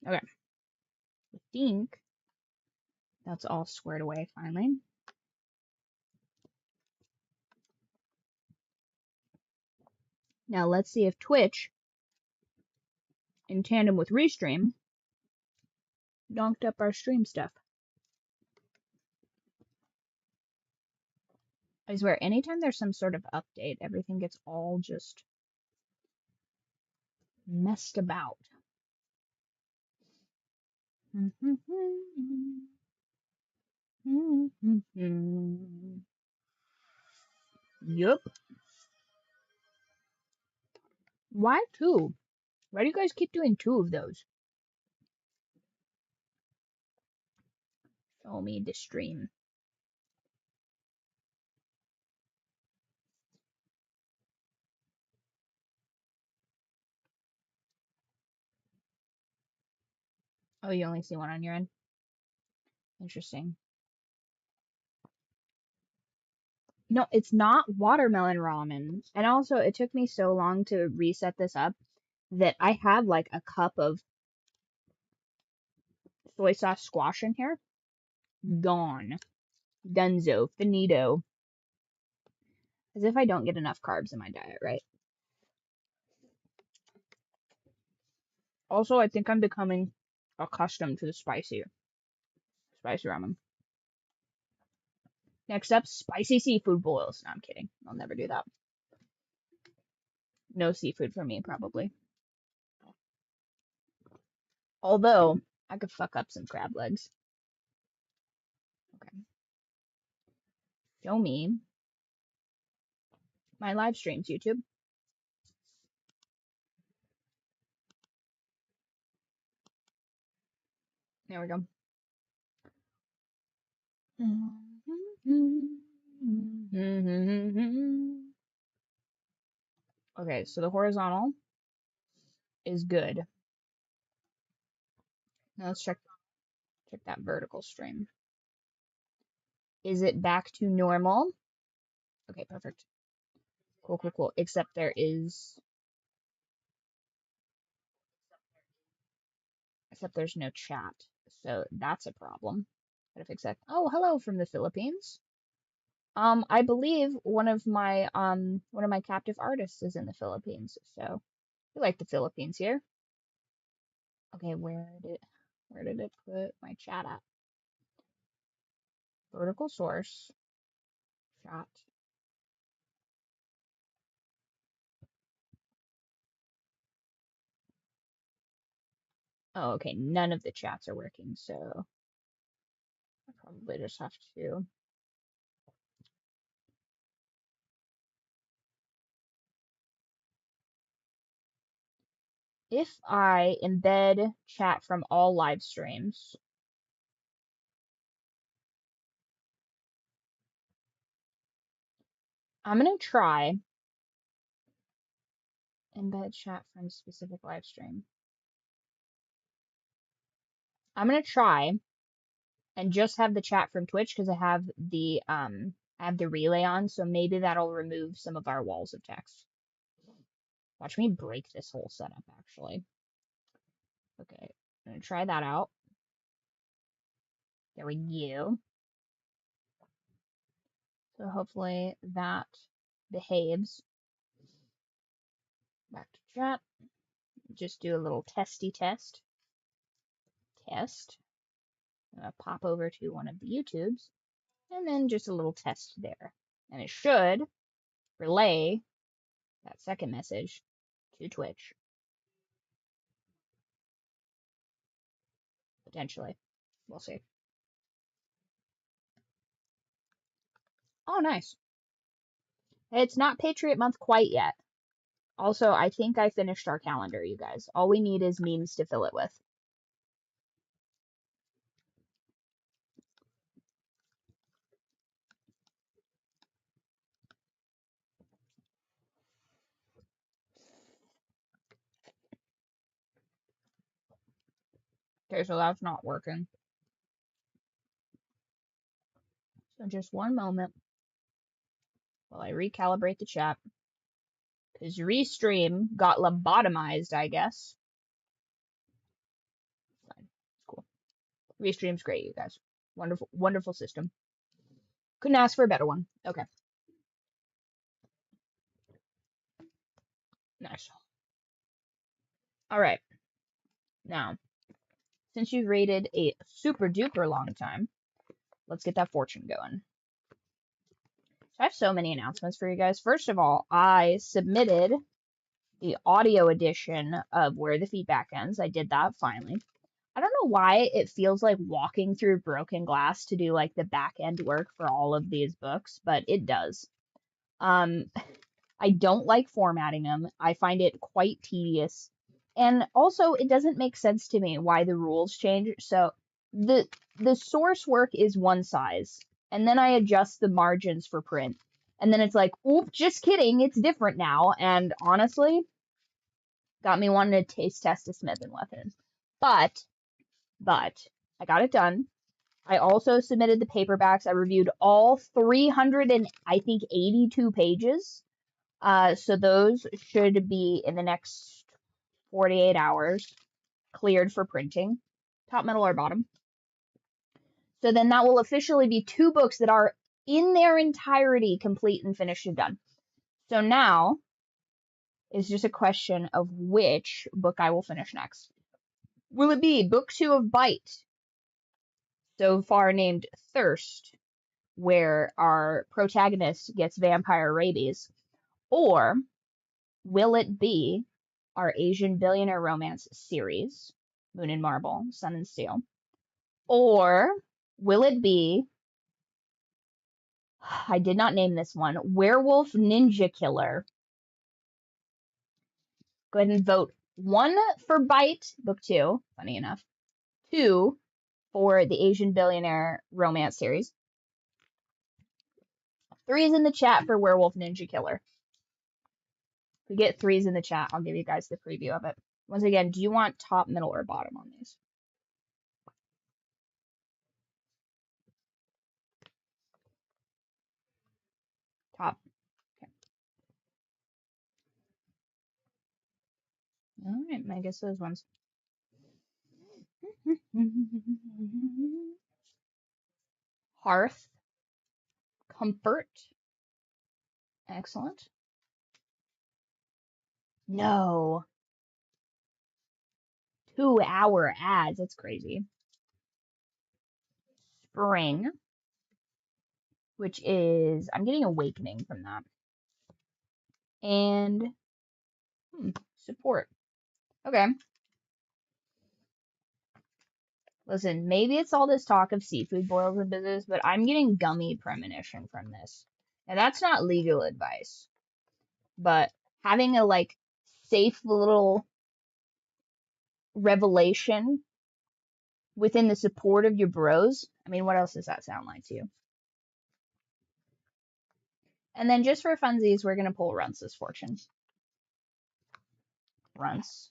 Okay. I think that's all squared away finally. Now let's see if Twitch, in tandem with Restream, donked up our stream stuff. I swear, anytime there's some sort of update, everything gets all just messed about. Yup. Why two? Why do you guys keep doing two of those? Show me the stream. Oh, you only see one on your end? Interesting. No, it's not watermelon ramen. And also, it took me so long to reset this up that I have like a cup of soy sauce squash in here. Gone. Dunzo. Finito. As if I don't get enough carbs in my diet, right? Also, I think I'm becoming accustomed to the spicy ramen. Next up, spicy seafood boils. No, I'm kidding. I'll never do that. No seafood for me, probably. Although, I could fuck up some crab legs. Okay. Show me my live streams, YouTube. There we go. Okay, so the horizontal is good. Now let's check that vertical stream. Is it back to normal? Okay, perfect. Cool, cool, cool. Except there's no chat. So that's a problem. Gotta fix that. Oh, hello from the Philippines. I believe one of my captive artists is in the Philippines, so we like the Philippines here. Okay, where did it put my chat at? Vertical source, chat. Oh, okay, none of the chats are working, so I probably just have to. If I embed chat from all live streams, I'm gonna try embed chat from specific live stream. I'm gonna try and just have the chat from Twitch because I have the relay on, so maybe that'll remove some of our walls of text. Watch me break this whole setup, actually. Okay, I'm gonna try that out. There we go. So hopefully that behaves. Back to chat. Just do a little testy test. Test. Pop over to one of the YouTubes. And then just a little test there. And it should relay that second message to Twitch. Potentially. We'll see. Oh, nice. It's not Patriot Month quite yet. Also, I think I finished our calendar, you guys. All we need is memes to fill it with. Okay, so that's not working. So just one moment while I recalibrate the chat. Because Restream got lobotomized, I guess. Restream's great, you guys. Wonderful, wonderful system. Couldn't ask for a better one. Okay. Nice. All right. Now, since you've rated a super duper long time, let's get that fortune going. So I have so many announcements for you guys. First of all, I submitted the audio edition of Where the Feedback Ends. I did that finally. I don't know why it feels like walking through broken glass to do like the back end work for all of these books, but it does. I don't like formatting them. I find it quite tedious. And also it doesn't make sense to me why the rules change. So the source work is one size, and then I adjust the margins for print. And then it's like, oop, just kidding, it's different now. And honestly, got me wanting to taste test a Smith & Wesson. But I got it done. I also submitted the paperbacks. I reviewed all 300 and I think 82 pages. So those should be in the next 48 hours cleared for printing. Top, middle, or bottom. So then that will officially be 2 books that are in their entirety complete and finished and done. So now is just a question of which book I will finish next. Will it be book 2 of Bite, so far named Thirst, where our protagonist gets vampire rabies? Or will it be our Asian billionaire romance series, Moon and Marble, Sun and Steel? Or will it be, I did not name this one, Werewolf Ninja Killer? Go ahead and vote 1 for Bite, book 2, funny enough. 2 for the Asian billionaire romance series. 3s in the chat for Werewolf Ninja Killer. If we get 3s in the chat, I'll give you guys the preview of it. Once again, do you want top, middle, or bottom on these? Top. Okay. All right, I guess those ones. Hearth. Comfort. Excellent. No. 2-hour ads. That's crazy. Spring, which is, I'm getting Awakening from that. And support. Okay. Listen, maybe it's all this talk of seafood boils in business, but I'm getting gummy premonition from this. And that's not legal advice. But having a like safe little revelation within the support of your bros. I mean, what else does that sound like to you? And then just for funsies, we're going to pull Runce's fortune. Runce.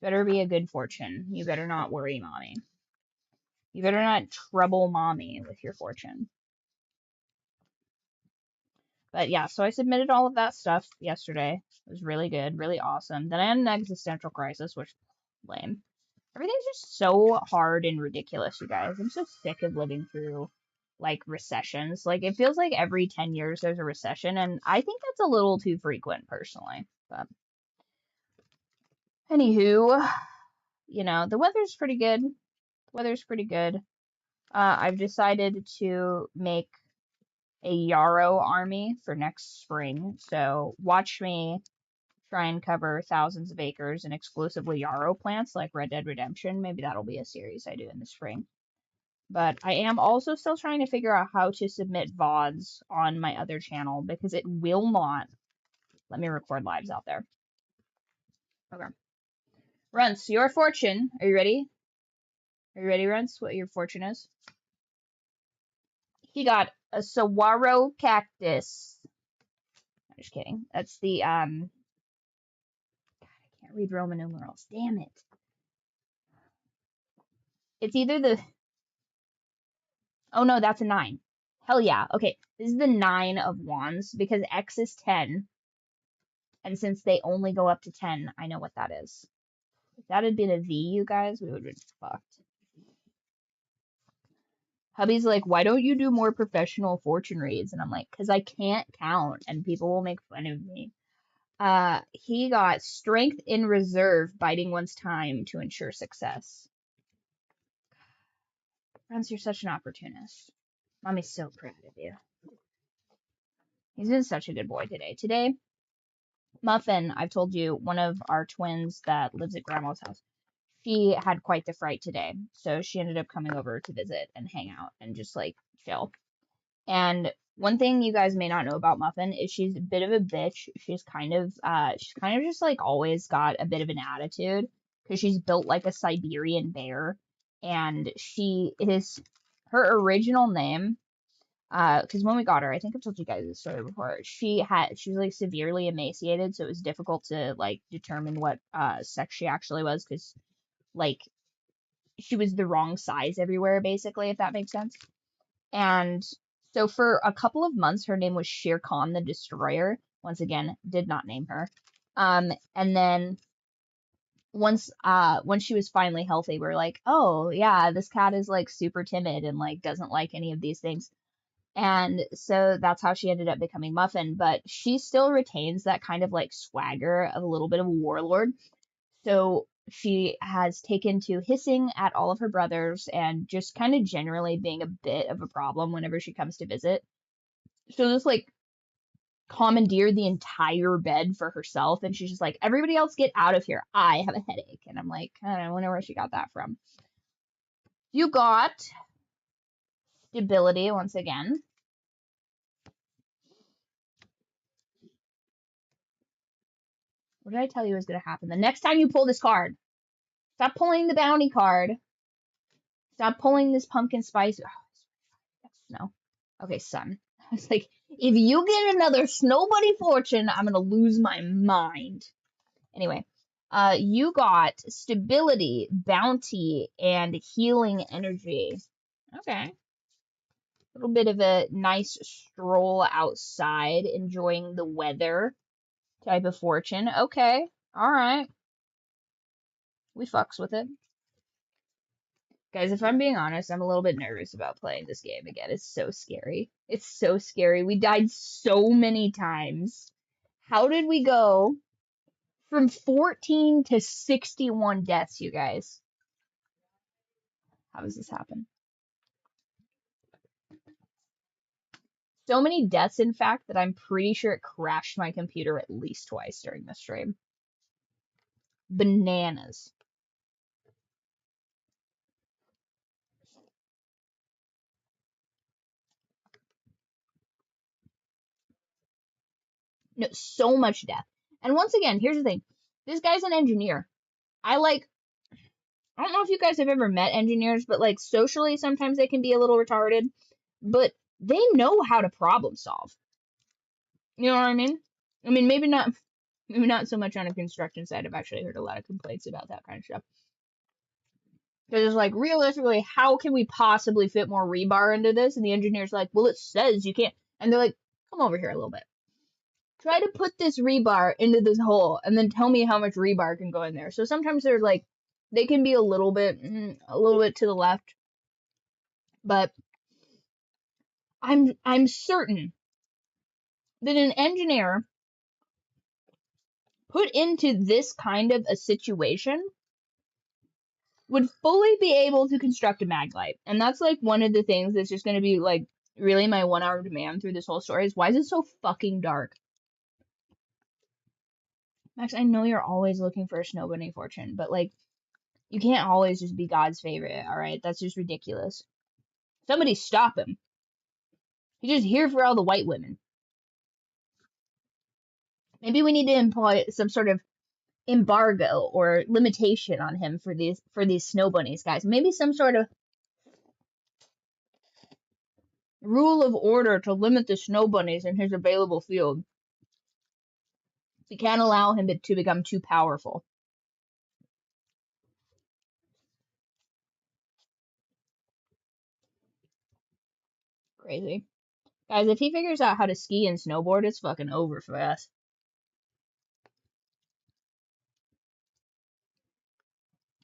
Better be a good fortune. You better not worry, mommy. You better not trouble mommy with your fortune. But yeah, so I submitted all of that stuff yesterday. It was really good, really awesome. Then I had an existential crisis, which lame. Everything's just so hard and ridiculous, you guys. I'm so sick of living through like recessions. Like it feels like every 10 years there's a recession, and I think that's a little too frequent personally. But anywho, you know, the weather's pretty good. I've decided to make a yarrow army for next spring. So watch me try and cover thousands of acres and exclusively yarrow plants like Red Dead Redemption. Maybe that'll be a series I do in the spring. But I am also still trying to figure out how to submit VODs on my other channel because it will not let me record lives out there. Okay. Runce, your fortune. Are you ready? Are you ready, Runce? What your fortune is? He got a saguaro cactus. I'm just kidding. That's the, God, I can't read Roman numerals. Damn it. It's either the, oh no, that's a 9. Hell yeah. Okay, this is the 9 of wands because X is 10. And since they only go up to 10, I know what that is. If that had been a V, you guys, we would have been fucked. Hubby's like, why don't you do more professional fortune reads? And I'm like, because I can't count and people will make fun of me. He got strength in reserve, biding one's time to ensure success. Friends, you're such an opportunist. Mommy's so proud of you. He's been such a good boy today. Today, Muffin, I've told you, one of our twins that lives at Grandma's house, she had quite the fright today. So she ended up coming over to visit and hang out and just like chill. And one thing you guys may not know about Muffin is she's a bit of a bitch. She's kind of just like always got a bit of an attitude because she's built like a Siberian bear. And she is her original name. Because when we got her, I think I've told you guys this story before. She was like severely emaciated, so it was difficult to like determine what sex she actually was because like she was the wrong size everywhere, basically, if that makes sense. And so for a couple of months, her name was Shere Khan the Destroyer. Once again, did not name her. And then once she was finally healthy, we were like, oh yeah, this cat is like super timid and like doesn't like any of these things. And so that's how she ended up becoming Muffin, but she still retains that kind of like swagger of a little bit of a warlord. So she has taken to hissing at all of her brothers and just kind of generally being a bit of a problem whenever she comes to visit. She'll just like commandeer the entire bed for herself, and she's just like, everybody else get out of here. I have a headache. And I'm like, I don't know, wonder where she got that from. You got stability once again. What did I tell you was going to happen? The next time you pull this card, stop pulling the bounty card. Stop pulling this pumpkin spice. Oh, snow. Okay, sun. I was like, if you get another snow bunny fortune, I'm gonna lose my mind. Anyway, you got stability, bounty, and healing energy. Okay. A little bit of a nice stroll outside, enjoying the weather type of fortune. Okay. All right. We fucks with it. Guys, if I'm being honest, I'm a little bit nervous about playing this game again. It's so scary. It's so scary. We died so many times. How did we go from 14 to 61 deaths, you guys? How does this happen? So many deaths, in fact, that I'm pretty sure it crashed my computer at least twice during this stream. Bananas. No, so much death. And once again, here's the thing. This guy's an engineer. I don't know if you guys have ever met engineers, but like socially, sometimes they can be a little retarded, but they know how to problem solve. You know what I mean? I mean, maybe not so much on a construction site. I've actually heard a lot of complaints about that kind of stuff. Because it's like, realistically, how can we possibly fit more rebar into this? And the engineer's like, well, it says you can't. And they're like, come over here a little bit. Try to put this rebar into this hole and then tell me how much rebar can go in there. So sometimes they're like, they can be a little bit to the left. But I'm certain that an engineer put into this kind of a situation would fully be able to construct a maglite. And that's like one of the things that's just going to be like really my 1 hour demand through this whole story is why is it so fucking dark? Max, I know you're always looking for a snow bunny fortune, but like you can't always just be God's favorite, alright? That's just ridiculous. Somebody stop him. He's just here for all the white women. Maybe we need to employ some sort of embargo or limitation on him for these snow bunnies, guys. Maybe some sort of rule of order to limit the snow bunnies in his available field. We can't allow him to become too powerful. Crazy. Guys, if he figures out how to ski and snowboard, it's fucking over for us.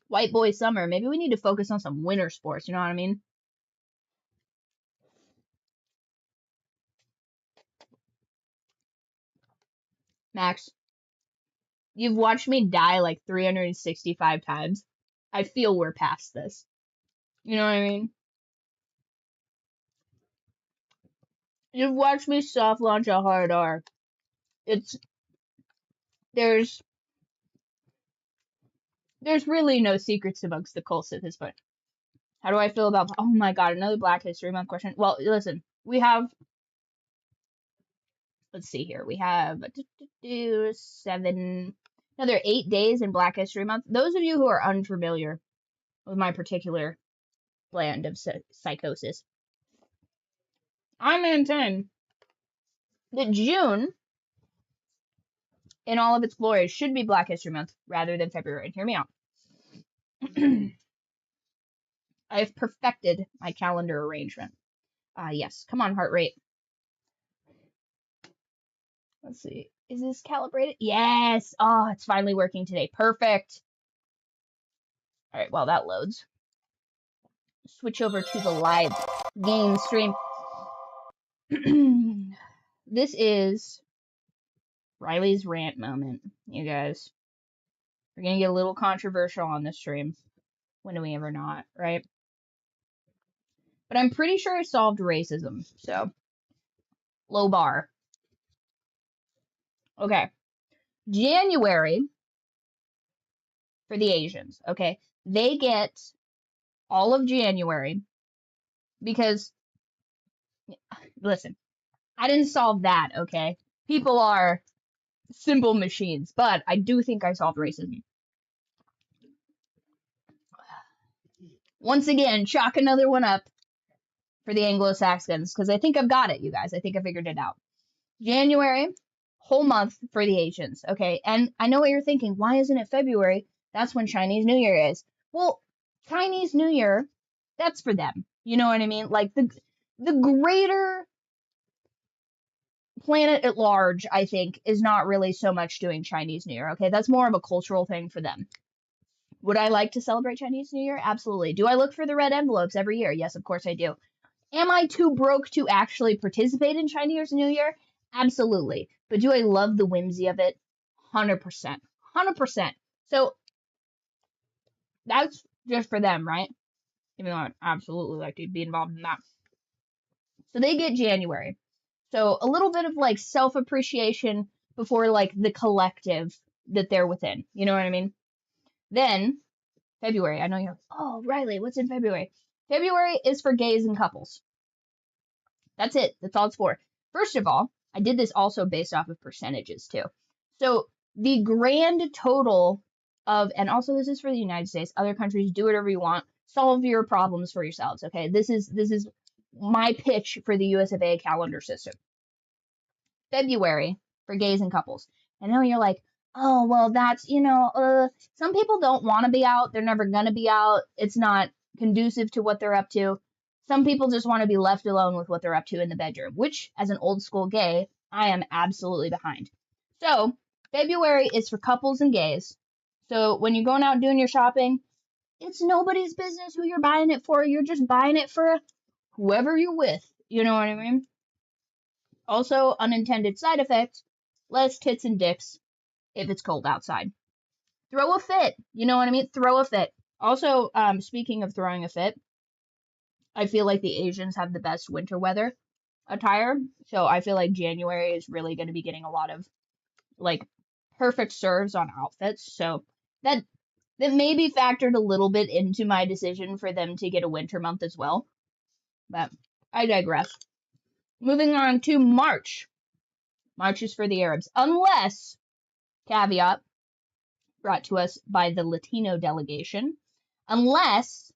White boy summer. Maybe we need to focus on some winter sports, you know what I mean? Max, you've watched me die like 365 times. I feel we're past this. You know what I mean? You've watched me soft launch a hard R. It's there's really no secrets amongst the cults at this point. How do I feel about? Oh my god, another Black History Month question. Well, listen, we have. Let's see here. We have 7, another 8 days in Black History Month. Those of you who are unfamiliar with my particular brand of psychosis, I maintain that June, in all of its glory, should be Black History Month rather than February. Hear me out. I have perfected my calendar arrangement. Yes. Come on, heart rate. Let's see. Is this calibrated? Yes. Oh, it's finally working today. Perfect. All right, well, that loads. Switch over to the live game stream. This is Riley's rant moment, you guys. We're going to get a little controversial on this stream. When do we ever not, right? But I'm pretty sure I solved racism, so low bar. Okay. January for the Asians, okay? They get all of January because, listen, I didn't solve that, okay? People are simple machines, but I do think I solved racism. Once again, chalk another one up for the Anglo-Saxons, because I think I've got it, you guys. I think I figured it out. January, whole month for the Asians, okay? And I know what you're thinking. Why isn't it February? That's when Chinese New Year is. Well, Chinese New Year, that's for them. You know what I mean? Like, the greater planet at large, I think, is not really so much doing Chinese New Year, okay? That's more of a cultural thing for them. Would I like to celebrate Chinese New Year? Absolutely. Do I look for the red envelopes every year? Yes, of course I do. Am I too broke to actually participate in Chinese New Year? Absolutely. But do I love the whimsy of it? 100%. 100%. So that's just for them, right? Even though I'd absolutely like to be involved in that. So they get January. So a little bit of like self-appreciation before like the collective that they're within. You know what I mean? Then February. I know you're, oh, Riley, what's in February? February is for gays and couples. That's it. That's all it's for. First of all, I did this also based off of percentages too. So the grand total of, and also this is for the United States, other countries, do whatever you want, solve your problems for yourselves. Okay, this is my pitch for the US of A calendar system. February for gays and couples. I know you're like, oh, well, that's, some people don't want to be out. They're never going to be out. It's not conducive to what they're up to. Some people just want to be left alone with what they're up to in the bedroom, which, as an old school gay, I am absolutely behind. So, February is for couples and gays. So, when you're going out doing your shopping, it's nobody's business who you're buying it for. You're just buying it for whoever you're with. You know what I mean? Also, unintended side effects, less tits and dicks if it's cold outside. Throw a fit. You know what I mean? Throw a fit. Also, speaking of throwing a fit, I feel like the Asians have the best winter weather attire. So I feel like January is really going to be getting a lot of like perfect serves on outfits. So that maybe factored a little bit into my decision for them to get a winter month as well. But I digress. Moving on to March. March is for the Arabs, unless, caveat, brought to us by the Latino delegation, unless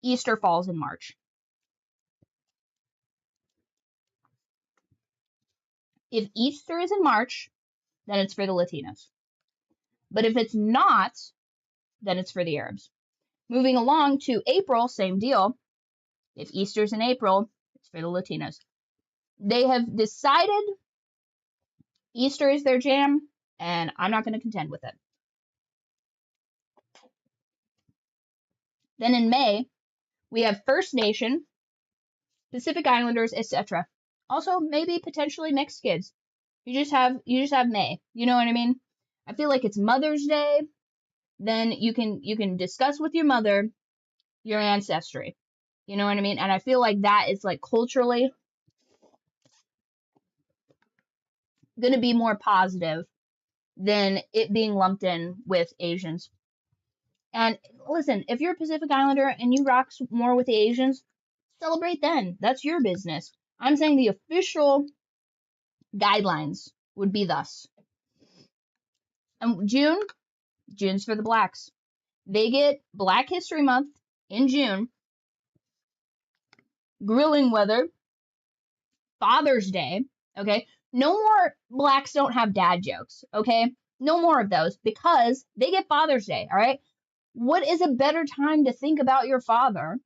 Easter falls in March. If Easter is in March, then it's for the Latinos. But if it's not, then it's for the Arabs. Moving along to April, same deal. If Easter's in April, it's for the Latinos. They have decided Easter is their jam, and I'm not going to contend with it. Then in May, we have First Nation, Pacific Islanders, etc. Also, maybe potentially mixed kids. You just have May. You know what I mean? I feel like it's Mother's Day. Then you can discuss with your mother your ancestry. You know what I mean? And I feel like that is like culturally going to be more positive than it being lumped in with Asians. And listen, if you're a Pacific Islander and you rock more with the Asians, celebrate then. That's your business. I'm saying the official guidelines would be thus. And June's for the blacks. They get Black History Month in June, grilling weather, Father's Day, okay? No more blacks don't have dad jokes, okay? No more of those because they get Father's Day, all right? What is a better time to think about your father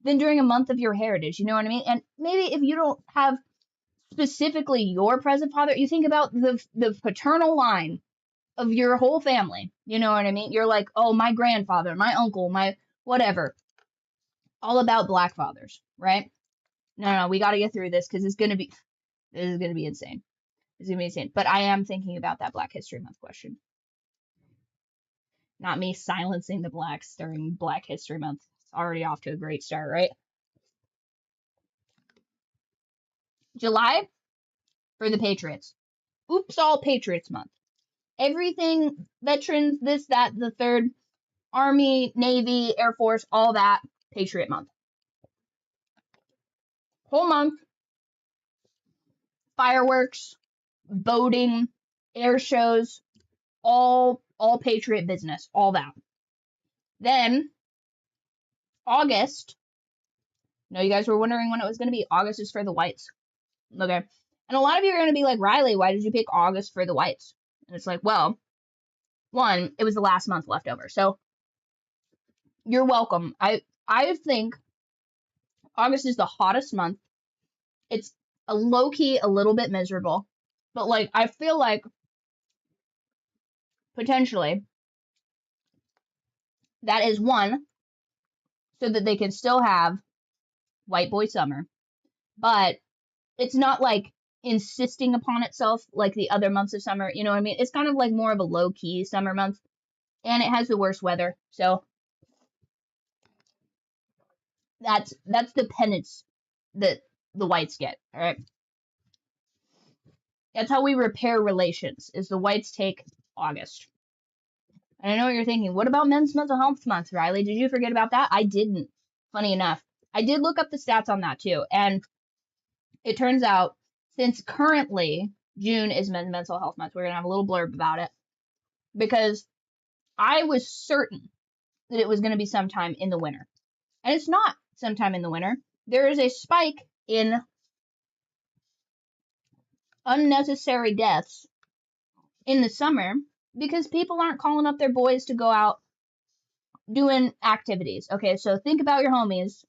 than during a month of your heritage? You know what I mean? And maybe if you don't have specifically your present father, you think about the paternal line of your whole family. You know what I mean? You're like, oh, my grandfather, my uncle, my whatever. All about black fathers, right? No, we got to get through this because this is gonna be insane. It's gonna be insane. But I am thinking about that Black History Month question. Not me silencing the blacks during Black History Month. It's already off to a great start, right? July for the Patriots. Oops, all Patriots Month. Everything, veterans, this, that, the third, Army, Navy, Air Force, all that, Patriot Month. Whole month, fireworks, boating, air shows, all Patriot business, all that. Then, August, no, you guys were wondering when it was going to be. August is for the whites. Okay. And a lot of you are going to be like, Riley, why did you pick August for the whites? And it's like, well, one, it was the last month left over. So you're welcome. I think August is the hottest month. It's a low key, a little bit miserable. But like, I feel like potentially that is one, so that they can still have white boy summer. But it's not like insisting upon itself like the other months of summer. You know what I mean? It's kind of like more of a low key summer month. And it has the worst weather. So that's the penance that the whites get. All right. That's how we repair relations, is the whites take August. And I know what you're thinking. What about Men's Mental Health Month, Riley? Did you forget about that? I didn't. Funny enough. I did look up the stats on that too. And it turns out, since currently June is Men's Mental Health Month, we're going to have a little blurb about it. Because I was certain that it was going to be sometime in the winter. And it's not sometime in the winter. There is a spike in unnecessary deaths in the summer because people aren't calling up their boys to go out doing activities. Okay, so think about your homies.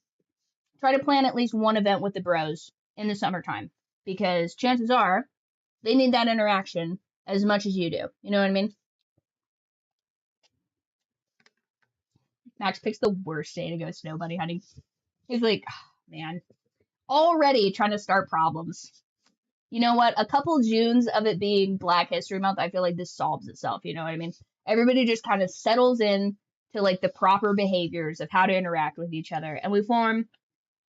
Try to plan at least one event with the bros in the summertime because chances are they need that interaction as much as you do. You know what I mean? Max picks the worst day to go snow bunny hunting. He's like, oh, man, already trying to start problems. You know what? A couple Junes of it being Black History Month, I feel like this solves itself. You know what I mean? Everybody just kind of settles in to like the proper behaviors of how to interact with each other. And we form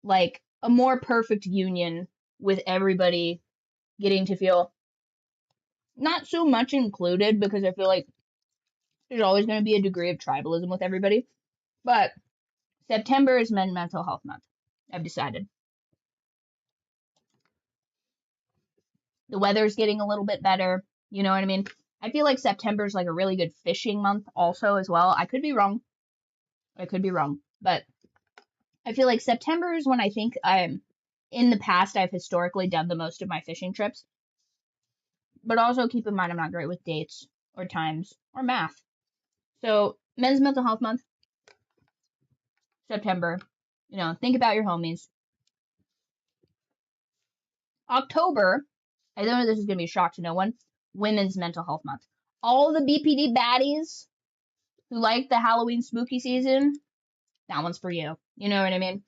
like a more perfect union with everybody getting to feel not so much included, because I feel like there's always going to be a degree of tribalism with everybody. But September is Men's Mental Health Month. I've decided. The weather's getting a little bit better. You know what I mean? I feel like September is like a really good fishing month also as well. I could be wrong. But I feel like September is when I think in the past I've historically done the most of my fishing trips. But also keep in mind I'm not great with dates or times or math. So Men's Mental Health Month, September. You know, think about your homies. October, I know this is going to be a shock to no one, Women's Mental Health Month. All the BPD baddies who like the Halloween spooky season, that one's for you. You know what I mean?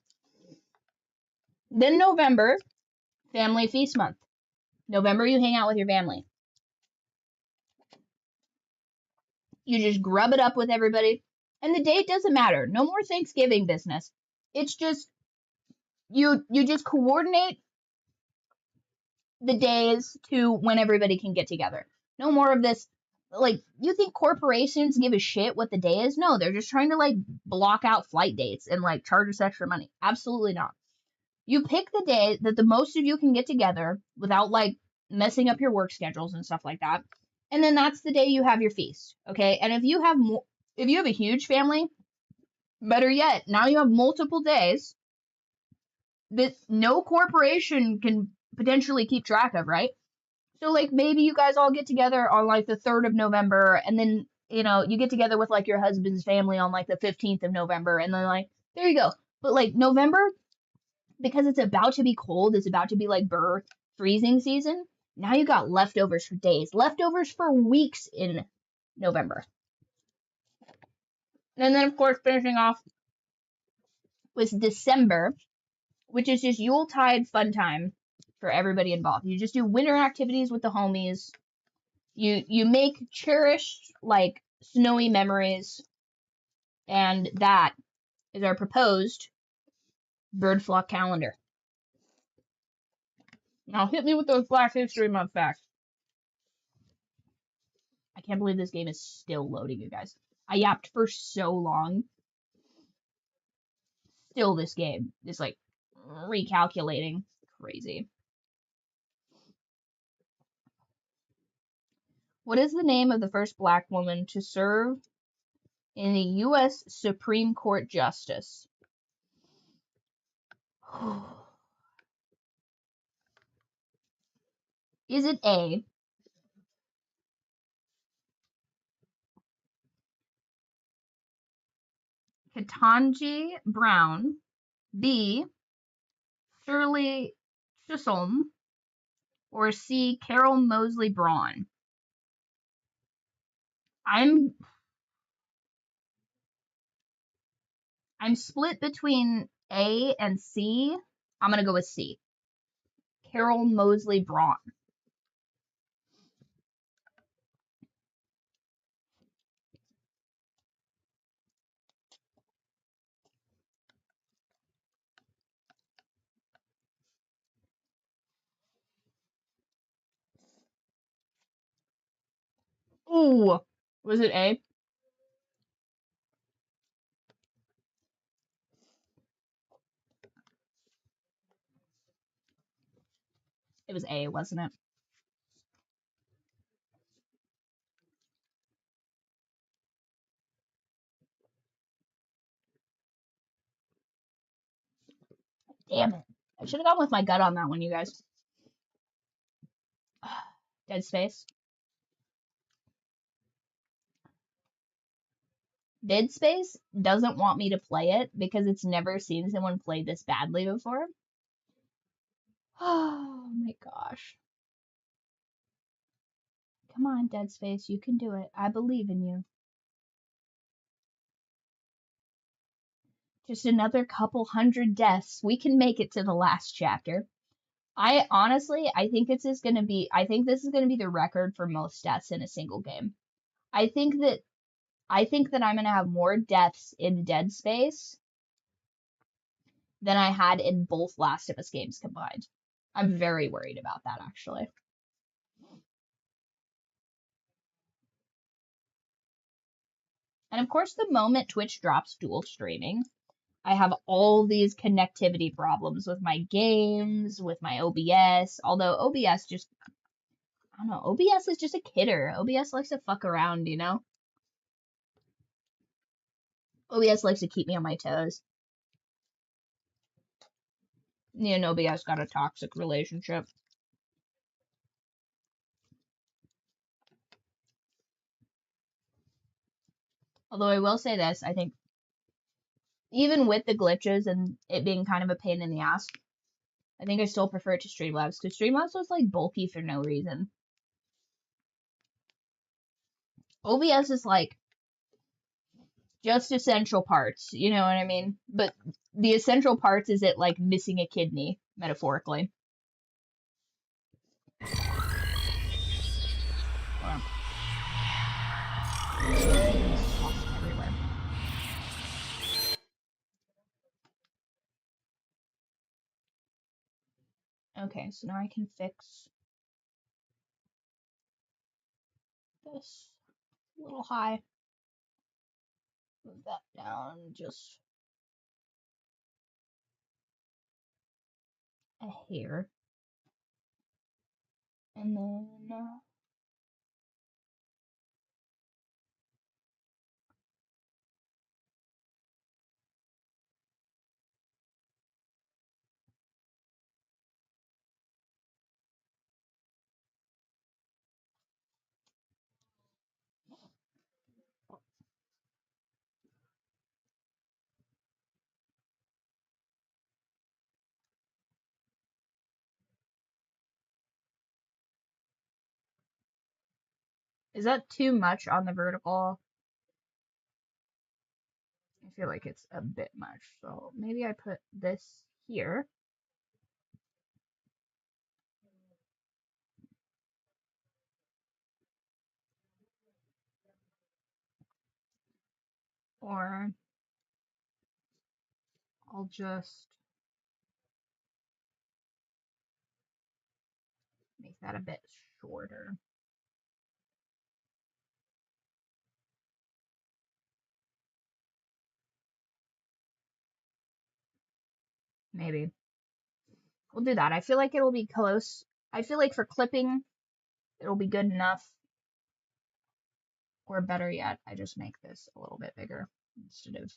Then November, Family Feast Month. November, you hang out with your family. You just grub it up with everybody. And the date doesn't matter. No more Thanksgiving business. It's just you just coordinate the days to when everybody can get together. No more of this. Like, you think corporations give a shit what the day is? No, they're just trying to like block out flight dates and like charge us extra money. Absolutely not. You pick the day that the most of you can get together without like messing up your work schedules and stuff like that. And then that's the day you have your feast. Okay. And if you have a huge family, better yet, now you have multiple days that no corporation can potentially keep track of, right? So like maybe you guys all get together on like the 3rd of November, and then you get together with like your husband's family on like the 15th of November, and then like there you go. But like November, because it's about to be cold, it's about to be like freezing season. Now you got leftovers for days, leftovers for weeks in November. And then of course finishing off with December, which is just Yuletide fun time for everybody involved. You just do winter activities with the homies. You make cherished like snowy memories, and that is our proposed Byrd Flock calendar. Now hit me with those Black History Month facts. I can't believe this game is still loading, you guys. I yapped for so long. Still, this game is like recalculating. Crazy. What is the name of the first black woman to serve in the U.S. Supreme Court Justice? Is it A, Ketanji Brown, B, Shirley Chisholm, or C, Carol Moseley Braun? I'm split between A and C. I'm gonna go with C. Carol Moseley Braun. Ooh, was it A? It was A, wasn't it? Damn it. I should have gone with my gut on that one, you guys. Dead Space. Dead Space doesn't want me to play it because it's never seen someone play this badly before. Oh my gosh. Come on, Dead Space, you can do it. I believe in you. Just another couple hundred deaths. We can make it to the last chapter. I honestly, I think this is gonna be the record for most deaths in a single game. I think that I'm gonna have more deaths in Dead Space than I had in both Last of Us games combined. I'm very worried about that, actually. And of course, the moment Twitch drops dual streaming, I have all these connectivity problems with my games, with my OBS, although OBS just, I don't know, OBS is just a kidder. OBS likes to fuck around, you know? OBS likes to keep me on my toes. Me and OBS got a toxic relationship. Although I will say this, I think even with the glitches and it being kind of a pain in the ass, I think I still prefer it to Streamlabs because Streamlabs was like bulky for no reason. OBS is like just essential parts, you know what I mean? But the essential parts is it like missing a kidney, metaphorically. Hold on. There's sauce everywhere. Okay, so now I can fix this a little high. Move that down just a hair. And then is that too much on the vertical? I feel like it's a bit much. So maybe I put this here. Or I'll just make that a bit shorter. Maybe. We'll do that. I feel like it'll be close. I feel like for clipping, it'll be good enough. Or better yet, I just make this a little bit bigger instead of.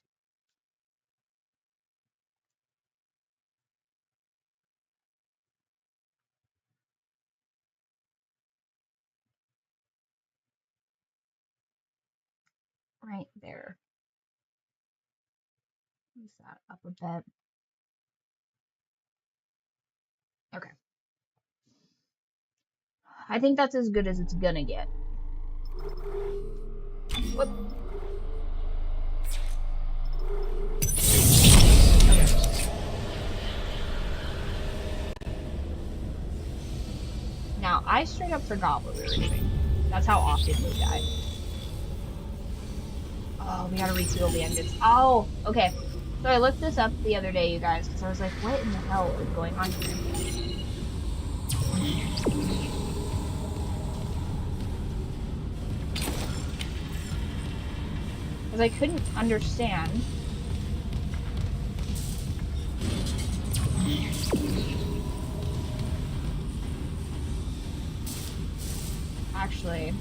Right there. Move that up a bit. Okay. I think that's as good as it's gonna get. Whoop. Okay. Now, I straight up forgot what we were doing. That's how often we die. Oh, we gotta reseal the engines. Oh, okay. So I looked this up the other day, you guys, because I was like, what in the hell is going on here? Because I couldn't understand. Actually.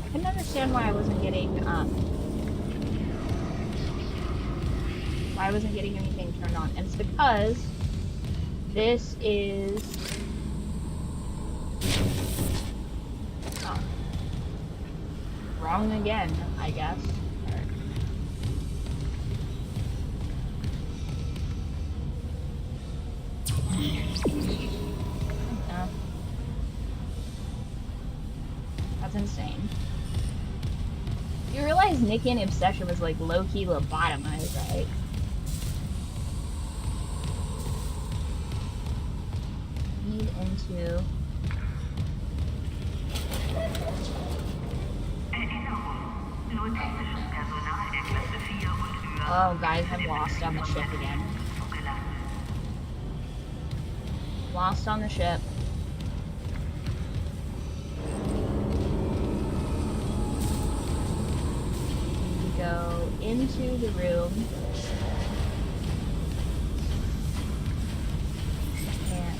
I couldn't understand why I wasn't getting, anything turned on. And it's because this is wrong again, I guess. That's insane. You realize Nikki and Obsession was like low-key lobotomized, right? Feed into... Oh, guys, I'm lost on the ship again. Lost on the ship. We go into the room. And...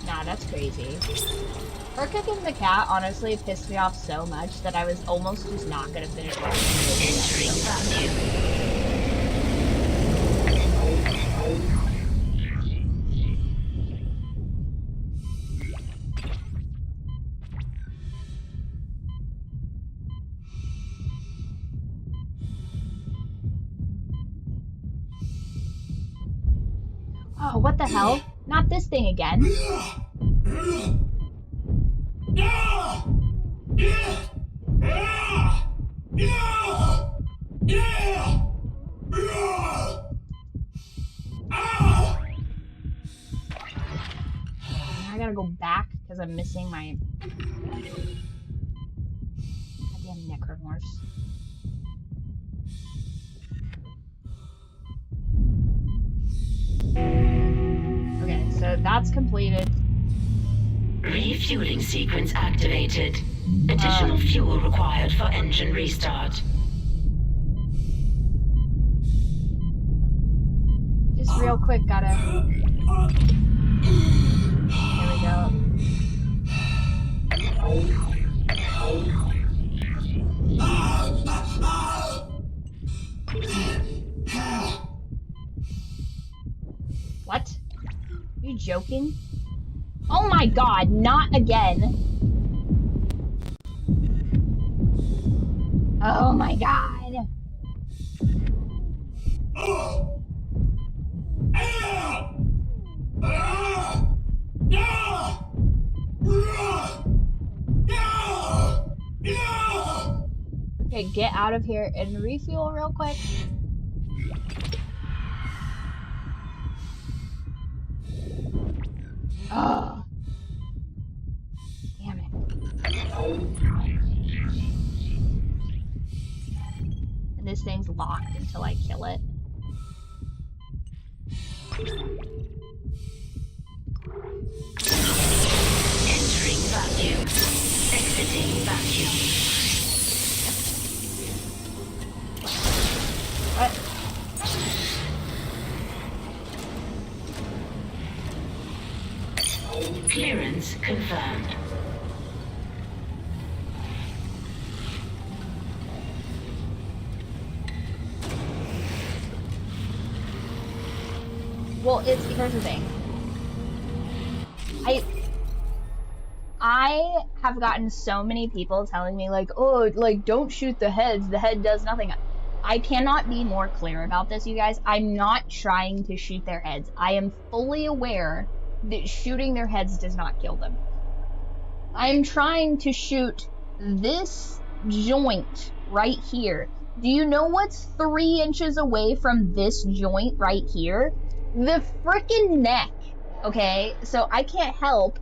Nah, that's crazy. Her kicking the cat honestly pissed me off so much that I was almost just not gonna finish watching it. Oh, what the hell? Not this thing again. Now I gotta go back because I'm missing my goddamn necromorphs. Okay, so that's completed. Refueling sequence activated. Additional fuel required for engine restart. Just real quick, gotta... There we go. What? Are you joking? Oh my god, not again! Oh my god! Okay, get out of here and refuel real quick. Oh. Damn it. And this thing's locked until I kill it. Entering vacuum. Exiting vacuum. What? Clearance confirmed. Well, here's the thing. I have gotten so many people telling me like, oh, like don't shoot the heads. The head does nothing. I cannot be more clear about this, you guys. I'm not trying to shoot their heads. I am fully aware that shooting their heads does not kill them. I'm trying to shoot this joint right here. Do you know what's 3 inches away from this joint right here? The frickin' neck. Okay, so I can't help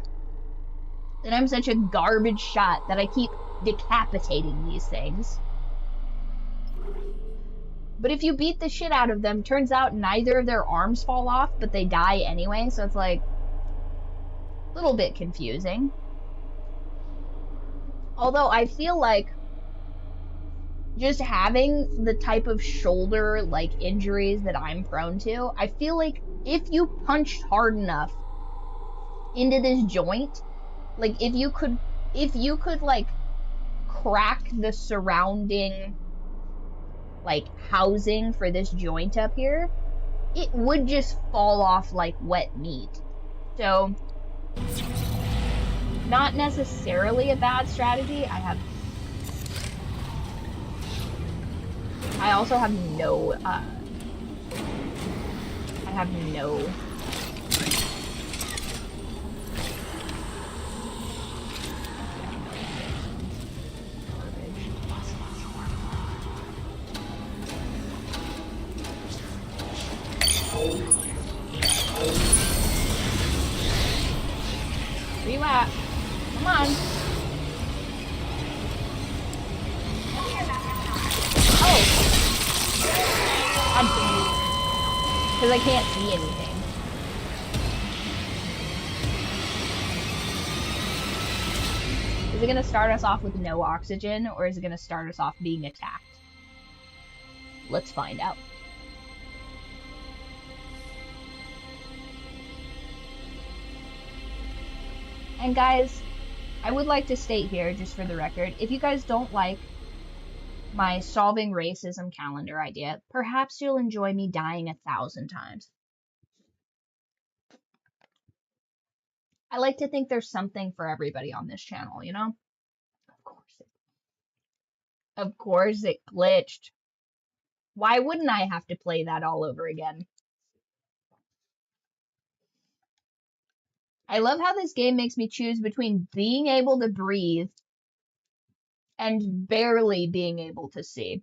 that I'm such a garbage shot that I keep decapitating these things. But if you beat the shit out of them, turns out neither of their arms fall off, but they die anyway, so it's like a little bit confusing. Although I feel like just having the type of shoulder like injuries that I'm prone to, I feel like if you punched hard enough into this joint, like if you could like crack the surrounding like housing for this joint up here, it would just fall off like wet meat. So not necessarily a bad strategy. I also have no I have no relap. Come on. Oh. Because I can't see anything. Is it going to start us off with no oxygen, or is it going to start us off being attacked? Let's find out. And guys, I would like to state here, just for the record, if you guys don't like my solving racism calendar idea, perhaps you'll enjoy me dying 1,000 times. I like to think there's something for everybody on this channel, you know? Of course it glitched. Why wouldn't I have to play that all over again? I love how this game makes me choose between being able to breathe and barely being able to see.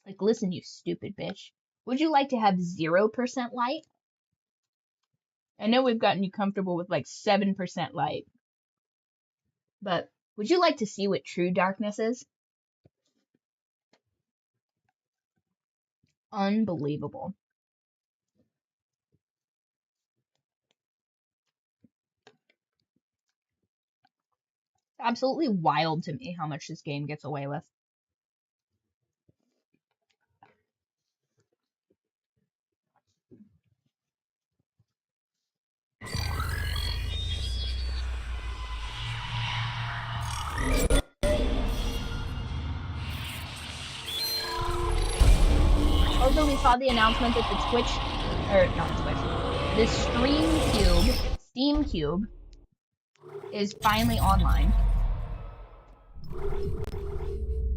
Like, listen, you stupid bitch. Would you like to have 0% light? I know we've gotten you comfortable with like 7% light. But would you like to see what true darkness is? Unbelievable. Absolutely wild to me how much this game gets away with. Also, we saw the announcement that the Twitch, or not Twitch, the Steam Cube is finally online.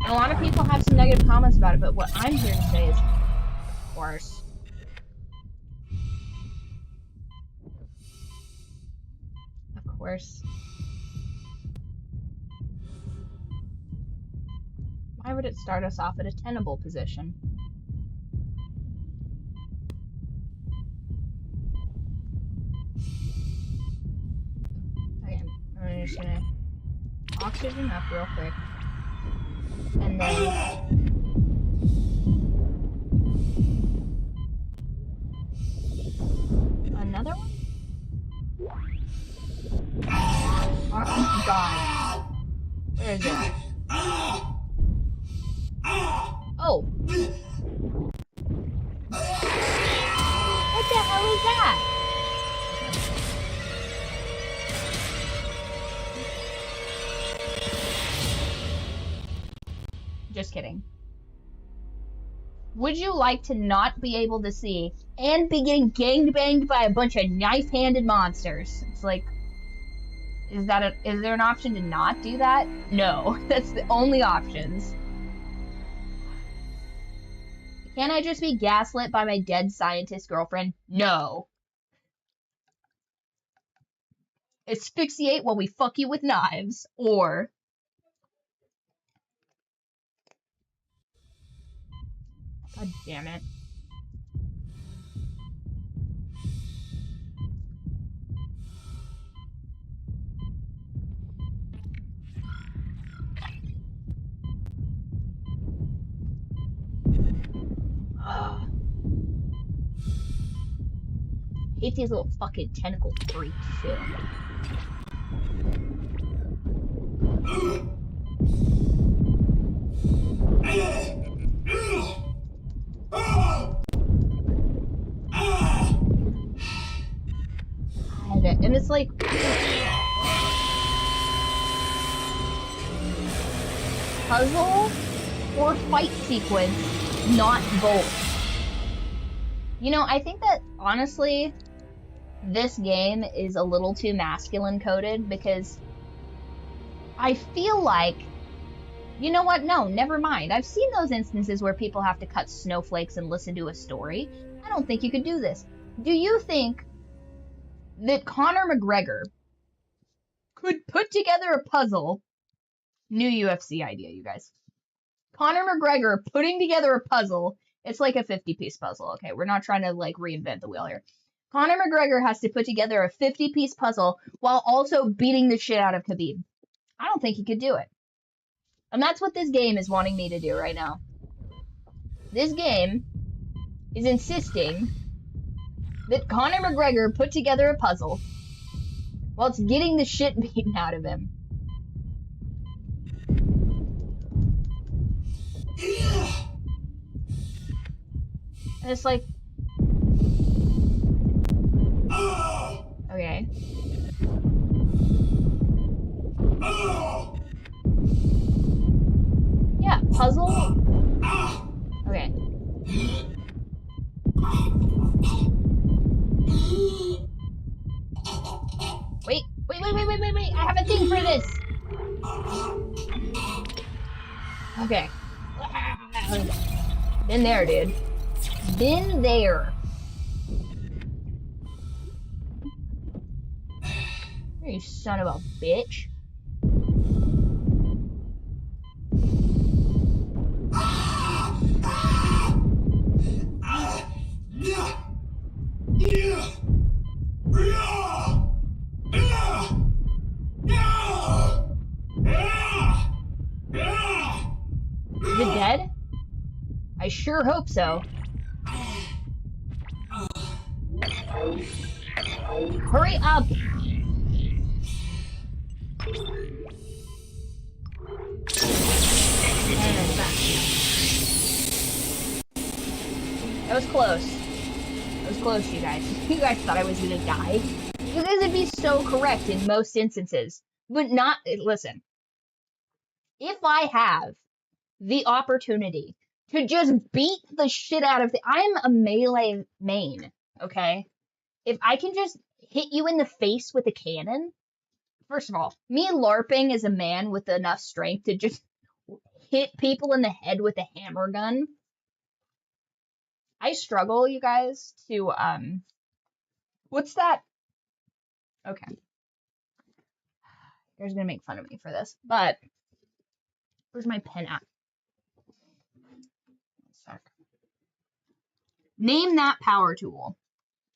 And a lot of people have some negative comments about it, but what I'm here to say is, of course. Of course. Why would it start us off at a tenable position? Okay, I'm just gonna oxygen up real quick. And then another one? Oh god. Where is it? Oh! What the hell is that? Just kidding. Would you like to not be able to see and be getting gangbanged by a bunch of knife-handed monsters? It's like, is there an option to not do that? No, that's the only options. Can I just be gaslit by my dead scientist girlfriend? No. Asphyxiate while we fuck you with knives, or... God damn it. Hate these little fucking tentacle freaks too. And it's like puzzle or fight sequence, not both. You know, I think that honestly this game is a little too masculine coded, because I feel like, you know what, no, never mind. I've seen those instances where people have to cut snowflakes and listen to a story. I don't think you could do this. Do you think that Conor McGregor could put together a puzzle? New UFC idea, you guys. Conor McGregor putting together a puzzle. It's like a 50-piece puzzle, okay? We're not trying to, like, reinvent the wheel here. Conor McGregor has to put together a 50-piece puzzle while also beating the shit out of Khabib. I don't think he could do it. And that's what this game is wanting me to do right now. This game is insisting that Conor McGregor put together a puzzle while it's getting the shit beaten out of him. And it's like... Okay. Yeah, puzzle. Okay. Wait. I have a thing for this. Okay. Been there, dude. Been there. You son of a bitch. Is it dead? I sure hope so. Hurry up! That was close. That was close, you guys. You guys thought I was gonna die. You guys would be so correct in most instances. But not, listen. If I have the opportunity to just beat the shit out of I'm a melee main, okay? If I can just hit you in the face with a cannon, first of all, me LARPing as a man with enough strength to just hit people in the head with a hammer gun. I struggle, you guys, to, what's that? Okay. You guys are gonna make fun of me for this, but where's my pen at? Name that power tool.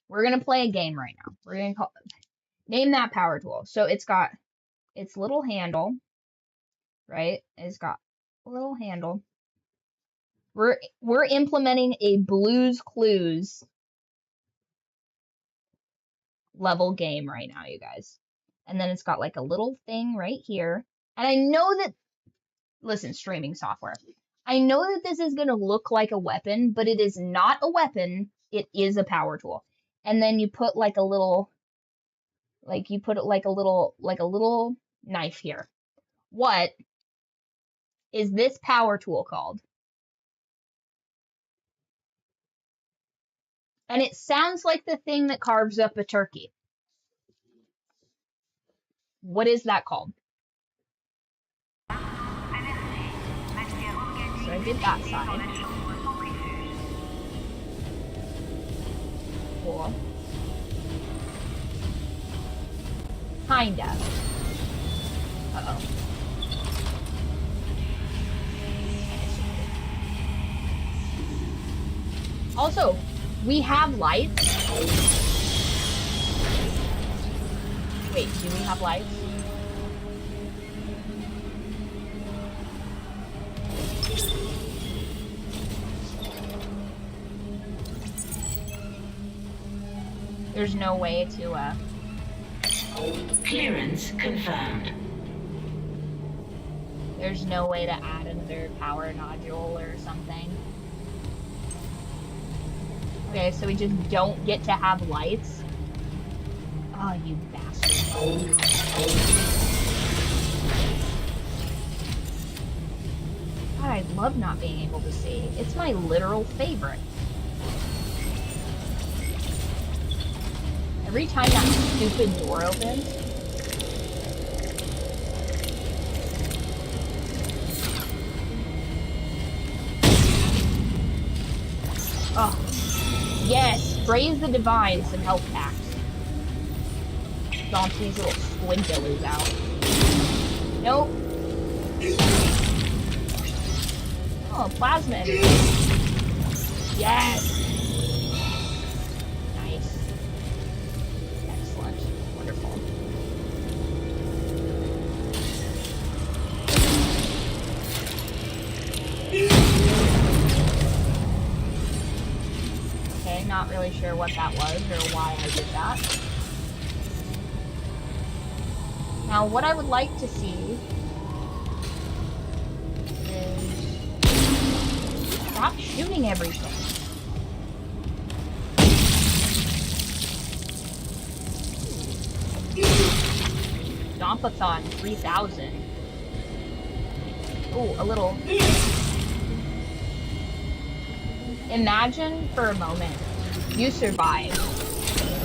We're gonna play a game right now. We're gonna name that power tool. So it's got its little handle, right? It's got a little handle. We're implementing a Blue's Clues level game right now, you guys. And then it's got like a little thing right here. And I know that, listen, streaming software. I know that this is gonna look like a weapon, but it is not a weapon. It is a power tool. And then you put like a little, like you put it like a little knife here. What is this power tool called? And it sounds like the thing that carves up a turkey. What is that called? So I did that side. Cool. Kinda. Uh-oh. Also, we have lights. Wait, do we have lights? There's no way to, Clearance confirmed. There's no way to add another power nodule or something. Okay, so we just don't get to have lights. Oh, you bastard. God, I love not being able to see. It's my literal favorite. Every time that stupid door opens. Oh. Yes! Praise the divine, some health packs. Stomp these little squidbillies out. Nope. Oh, plasma energy. Yes! Nice. Excellent. Wonderful. Okay, not really sure what that was or why I did that. Now, what I would like to see is stop shooting everything. Stompathon 3000. Ooh, a little. Imagine for a moment you survive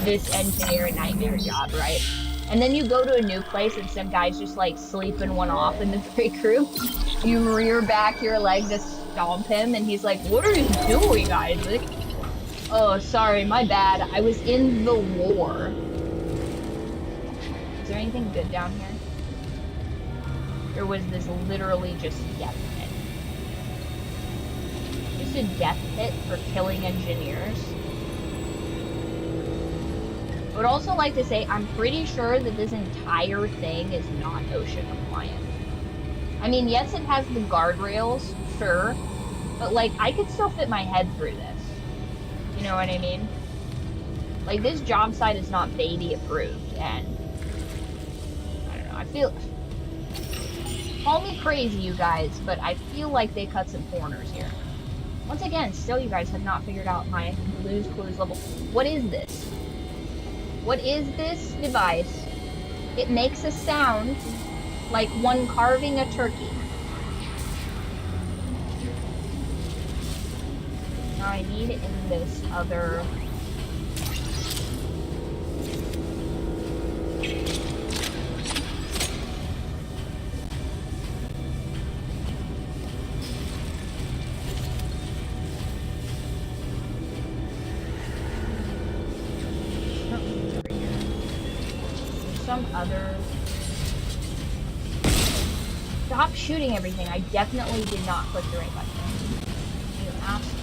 this engineer nightmare job, right? And then you go to a new place and some guy's just like sleeping one off in the break room. You rear back your leg to stomp him and he's like, "What are you doing, Isaac?" "Oh, sorry, my bad. I was in the war." Is there there anything good down here? Or was this literally just death pit? Just a death pit for killing engineers? I would also like to say I'm pretty sure that this entire thing is not OSHA compliant. I mean, yes, it has the guardrails, sure, but like, I could still fit my head through this. You know what I mean? Like, this job site is not Beatty approved, and I don't know, I feel... Call me crazy, you guys, but I feel like they cut some corners here. Once again, still you guys have not figured out my Blue's Clues level. What is this? What is this device? It makes a sound like one carving a turkey. Now I need in this other... some other... Stop shooting everything. I definitely did not click the right button. You asked.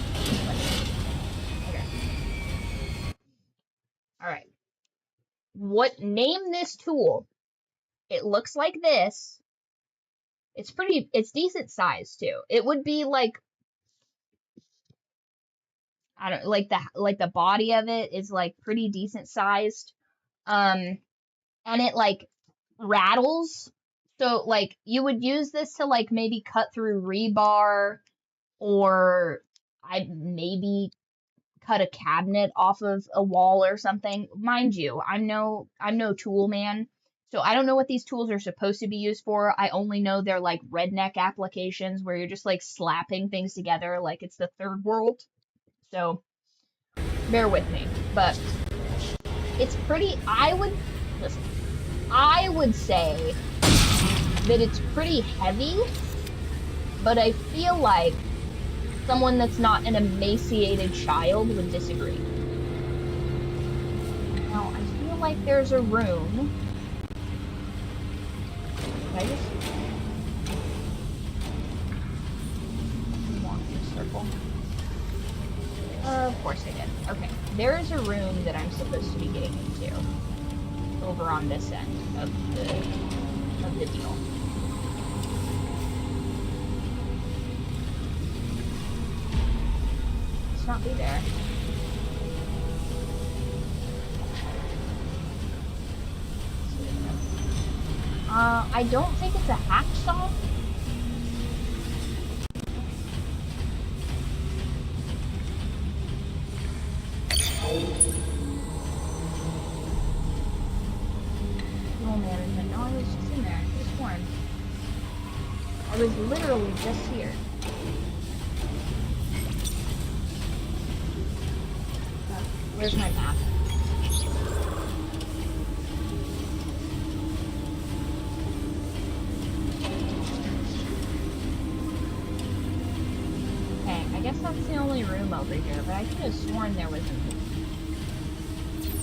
Okay. Alright. Name this tool? It looks like this. It's decent size too. It would be like, I don't, like the body of it is like pretty decent sized. And it like rattles. So like you would use this to like maybe cut through rebar, or I'd maybe cut a cabinet off of a wall or something. Mind you, I'm no tool man, so I don't know what these tools are supposed to be used for. I only know they're like redneck applications where you're just like slapping things together like it's the third world. So bear with me, but it's pretty, I would say that it's pretty heavy, but I feel like someone that's not an emaciated child would disagree. Now, I feel like there's a room. Did I just walk in a circle? Of course I did. Okay, there's a room that I'm supposed to be getting into over on this end of the deal. Let's not be there. I don't think it's a hacksaw. Fuel management. No, I was just in there. I could have sworn. I was literally just here. Where's my map? Okay, I guess that's the only room over here, but I could have sworn there was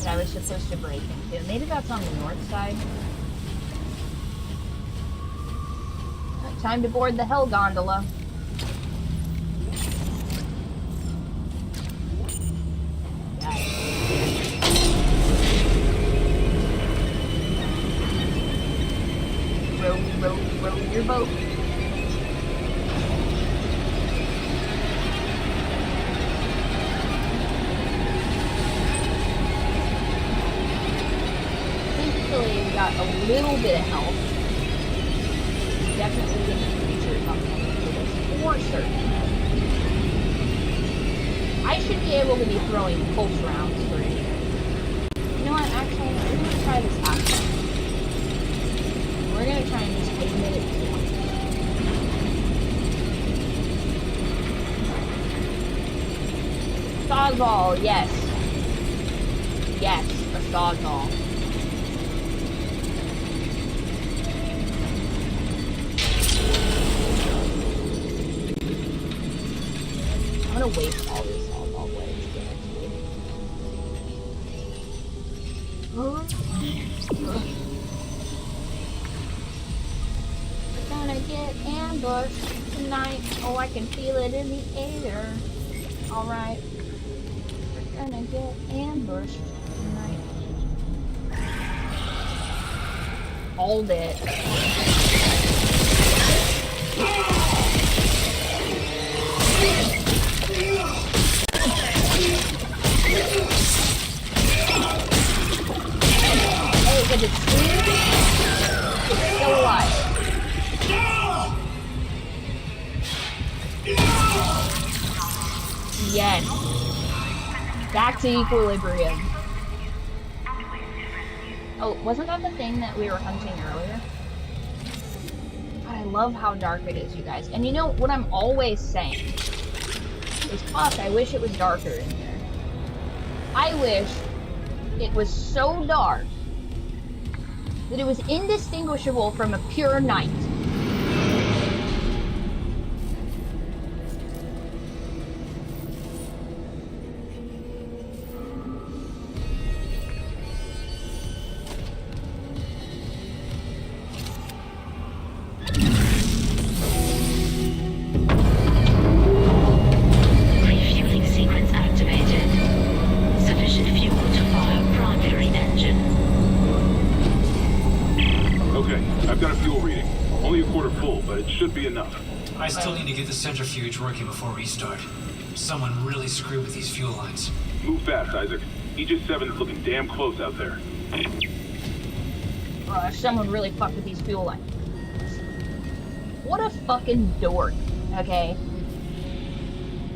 that I was supposed to break into. Maybe that's on the north side. Time to board the hell gondola. Row your boat. Thankfully, we got a little bit of help. Definitely getting creatures on this for certain. I should be able to be throwing pulse rounds for it. You know what? Actually, we're gonna try this out. We're gonna try and just aim it at points. Sawzall, yes. Yes, a sawzall. I'm gonna waste all these sawzall blades, guaranteed. get ambushed tonight. Oh, I can feel it in the air. Alright. We're gonna get ambushed tonight. Hold it. Hey, if it's screamed, it's still alive. Yes. Back to equilibrium. Oh, wasn't that the thing that we were hunting earlier? God, I love how dark it is, you guys. And you know what I'm always saying is, fuck, I wish it was darker in here. I wish it was so dark that it was indistinguishable from a pure night. Refueling sequence activated. Sufficient fuel to fire primary engine. Okay, I've got a fuel reading. Only a quarter full, but it should be enough. I still need to get the centrifuge working before restart. Someone really screwed with these fuel lines. Move fast, Isaac. Aegis 7's looking damn close out there. Someone really fucked with these fuel lines. What a fucking dork, okay?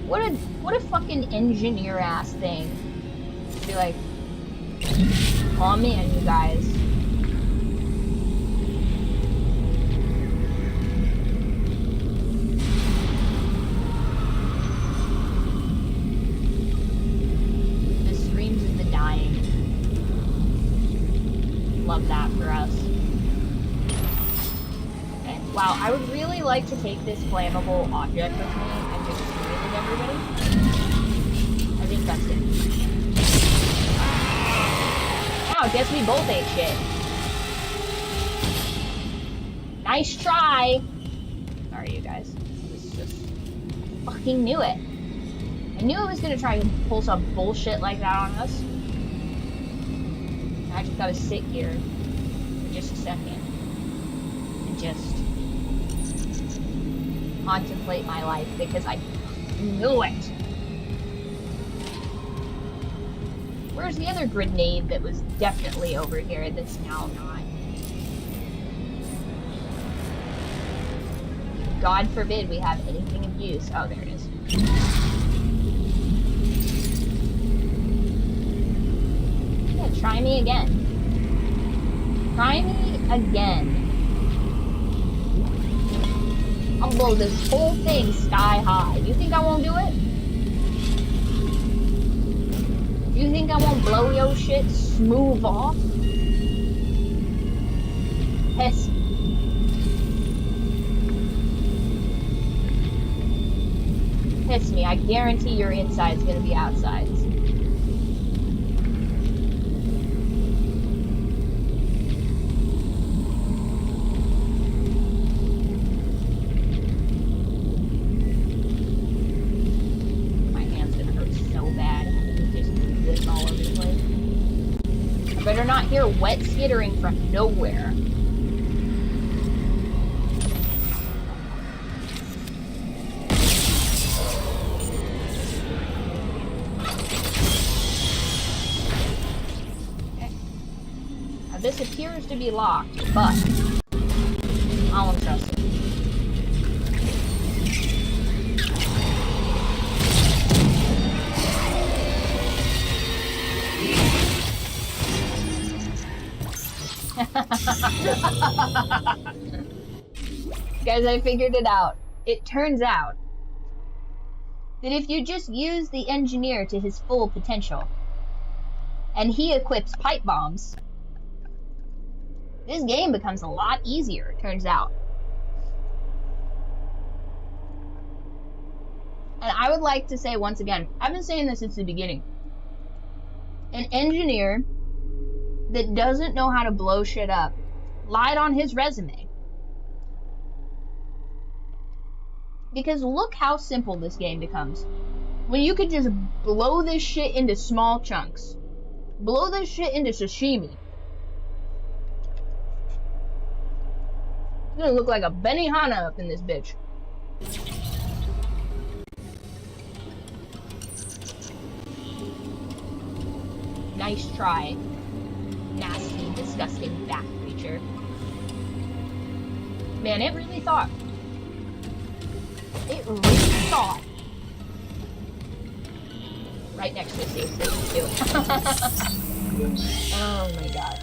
What a fucking engineer-ass thing. Be like, oh man, you guys. The screams of the dying. Love that for us. Okay. Wow, I would really like to take this flammable object with me and just shoot it at everybody. I think that's it. Wow, I guess we both ate shit. Nice try! Sorry, you guys. It's just... fucking knew it. I knew it was gonna try and pull some bullshit like that on us. I just gotta sit here for just a second and just contemplate my life because I knew it. Where's the other grenade that was definitely over here that's now not? God forbid we have anything of use. Oh, there it is. Yeah, try me again. Try me again. I'll blow this whole thing sky high. You think I won't do it? You think I won't blow your shit smooth off? Piss. Piss me. I guarantee your inside's gonna be outsides. Better not hear wet skittering from nowhere. Okay. Now this appears to be locked, but I won't trust it. Guys, I figured it out. It turns out that if you just use the engineer to his full potential, and he equips pipe bombs, this game becomes a lot easier, it turns out. And I would like to say once again, I've been saying this since the beginning, an engineer that doesn't know how to blow shit up lied on his resume. Because look how simple this game becomes. When you could just blow this shit into small chunks. Blow this shit into sashimi. It's gonna look like a Benihana up in this bitch. Nice try. Nasty, disgusting bat creature. Man, it really thought. It really thought. Right next to the safe station, too. Oh my god.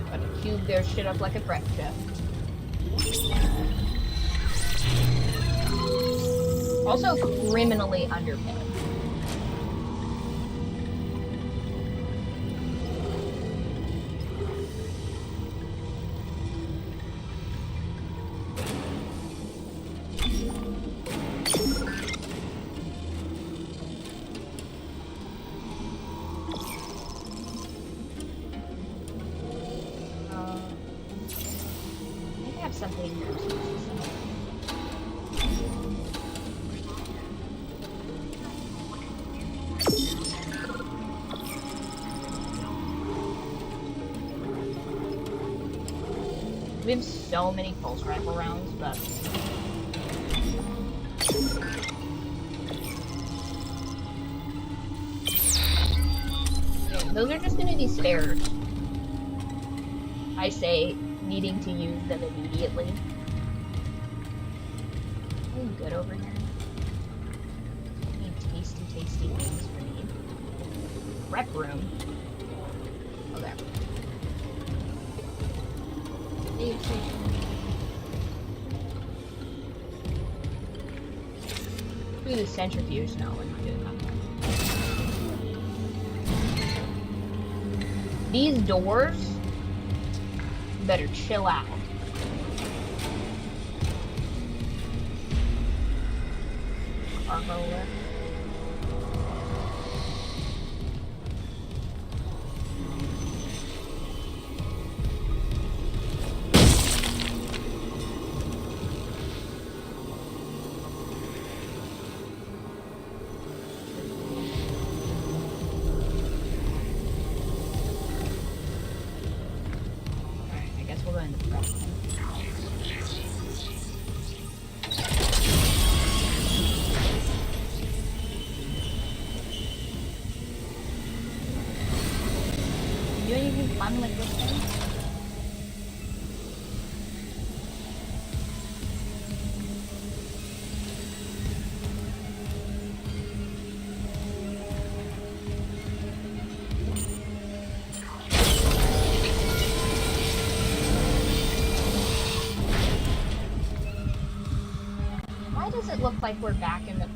Gotta cube their shit up like a prep chef. Also criminally underpaid. I have something here too. We have so many pulse rifle rounds, but yeah, those are just gonna be spares. I say, needing to use them immediately. Anything good over here? Any tasty, tasty things for me? Rec room. Okay. Do the centrifuge? No, we're not doing that. These doors better chill out. Cargo lift. Do anything fun with this thing? Why does it look like we're back in the...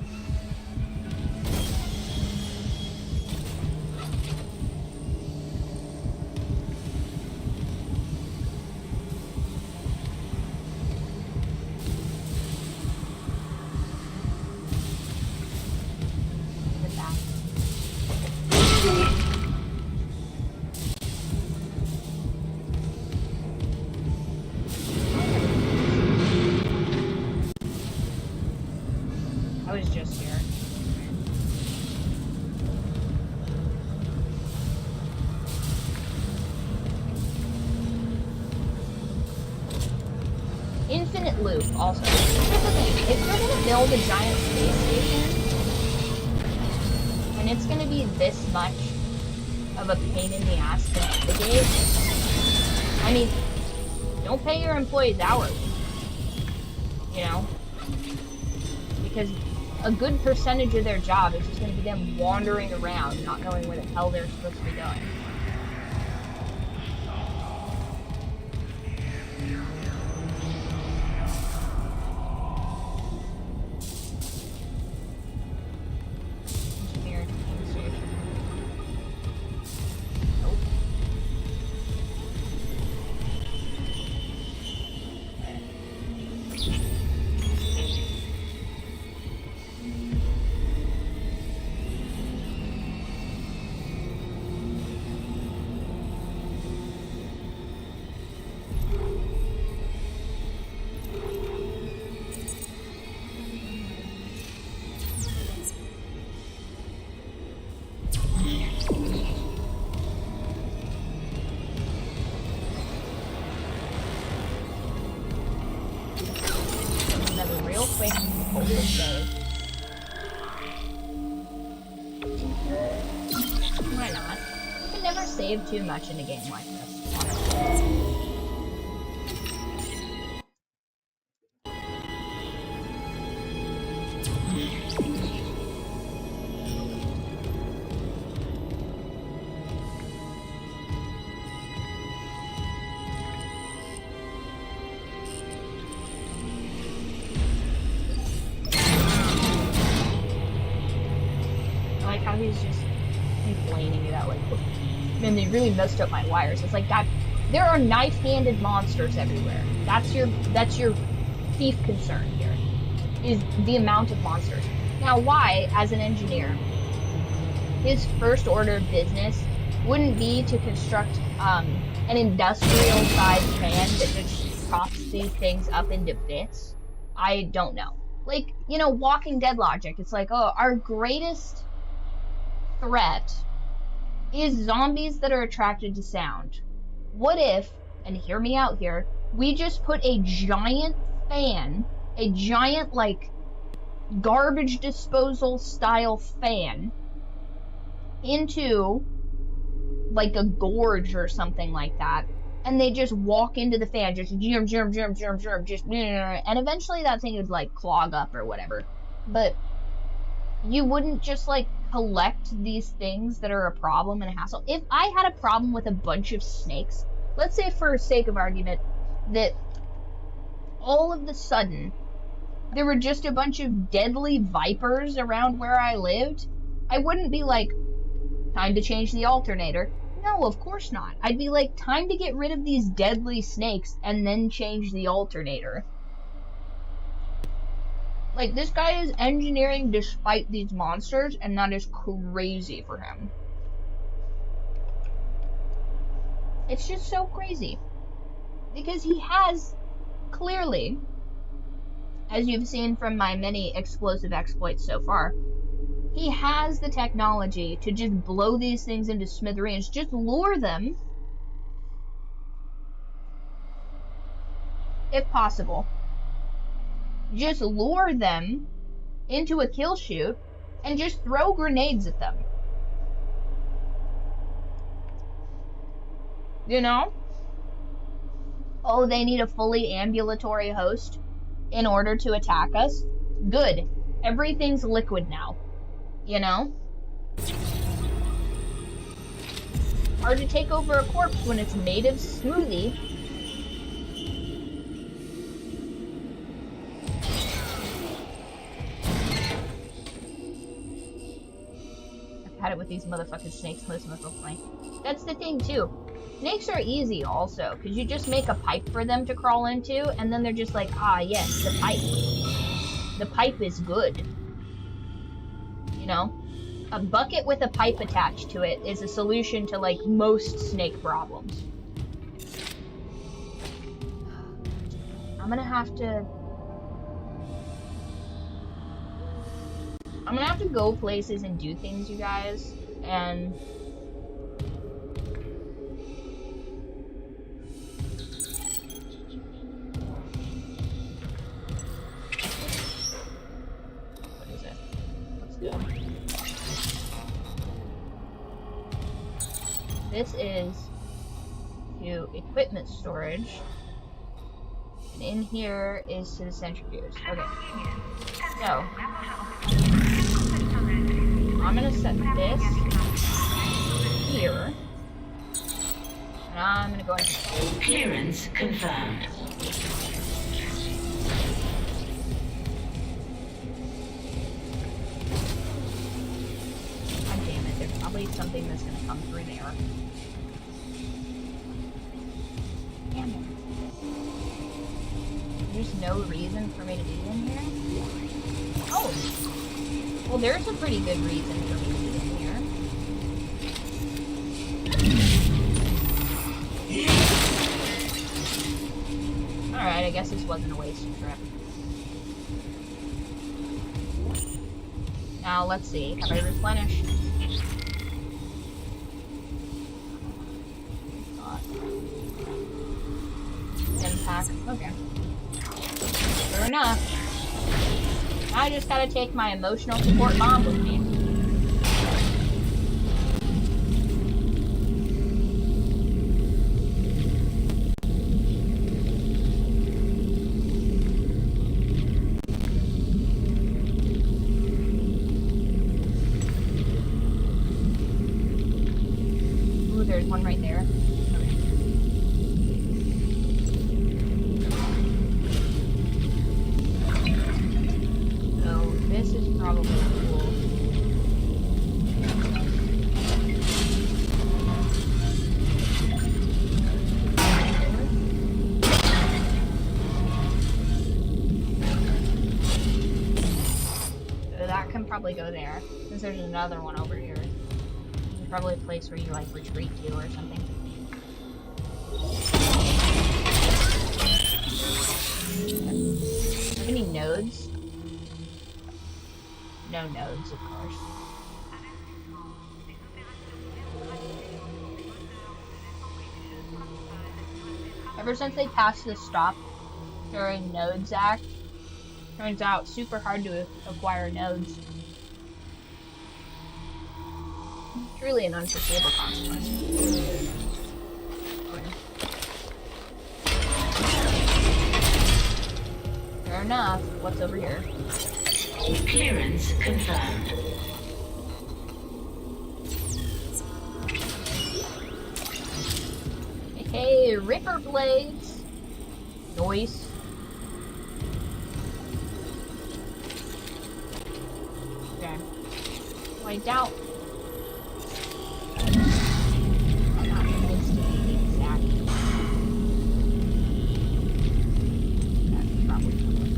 I was just here. Infinite loop, also. Here's the thing, if you're gonna build a giant space station, and it's gonna be this much of a pain in the ass to navigate, I mean, don't pay your employees hourly. You know? Because a good percentage of their job is just going to be them wandering around, not knowing where the hell they're supposed to be going. Engineered station. Nope. to save. Why not? You can never save too much in a game like this, honestly. I like how he's just complaining about like, man, they really messed up my wires. It's like that. There are knife-handed monsters everywhere. That's your chief concern here, is the amount of monsters. Now, why, as an engineer, his first order of business wouldn't be to construct an industrial-sized fan that just chops these things up into bits? I don't know. Like, you know, Walking Dead logic. It's like, oh, our greatest threat is zombies that are attracted to sound. What if, and hear me out here, we just put a giant fan, a giant, like, garbage disposal style fan into, like, a gorge or something like that, and they just walk into the fan, just germ, just, and eventually that thing would, like, clog up or whatever. But you wouldn't just, like, collect these things that are a problem and a hassle. If I had a problem with a bunch of snakes, let's say for sake of argument that all of the sudden there were just a bunch of deadly vipers around where I lived, I wouldn't be like, time to change the alternator. No, of course not. I'd be like, time to get rid of these deadly snakes and then change the alternator. Like, this guy is engineering despite these monsters, and that is crazy for him. It's just so crazy. Because he has, clearly, as you've seen from my many explosive exploits so far, he has the technology to just blow these things into smithereens. Just lure them, if possible. Just lure them into a kill shoot and just throw grenades at them. You know? Oh, they need a fully ambulatory host in order to attack us? Good. Everything's liquid now. You know? Hard to take over a corpse when it's made of smoothie. I've had it with these motherfucking snakes most of the. That's the thing too. Snakes are easy also, because you just make a pipe for them to crawl into, and then they're just like, ah yes, the pipe. The pipe is good. You know? A bucket with a pipe attached to it is a solution to, like, most snake problems. I'm gonna have to go places and do things, you guys, and what is it? Let's go. This is to equipment storage, and in here is to the centrifuge. Okay, so I'm gonna set this here, and I'm gonna go ahead. Clearance confirmed. God damn it, there's probably something that's gonna come through there. Damn it. There's no reason for me to be in here? Oh! Well, there's a pretty good reason for me to be in here. Alright, I guess this wasn't a wasted trip. Now, let's see. Have I replenished? Impact. Okay. Fair enough. I just gotta take my emotional support mom with me. Ooh, there's one right there. This is probably cool. So that can probably go there. Since there's another one over here. There's probably a place where you like retreat to or something. Have any nodes? No nodes, of course. Ever since they passed the stop during Nodes Act, turns out super hard to acquire nodes. Truly an unforeseeable consequence. Fair enough. What's over here? Clearance confirmed. Hey, Ripper Blades! Noise. Okay. Well, I doubt... I'm not convinced to be the exact... That's probably something.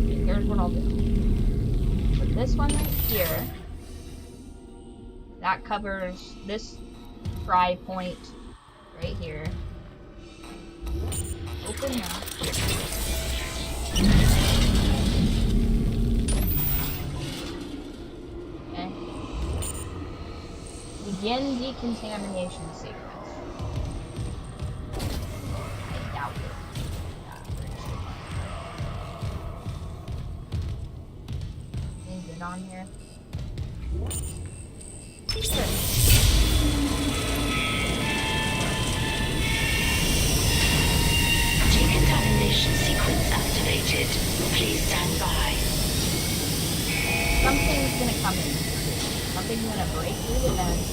Okay, here's what I'll do. Put this one right here. That covers this fry point right here. Open that. Okay. Begin decontamination sequence. I doubt it. Anything good on here? Sure. Decontamination sequence activated. Please stand by. Something's gonna come in. Something's gonna break through the vents.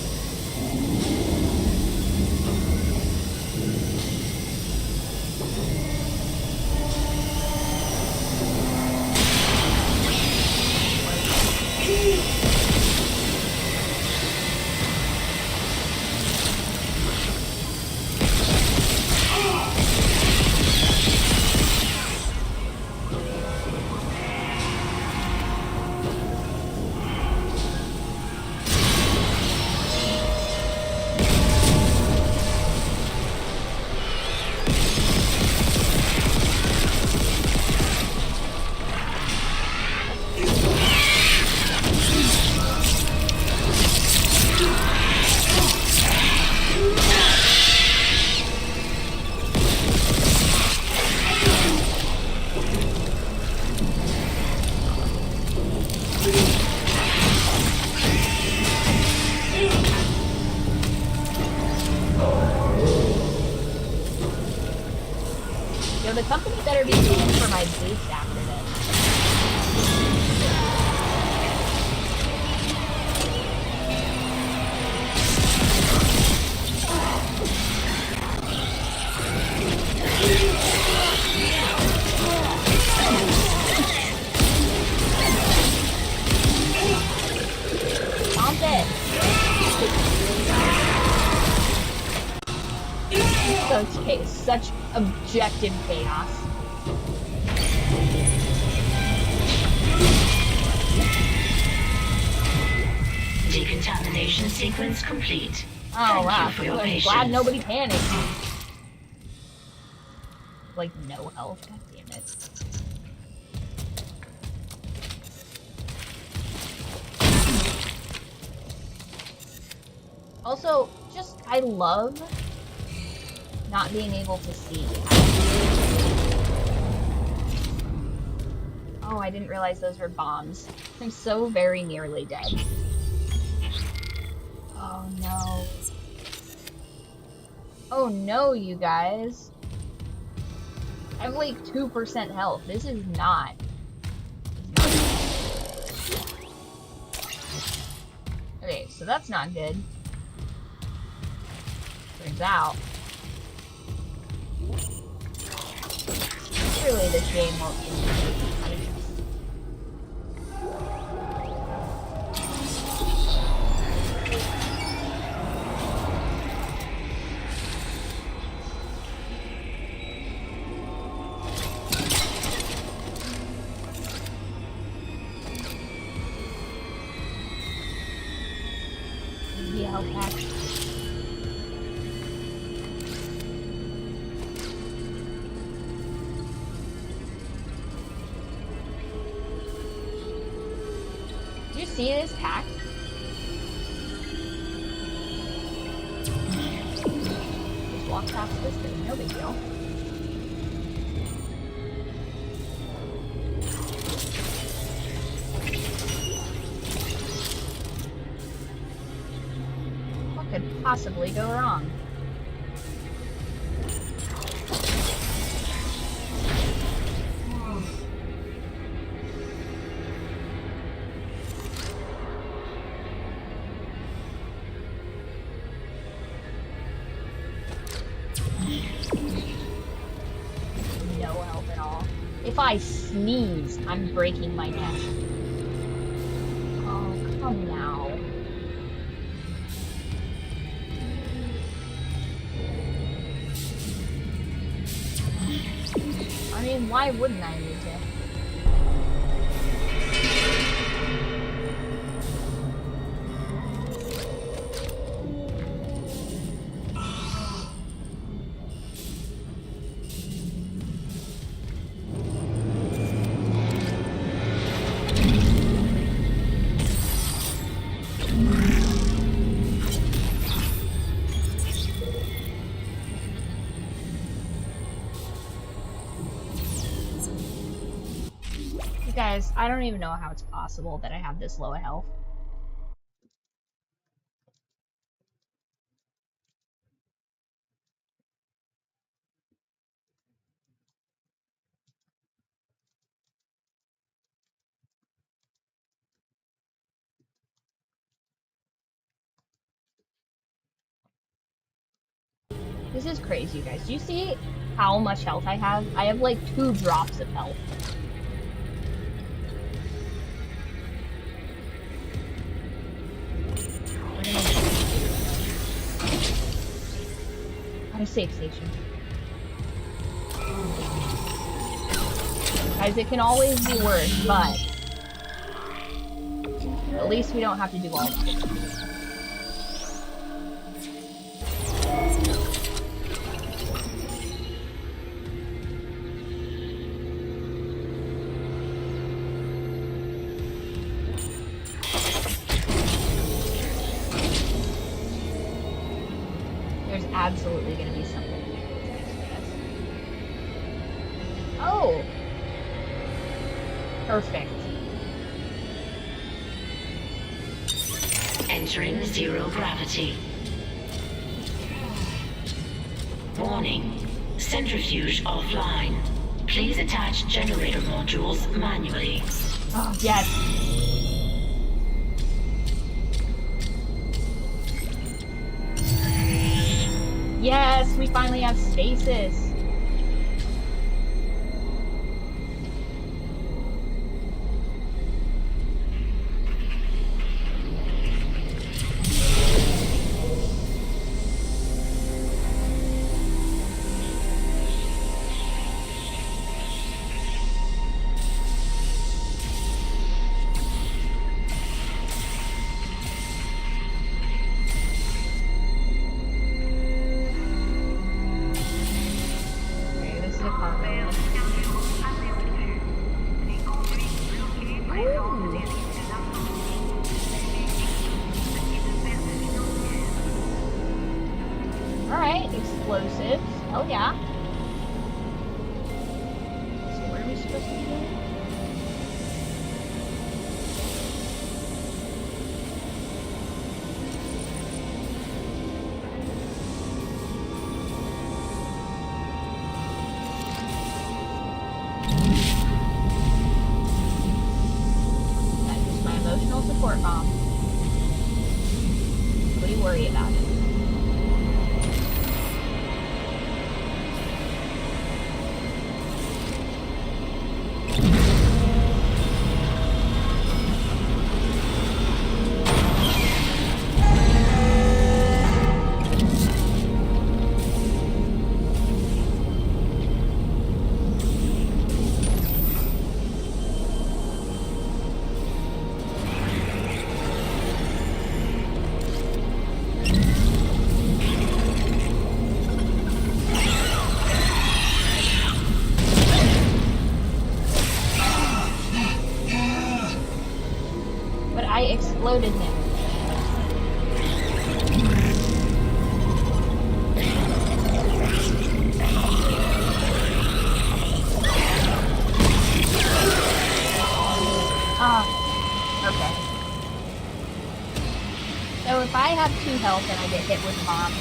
Yo, the company better be paying for my boost after this. Stomp it! Okay, such objective chaos. Decontamination sequence complete. Oh wow, Thank you for your I'm patience. glad nobody panicked. Like, no health, god damn it. Also, just, I love not being able to see. Oh, I didn't realize those were bombs. I'm so very nearly dead. Oh no. Oh no, you guys. I have like 2% health. This is not. Okay, so that's not good. Turns out. Surely this game won't be. Health pack. Do you see this pack? Just walk past this thing, no big deal. Could possibly go wrong. No help at all. If I sneeze, I'm breaking my neck. Oh, come now. I mean, why wouldn't I need to? Guys, I don't even know how it's possible that I have this low health. This is crazy, you guys. Do you see how much health I have? I have like 2 drops of health. At a safe station. Guys, it can always be worse, but at least we don't have to do all of it. There's absolutely going to be something there. Oh! Perfect. Entering zero gravity. Warning. Centrifuge offline. Please attach generator modules manually. Oh, yes. Yes, we finally have stasis. personal support bomb. Nobody worry about it. But I exploded him. Ah, okay. So if I have 2 health and I get hit with a bomb,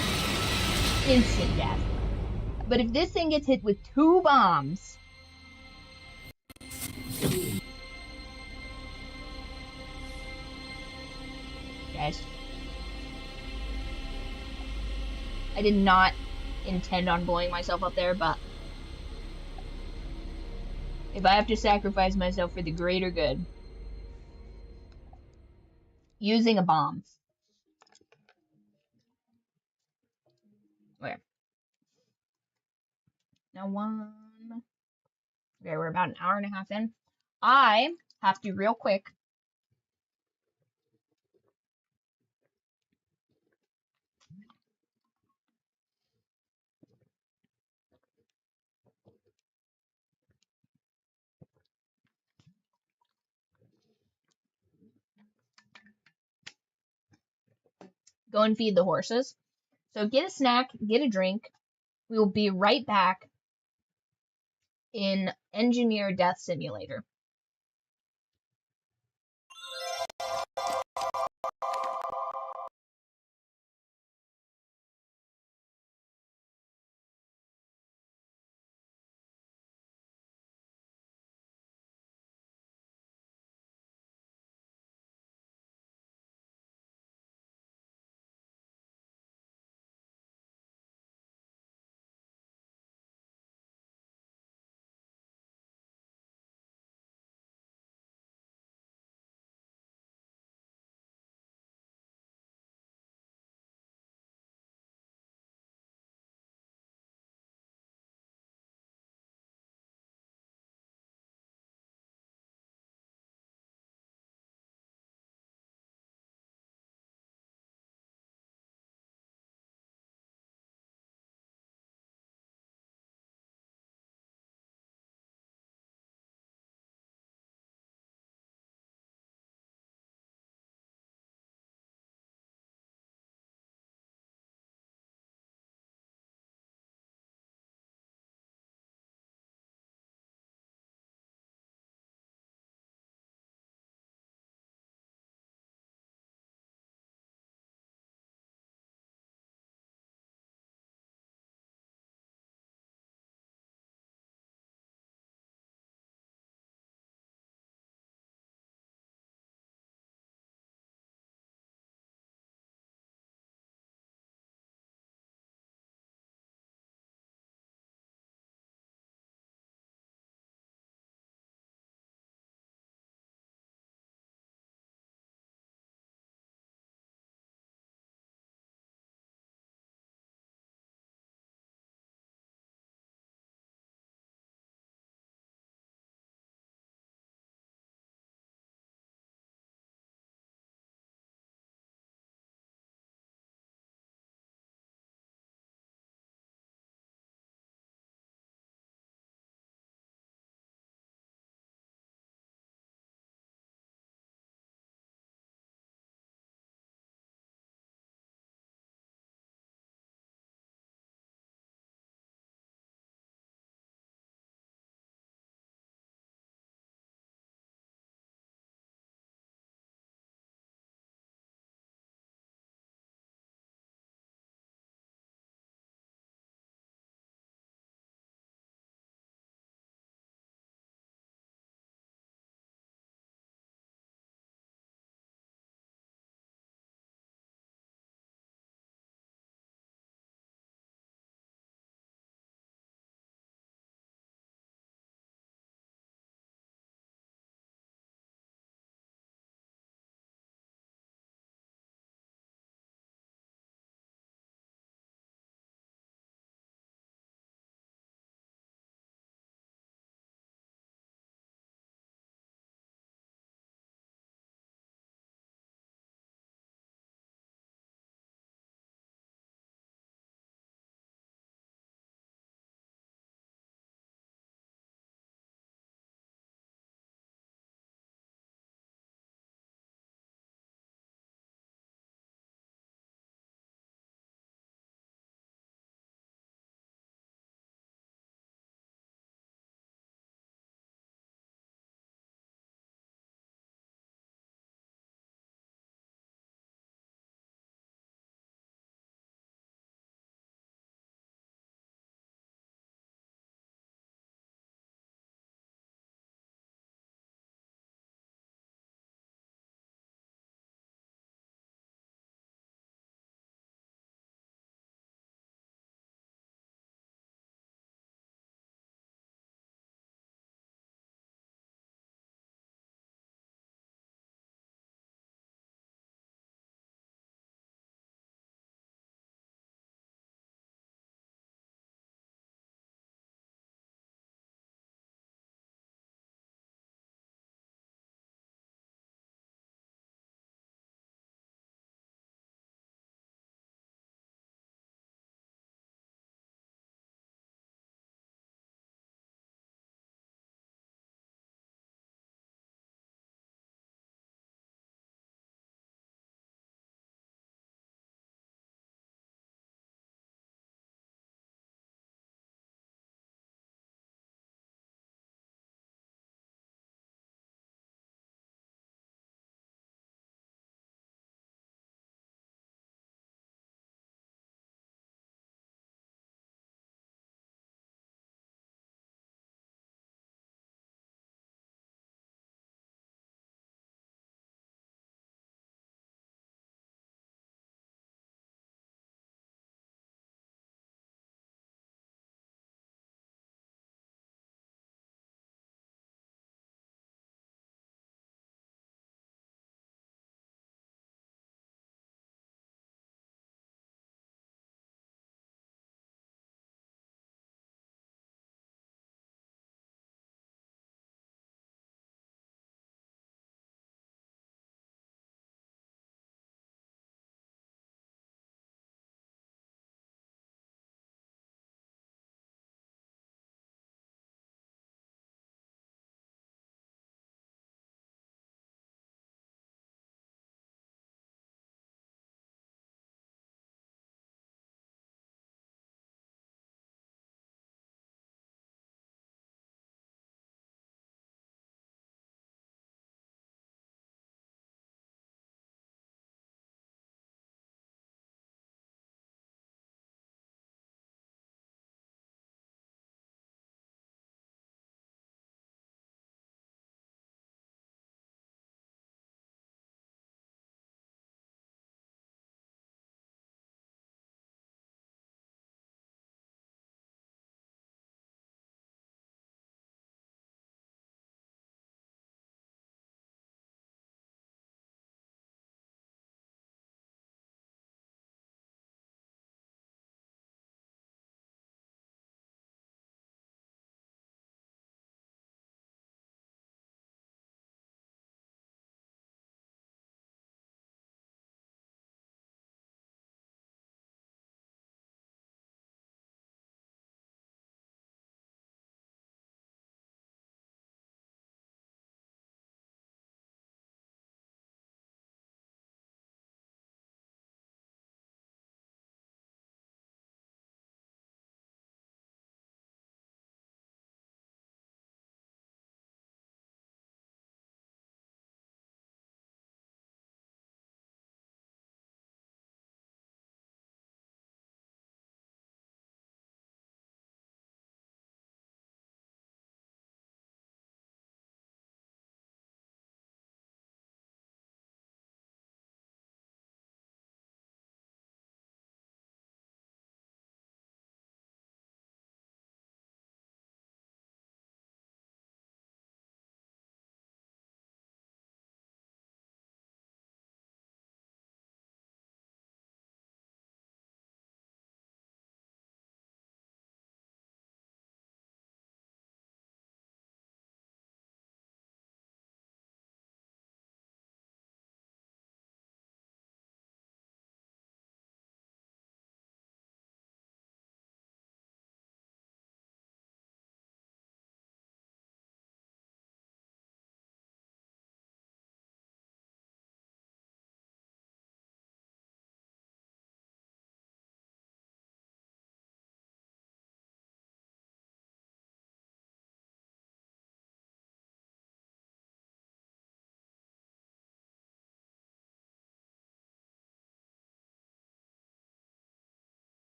instant death. But if this thing gets hit with 2 bombs, guys, I did not intend on blowing myself up there, but if I have to sacrifice myself for the greater good, using a bomb. Where? Now one. Okay, we're about an hour and a half in. I have to real quick go and feed the horses. So get a snack, get a drink. We will be right back in Engineer Death Simulator.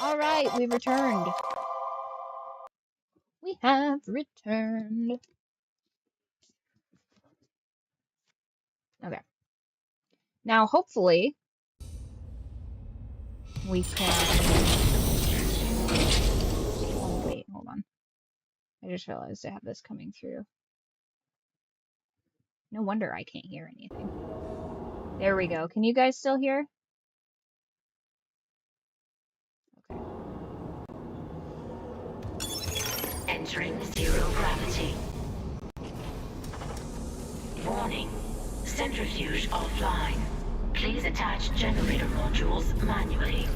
Alright, we've returned. We have returned. Okay. Now, hopefully, we can... Oh, wait, hold on. I just realized I have this coming through. No wonder I can't hear anything. There we go. Can you guys still hear? Okay. Entering zero gravity. Warning. Centrifuge offline. Please attach generator modules manually.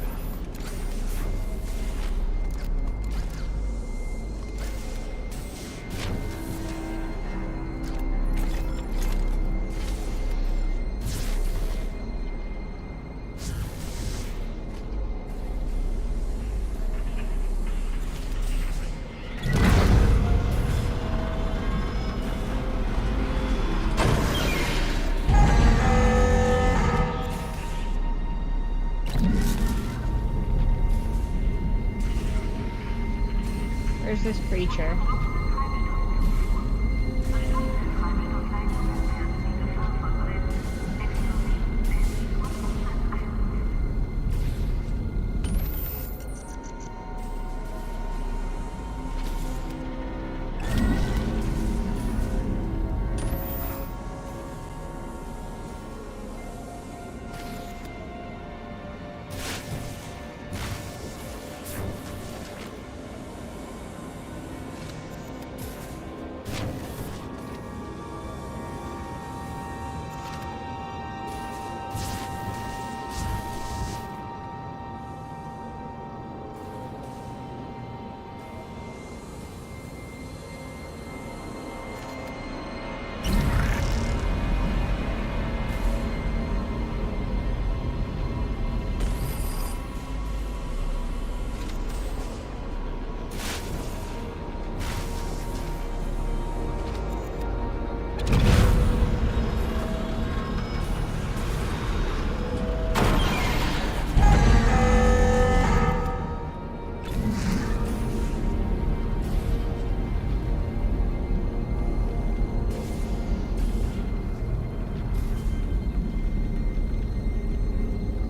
Where's this creature?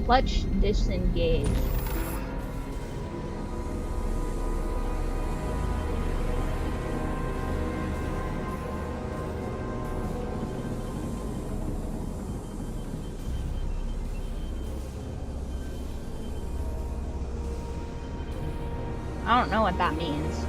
Clutch disengaged. I don't know what that means.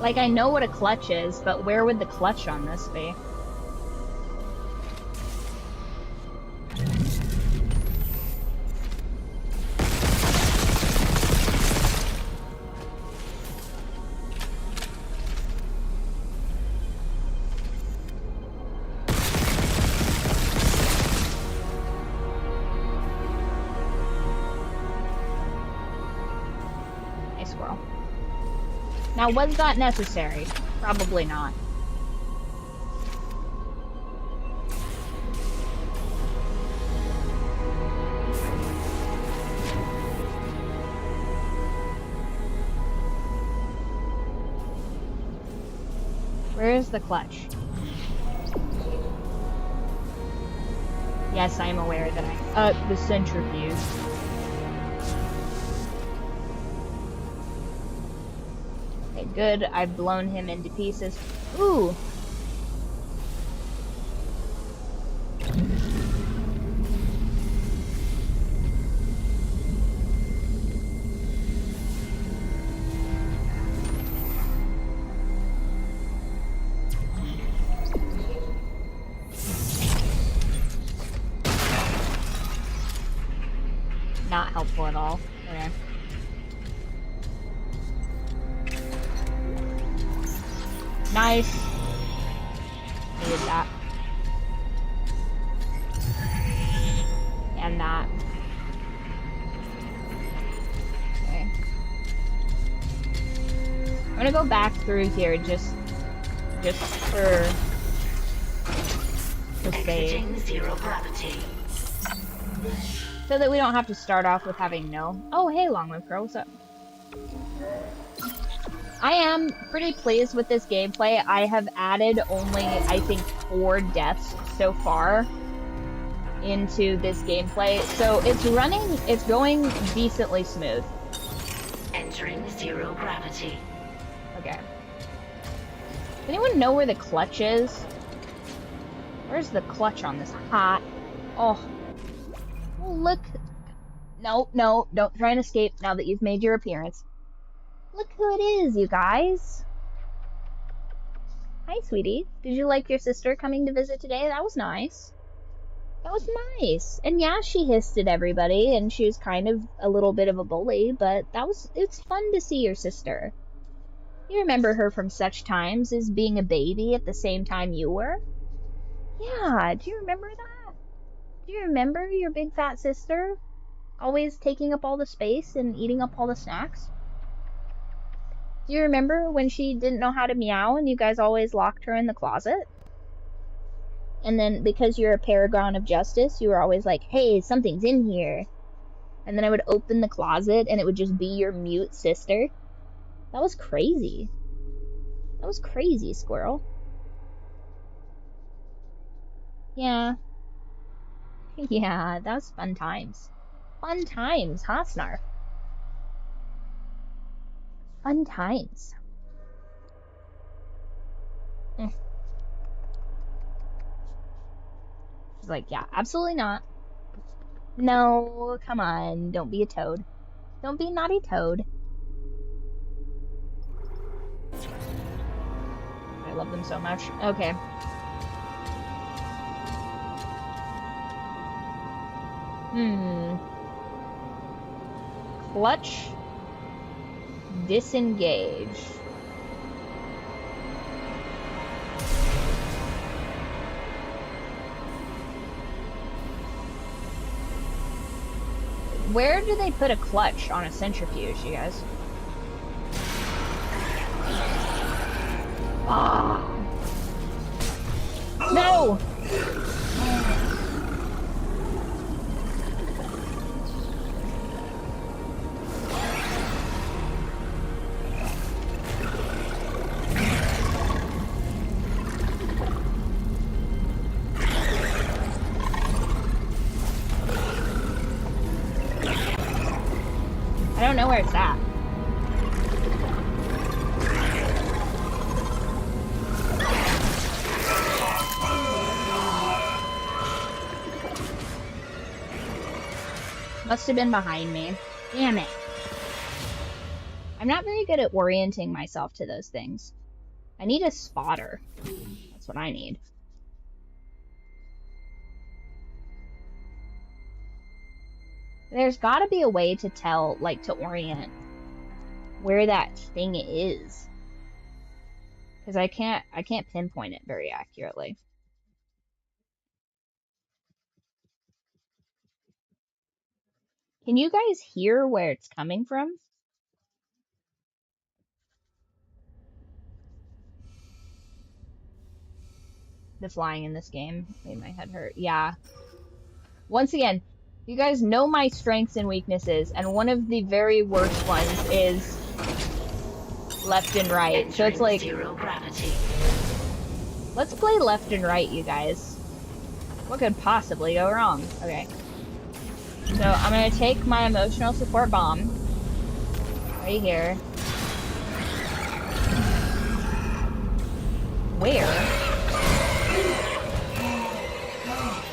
Like, I know what a clutch is, but where would the clutch on this be? Hey, squirrel. Now, was that necessary? Probably not. Where is the clutch? Yes, I am aware that the centrifuge. Okay, good. I've blown him into pieces. Ooh! Not helpful at all. Okay. Nice. Needed that. And that. I'm gonna go back through here just for the sake. Exiting zero gravity. So that we don't have to start off with having no. Oh, hey, Longlive Crow, what's up? I am pretty pleased with this gameplay. I have added only, I think, 4 deaths so far into this gameplay. So it's going decently smooth. Entering zero gravity. Okay. Does anyone know where the clutch is? Where's the clutch on this hot? Oh. Oh, look. No, no, don't try and escape now that you've made your appearance. Look who it is, you guys. Hi, sweetie. Did you like your sister coming to visit today? That was nice. That was nice. And yeah, she hissed at everybody, and she was kind of a little bit of a bully, but it's fun to see your sister. You remember her from such times as being a baby at the same time you were? Yeah, do you remember that? Do you remember your big fat sister? Always taking up all the space and eating up all the snacks? Do you remember when she didn't know how to meow and you guys always locked her in the closet? And then because you're a paragon of justice, you were always like, hey, something's in here. And then I would open the closet and it would just be your mute sister. That was crazy. That was crazy, squirrel. Yeah. Yeah, that was fun times. Fun times, huh, Snarf? Fun times. She's like, yeah, absolutely not. No, come on, don't be a toad. Don't be a naughty toad. I love them so much. Okay. Clutch. Disengage. Where do they put a clutch on a centrifuge, you guys? Ah. No! I don't know where it's at. Must have been behind me. Damn it. I'm not very good at orienting myself to those things. I need a spotter. That's what I need. There's gotta be a way to tell, like, to orient where that thing is. Because I can't pinpoint it very accurately. Can you guys hear where it's coming from? The flying in this game made my head hurt. Yeah. Once again, you guys know my strengths and weaknesses, and one of the very worst ones is left and right. So it's like, zero gravity. Let's play left and right, you guys. What could possibly go wrong? Okay. So I'm gonna take my emotional support bomb right here. Where?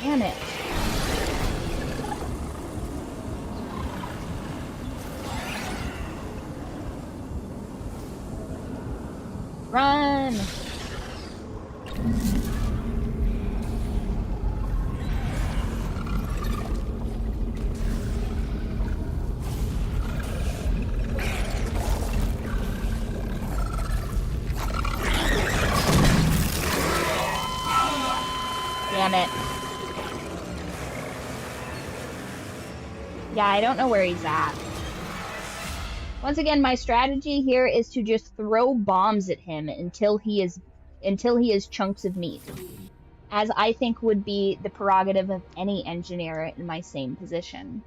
Damn it. Run! Damn it. Yeah, I don't know where he's at. Once again, my strategy here is to just throw bombs at him until he is chunks of meat, as I think would be the prerogative of any engineer in my same position.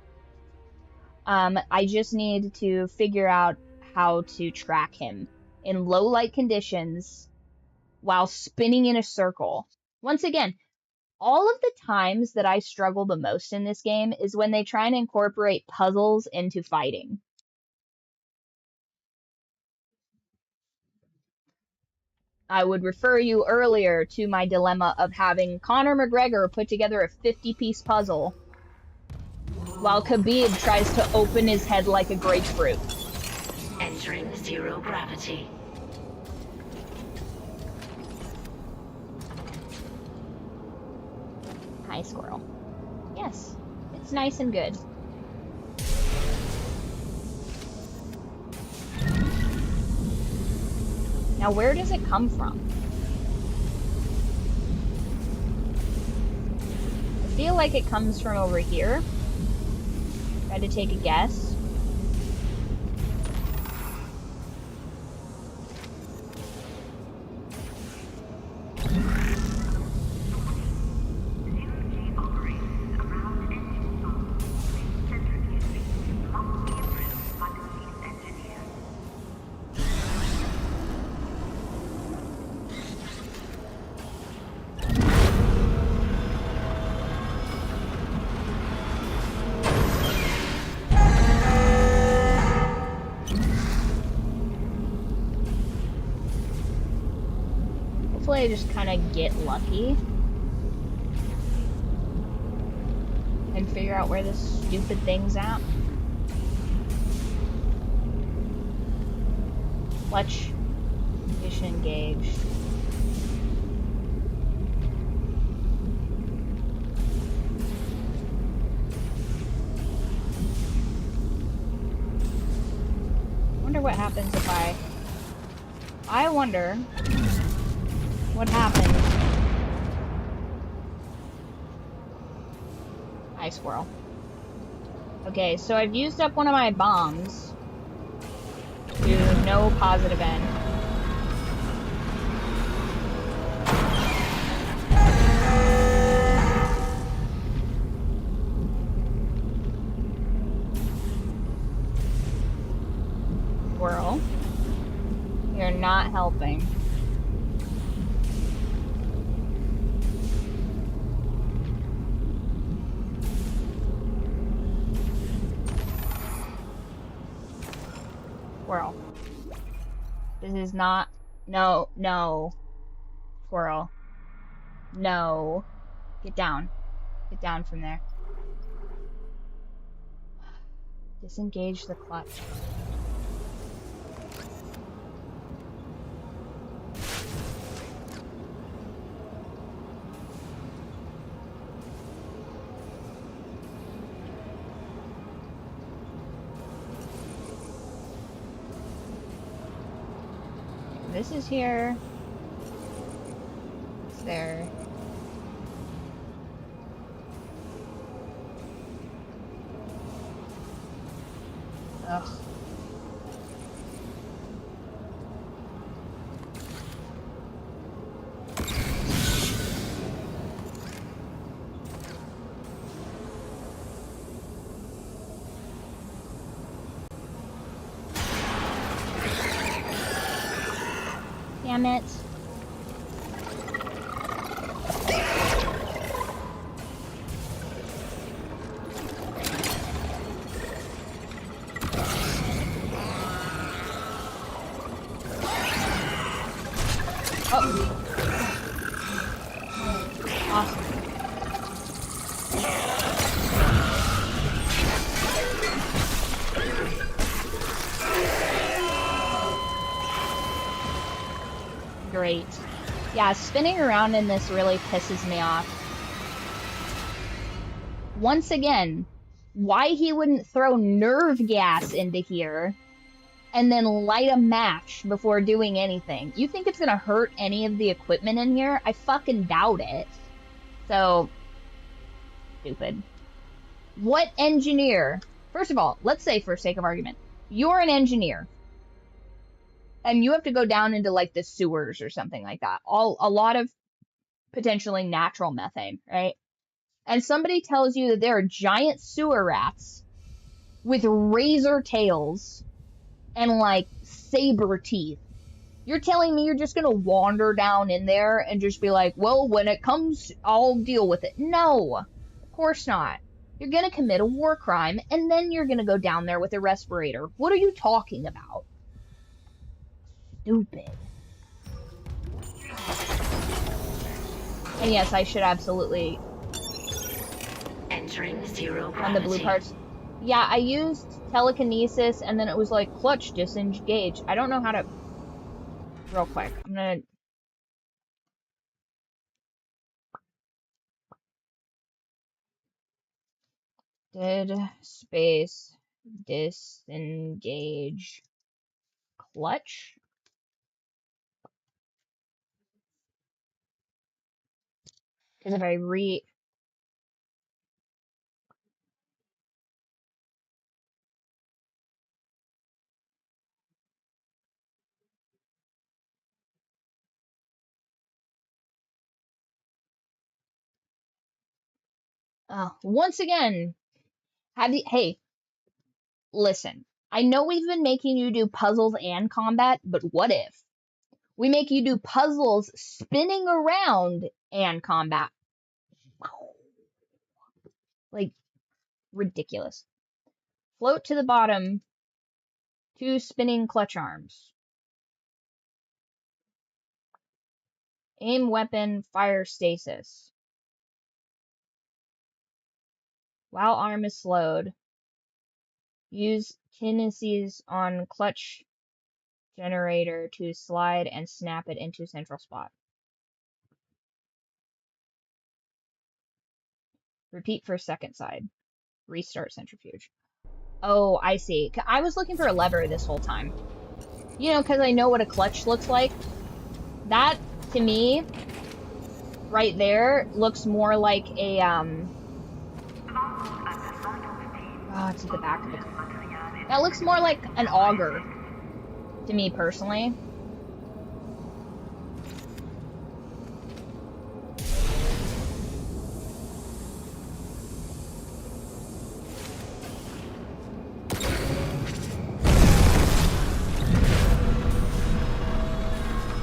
I just need to figure out how to track him in low light conditions while spinning in a circle. Once again, all of the times that I struggle the most in this game is when they try and incorporate puzzles into fighting. I would refer you earlier to my dilemma of having Conor McGregor put together a 50-piece puzzle while Khabib tries to open his head like a grapefruit. Entering zero gravity. Hi, squirrel. Yes, it's nice and good. Now, where does it come from? I feel like it comes from over here. Try to take a guess. Hopefully I just kind of get lucky and figure out where this stupid thing's at. Clutch. Mission engaged. Wonder what happens if I wonder what happens. Hi, squirrel. Okay, so I've used up one of my bombs to no positive end. Squirrel, you're not helping. Squirrel. This is not... No, no. Squirrel. No. Get down. Get down from there. Disengage the clutch. This is here. It's there. Ugh. Damn it. Oh. Awesome. Great. Yeah, spinning around in this really pisses me off. Once again, why he wouldn't throw nerve gas into here and then light a match before doing anything. You think it's gonna hurt any of the equipment in here? I fucking doubt it. So, stupid. What engineer? First of all, let's say for sake of argument, You're an engineer. And you have to go down into like the sewers or something like that. A lot of potentially natural methane, right? And somebody tells you that there are giant sewer rats with razor tails and like saber teeth. You're telling me you're just gonna wander down in there and just be like, well, when it comes, I'll deal with it. No, of course not. You're gonna commit a war crime and then you're gonna go down there with a respirator. What are you talking about? Stupid. And yes, I should absolutely Entering zero on the blue gravity. parts. Yeah, I used telekinesis and then it was like clutch disengage. I don't know how to. Real quick, I'm gonna. Dead space disengage clutch. Because if I once again, hey, listen. I know we've been making you do puzzles and combat, but what if we make you do puzzles spinning around and combat? Like, ridiculous. Float to the bottom, 2 spinning clutch arms. Aim weapon, fire stasis. While arm is slowed, use kinesis on clutch generator to slide and snap it into central spot. Repeat for second side. Restart centrifuge. Oh, I see. I was looking for a lever this whole time. You know, because I know what a clutch looks like. That, to me, right there, looks more like a, oh, it's at the back of the car. That looks more like an auger, to me personally.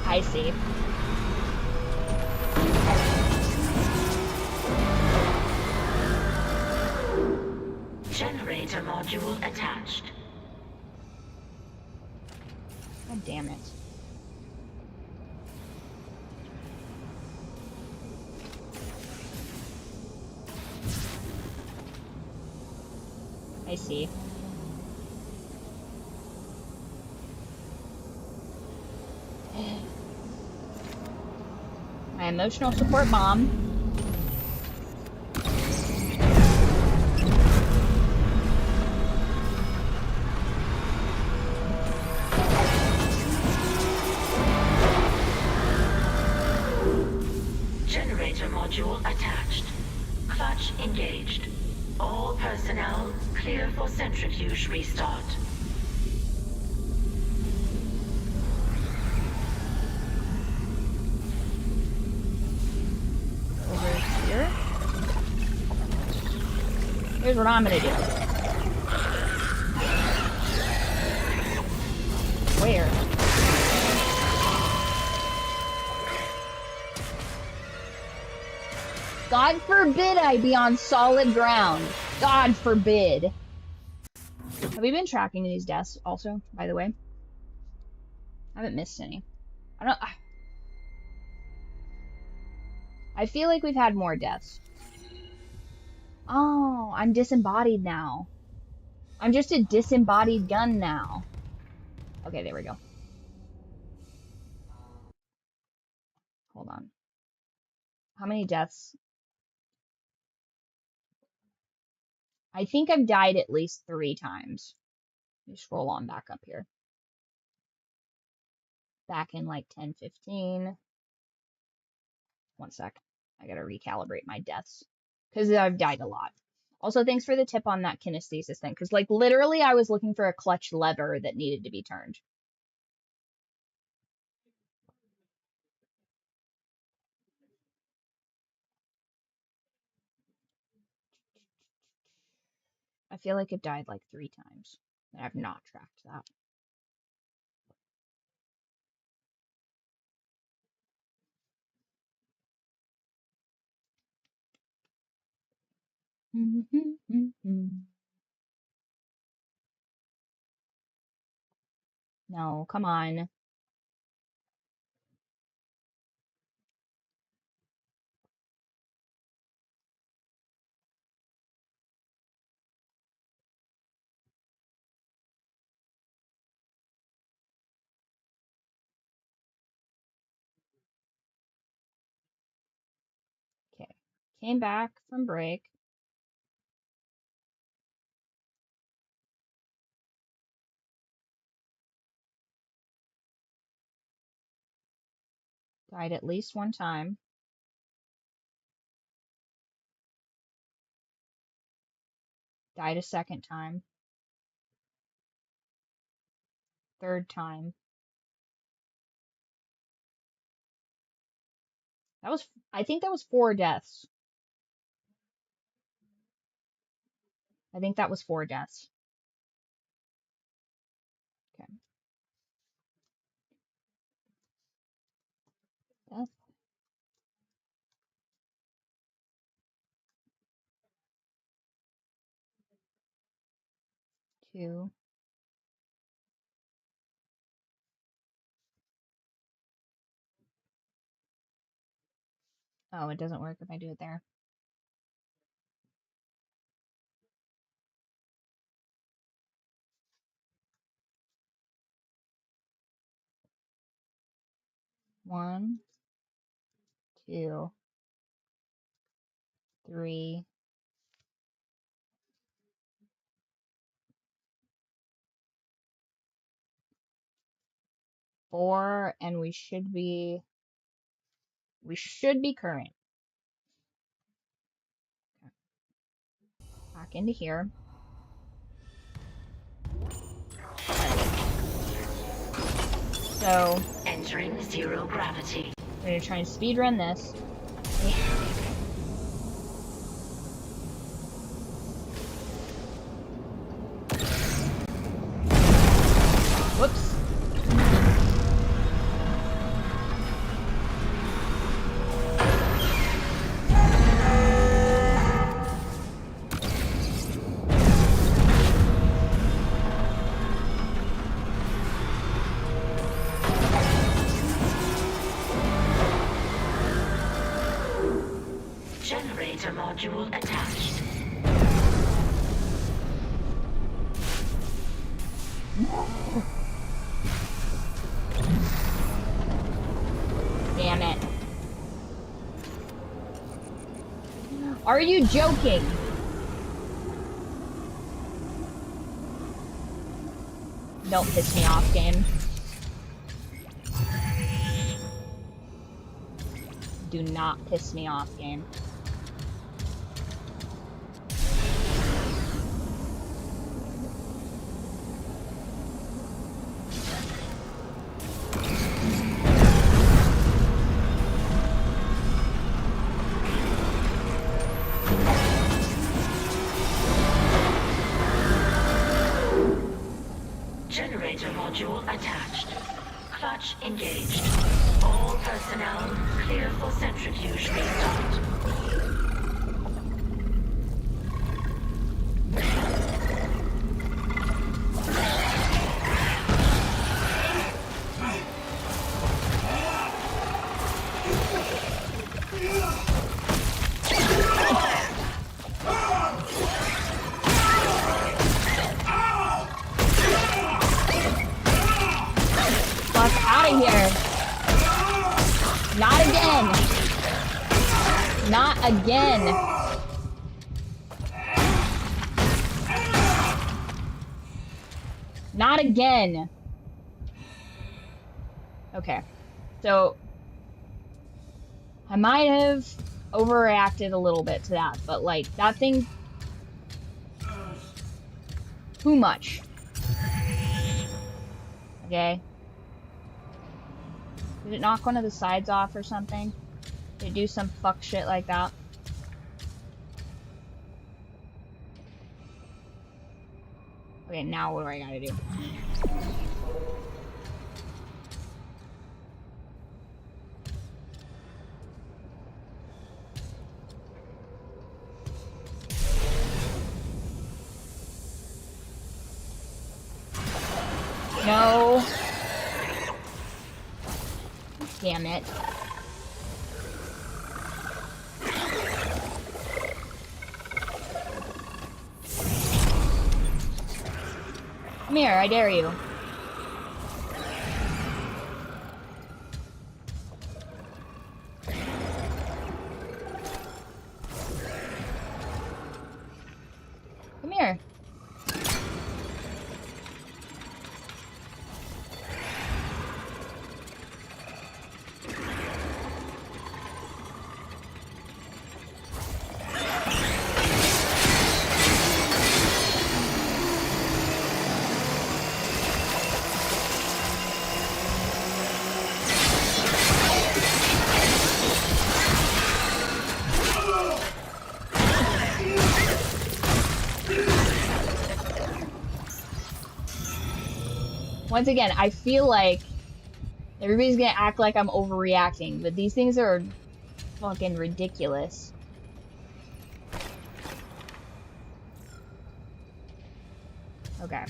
I see. Generator module attached. God damn it. I see. My emotional support bomb. Generator module attached. Clutch engaged. All personnel clear for centrifuge restart. Over here. Here's what I'm gonna do. Where? God forbid I be on solid ground. God forbid. Have we been tracking these deaths also, by the way? I haven't missed any. I feel like we've had more deaths. Oh, I'm disembodied now. I'm just a disembodied gun now. Okay, there we go. Hold on. How many deaths? I think I've died at least 3 times. Let me scroll on back up here. Back in like 10:15. One sec. I gotta recalibrate my deaths. Because I've died a lot. Also, thanks for the tip on that kinesthesis thing, because, like, literally I was looking for a clutch lever that needed to be turned. I feel like it died like 3 times, and I've not tracked that. No, come on. Okay. Came back from break. Died at least 1 time. Died a 2nd time. 3rd time. That was, I think that was 4 deaths. I think that was 4 deaths. Okay. Death. 2. Oh, it doesn't work if I do it there. 1, 2, 3. 4, and we should be current. Okay. Back into here. So Entering 0 gravity. we're gonna try and speedrun this. Whoops. Generator module attached. Damn it. Are you joking? Don't piss me off, game. Do not piss me off, game. Generator module attached. Clutch engaged. All personnel clear for centrifuge restart. Fuck out of here. Not again. Not again. Not again. Okay. So I might have overreacted a little bit to that, but like that thing too much. Okay. Did it knock one of the sides off or something? Did it do some fuck shit like that? Okay, now what do I gotta do? No. Damn it. Come here, I dare you. Come here. Once again, I feel like everybody's gonna act like I'm overreacting, but these things are fucking ridiculous. Okay.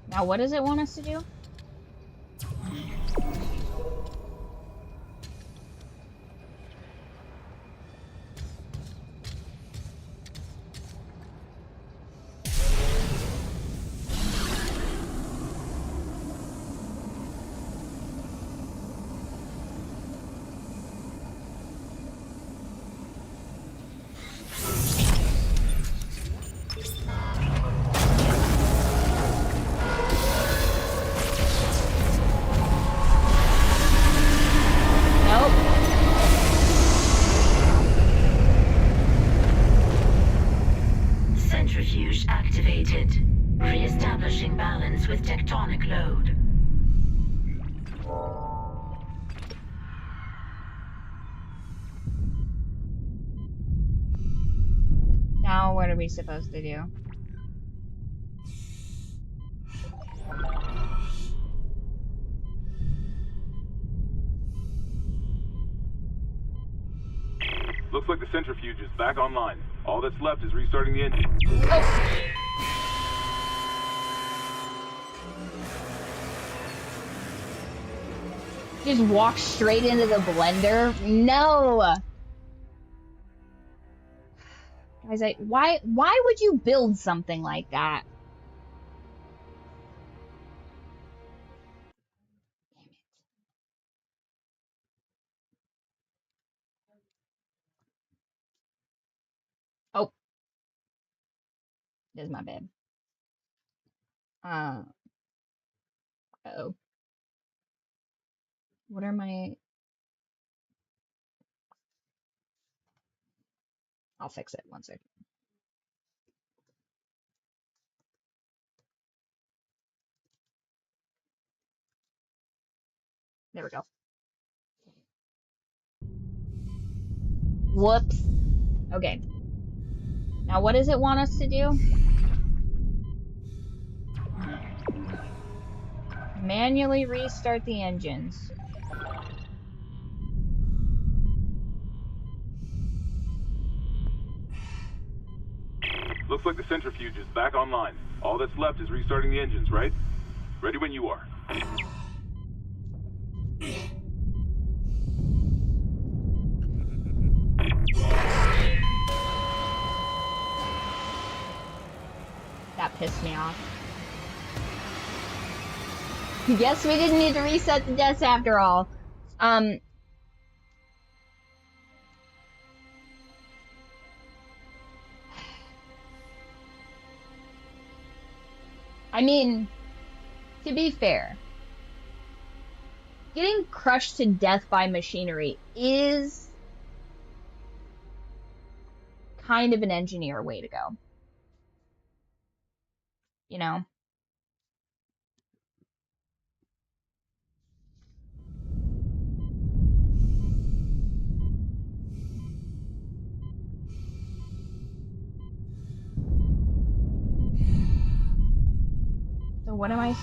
Now, what does it want us to do? Centrifuge activated. Re-establishing balance with tectonic load. Now, what are we supposed to do? Looks like the centrifuge is back online. All that's left is restarting the engine. Oh. Just walk straight into the blender? No! Guys, why would you build something like that? Oh. This is my bad. Uh-oh. What are my... I'll fix it. One second. There we go. Whoops. Okay. Now, what does it want us to do? Manually restart the engines. Looks like the centrifuge is back online. All that's left is restarting the engines, right? Ready when you are. That pissed me off. Guess we didn't need to reset the deaths after all. I mean, to be fair, getting crushed to death by machinery is kind of an engineer way to go. You know? So what am I...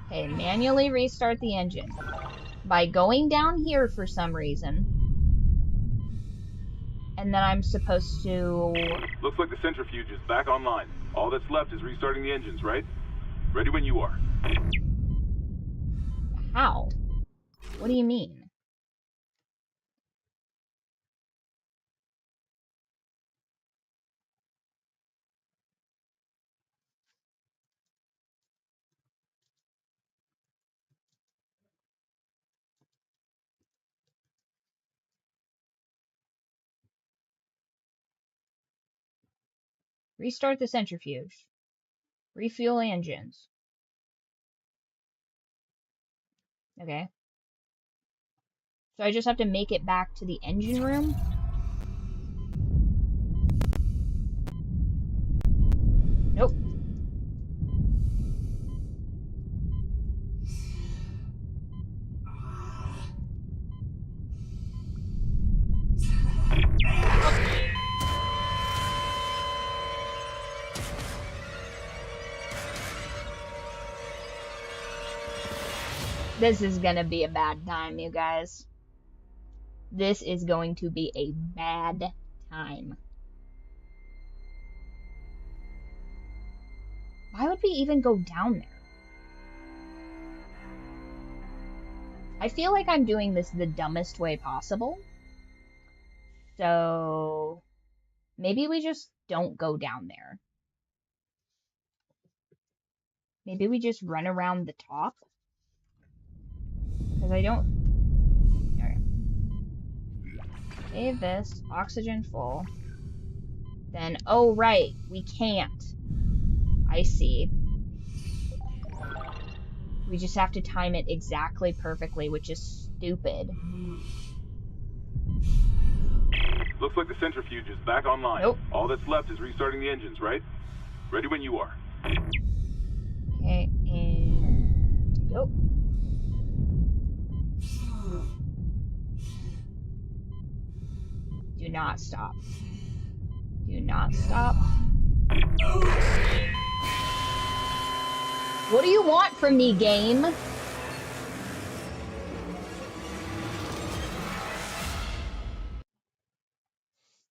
Okay, manually restart the engine. By going down here for some reason. And then I'm supposed to... Looks like the centrifuge is back online. All that's left is restarting the engines, right? Ready when you are. How? What do you mean? Restart the centrifuge. Refuel engines. Okay. So I just have to make it back to the engine room? Nope. This is gonna be a bad time, you guys. This is going to be a bad time. Why would we even go down there? I feel like I'm doing this the dumbest way possible. So maybe we just don't go down there. Maybe we just run around the top. Because I don't... Okay. Save this. Oxygen full. Then, oh right, we can't. I see. We just have to time it exactly perfectly, which is stupid. Looks like the centrifuge is back online. Nope. All that's left is restarting the engines, right? Ready when you are. Okay, and... Nope. Do not stop. Do not stop. What do you want from me, game?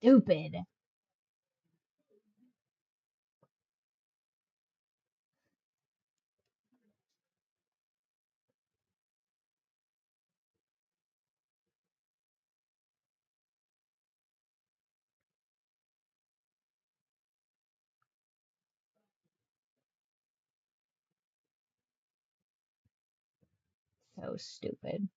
Stupid. So stupid.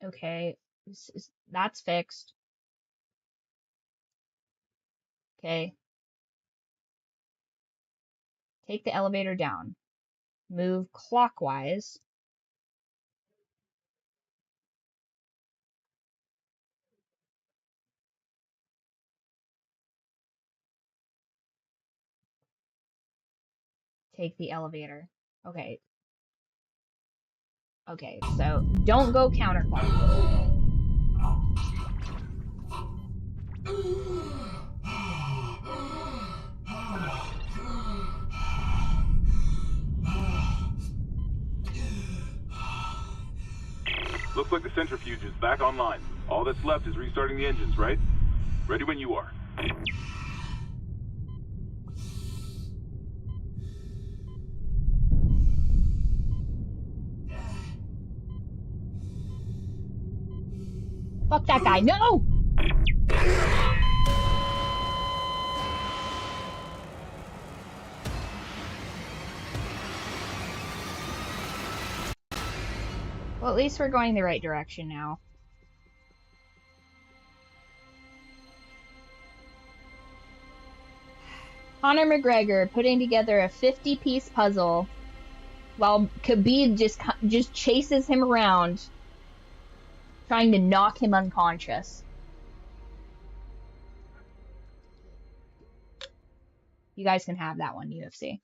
Okay, that's fixed. Okay. Take the elevator down. Move clockwise. Take the elevator. Okay. Okay, so don't go counterclockwise. Looks like the centrifuge is back online. All that's left is restarting the engines, right? Ready when you are. Fuck that guy. No! Well, at least we're going the right direction now. Conor McGregor putting together a 50-piece puzzle while Khabib just chases him around, trying to knock him unconscious. You guys can have that one, UFC.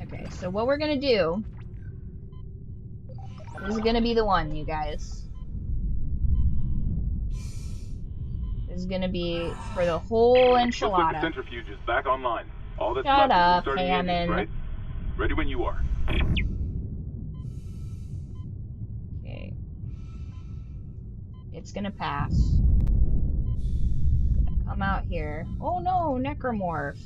Okay, so what we're gonna do, this is gonna be the one, you guys. This is gonna be for the whole Looks like the enchilada. centrifuge is back online. All that's Shut left is up, restarting the engines, Hammond. right? Ready when you are. Okay. It's gonna pass. Gonna come out here. Oh no, necromorph.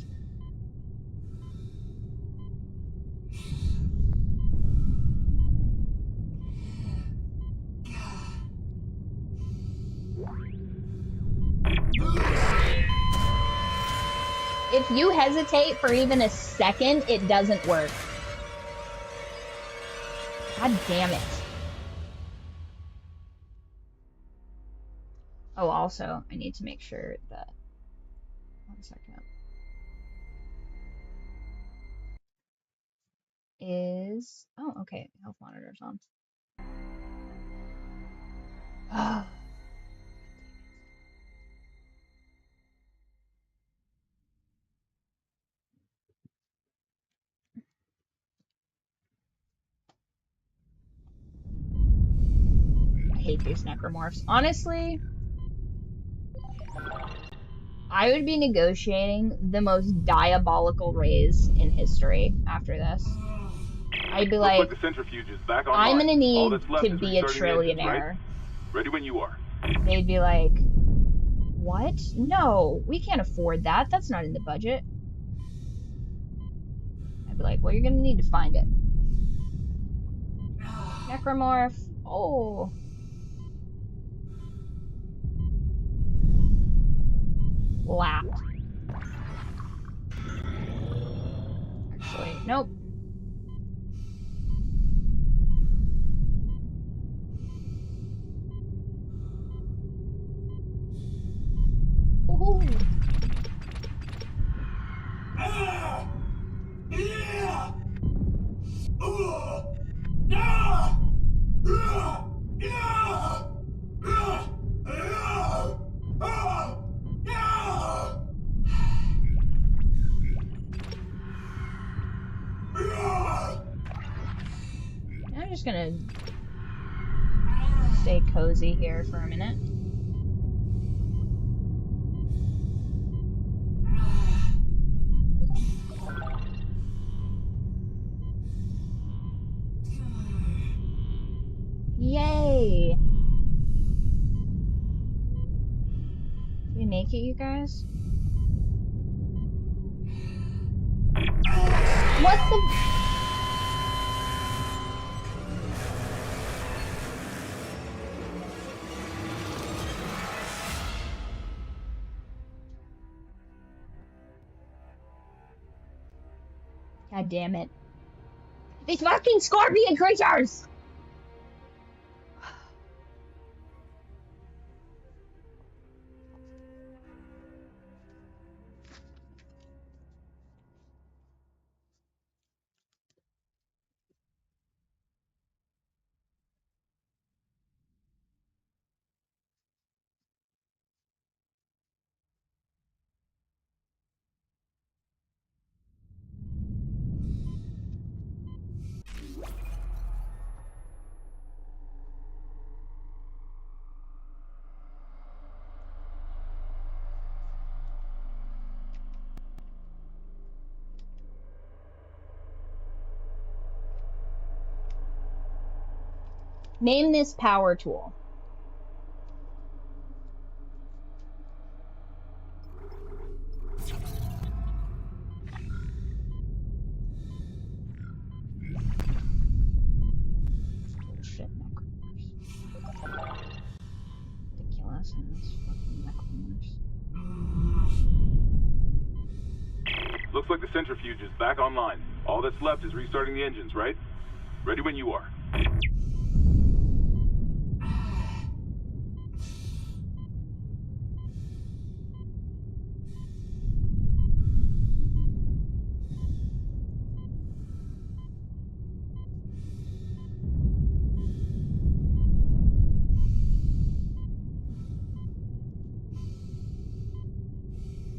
If you hesitate for even a second, it doesn't work. God damn it. Oh, also, I need to make sure that... 1 second. Oh, okay. Health monitor's on. I hate these necromorphs. Honestly, I would be negotiating the most diabolical raise in history after this. I'd be Looks like like, the centrifuge is back online. I'm gonna All need that's left to is be a restarting the engines, right? trillionaire. Ready when you are. They'd be like, what? No, we can't afford that. That's not in the budget. I'd be like, well, you're gonna need to find it. Necromorph. Oh. Lapped. Actually, nope. Woohoo. I'm just gonna stay cozy here for a minute. Yay! Did we make it, you guys? What the? God damn it. These fucking scorpion creatures! Name this power tool. Bullshit necromorphs. Ridiculous ass fucking necromorphs. Looks like the centrifuge is back online. All that's left is restarting the engines, right? Ready when you are.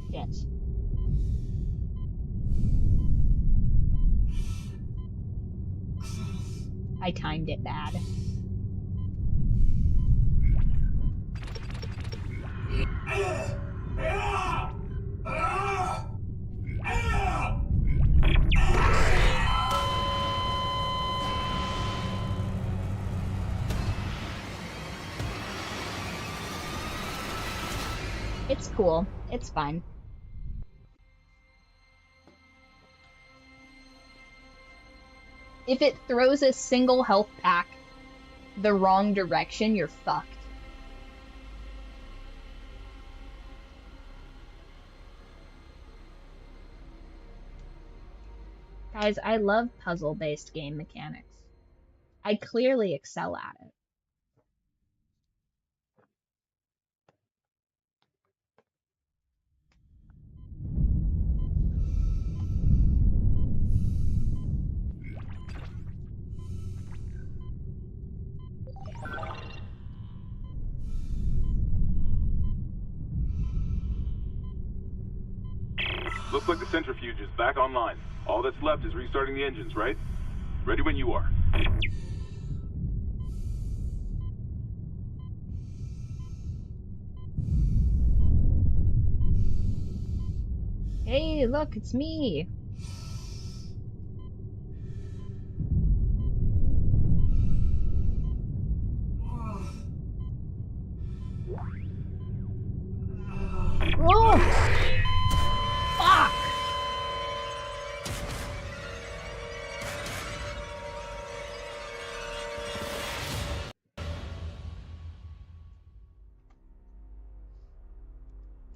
Yes. I timed it bad. It's cool. It's fun. If it throws a single health pack the wrong direction, you're fucked. Guys, I love puzzle-based game mechanics. I clearly excel at it. Looks like the centrifuge is back online. All that's left is restarting the engines, right? Ready when you are. Hey, look, it's me. Oh! Fuck!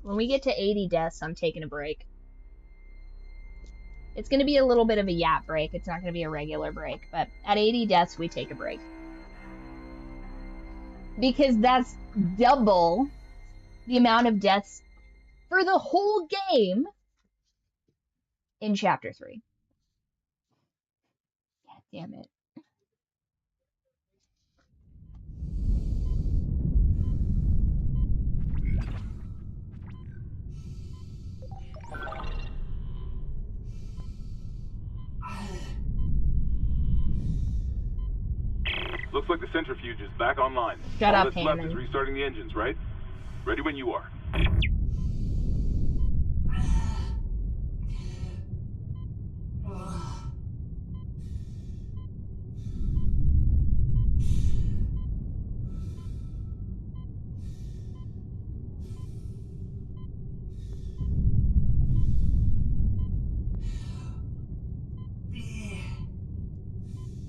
When we get to 80 deaths, I'm taking a break. It's going to be a little bit of a yap break. It's not going to be a regular break, but at 80 deaths, we take a break. Because that's double the amount of deaths for the whole game in Chapter 3. God damn it. Looks like the centrifuge is back online. Shut All up, that's left is Hammond. restarting the engines, right? Ready when you are.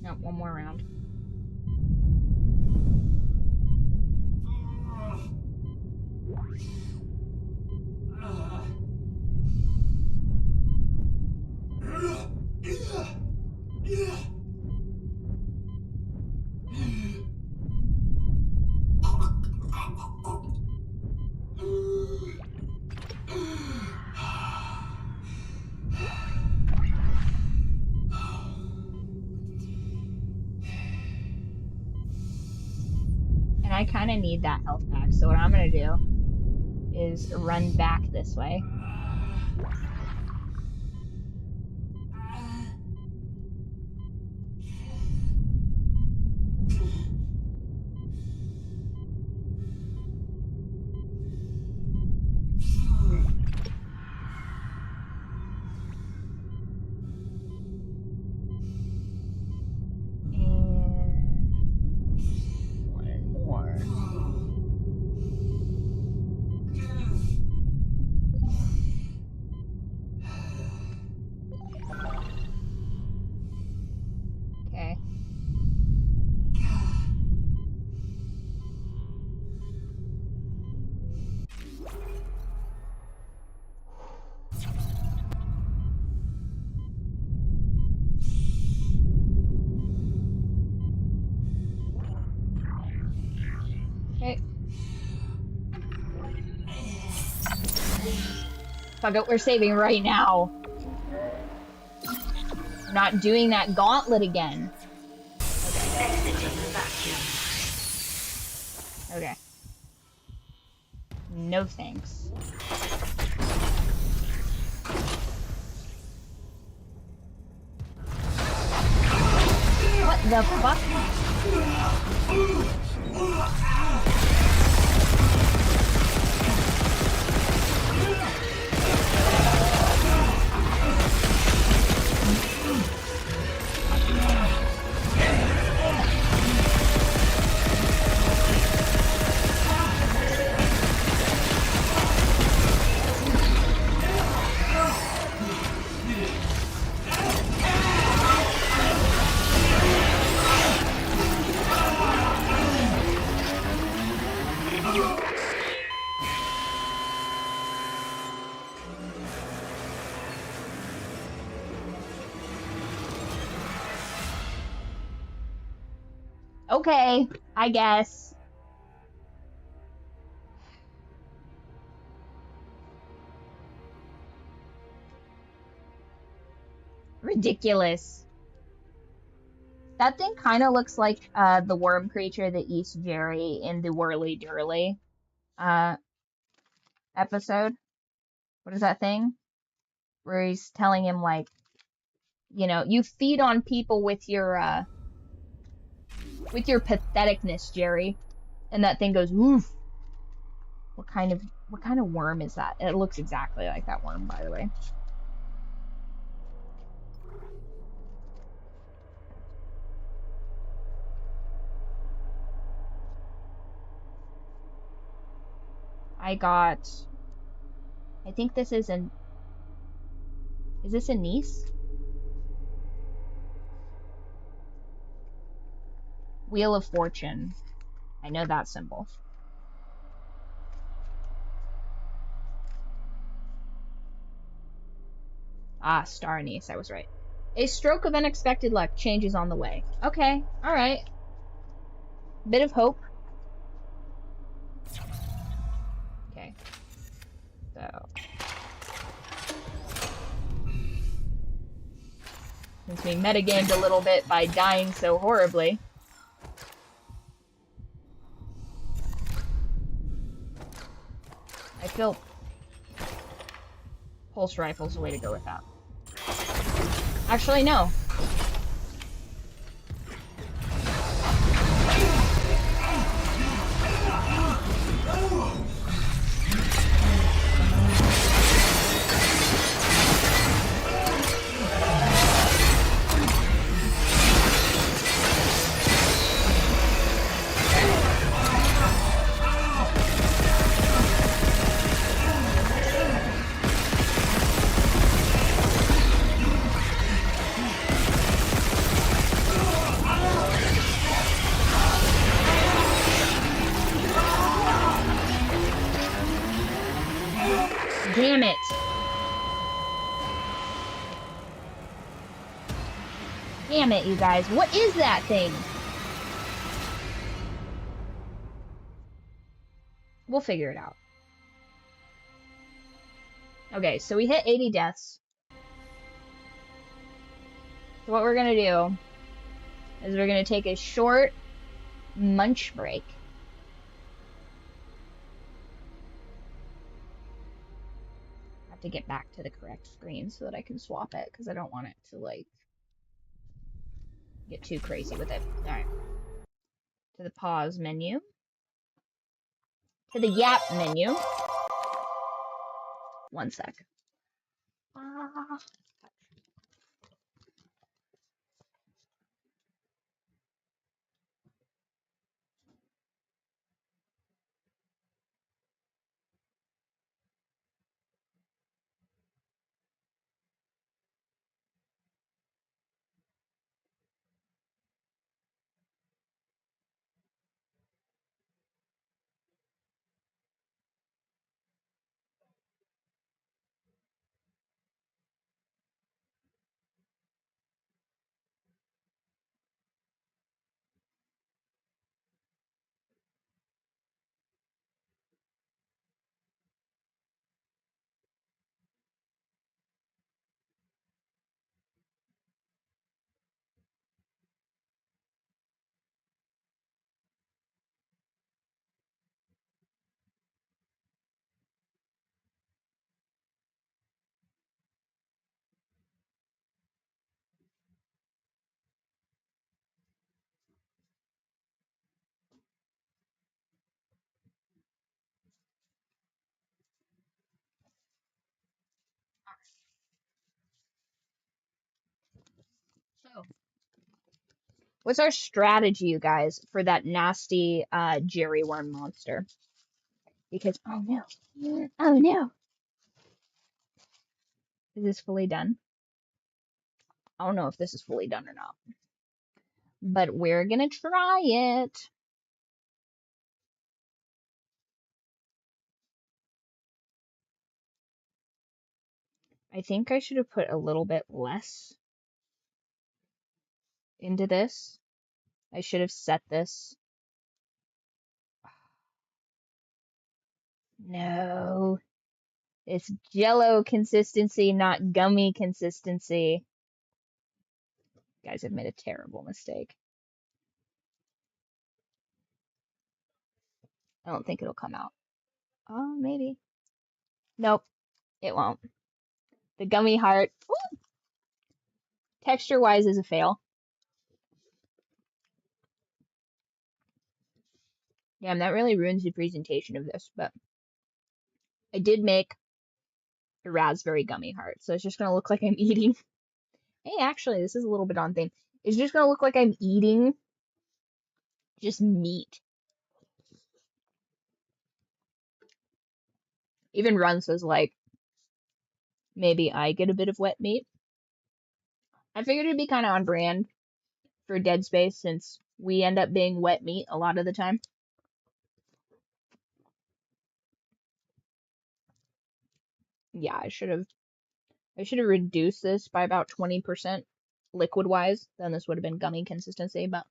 Nope, one more round. And I kind of need that health pack, so what I'm going to do is run back this way. And Okay. Fuck it, we're saving right now. I'm not doing that gauntlet again. Exiting vacuum. Okay. No thanks. What the fuck? Okay, I guess. Ridiculous. That thing kind of looks like the worm creature that eats Jerry in the Whirly Durly episode. What is that thing? Where he's telling him, like, you know, you feed on people with your patheticness, Jerry. And that thing goes, oof. What kind of worm is that? It looks exactly like that worm, by the way. I think this is is this a niece? Wheel of Fortune. I know that symbol. Ah, star anise. I was right. A stroke of unexpected luck. Changes on the way. Okay. All right. Bit of hope. Okay. So, since we metagamed a little bit by dying so horribly. I feel pulse rifle's the way to go with that. Actually, no. Damn it. Damn it, you guys. What is that thing? We'll figure it out. Okay, so we hit 80 deaths. So what we're gonna do is we're gonna take a short munch break. I have to get back to the correct screen so that I can swap it, because I don't want it to, like, get too crazy with it. Alright. To the pause menu. To the yap menu. One sec. What's our strategy, you guys, for that nasty Jerry worm monster? Because, oh no. Oh no. Is this fully done? I don't know if this is fully done or not. But we're gonna try it. I think I should have put a little bit less into this. I should have set this. No. It's Jello consistency, not gummy consistency. You guys have made a terrible mistake. I don't think it'll come out. Oh, maybe. Nope, it won't. The gummy heart, texture-wise, is a fail. Damn, that really ruins the presentation of this, but I did make a raspberry gummy heart, so it's just gonna look like I'm eating. Hey, actually, this is a little bit on theme. It's just gonna look like I'm eating just meat. Even Run says, like, maybe I get a bit of wet meat. I figured it'd be kind of on brand for Dead Space since we end up being wet meat a lot of the time. Yeah, I should have reduced this by about 20% liquid wise. Then this would have been gummy consistency, but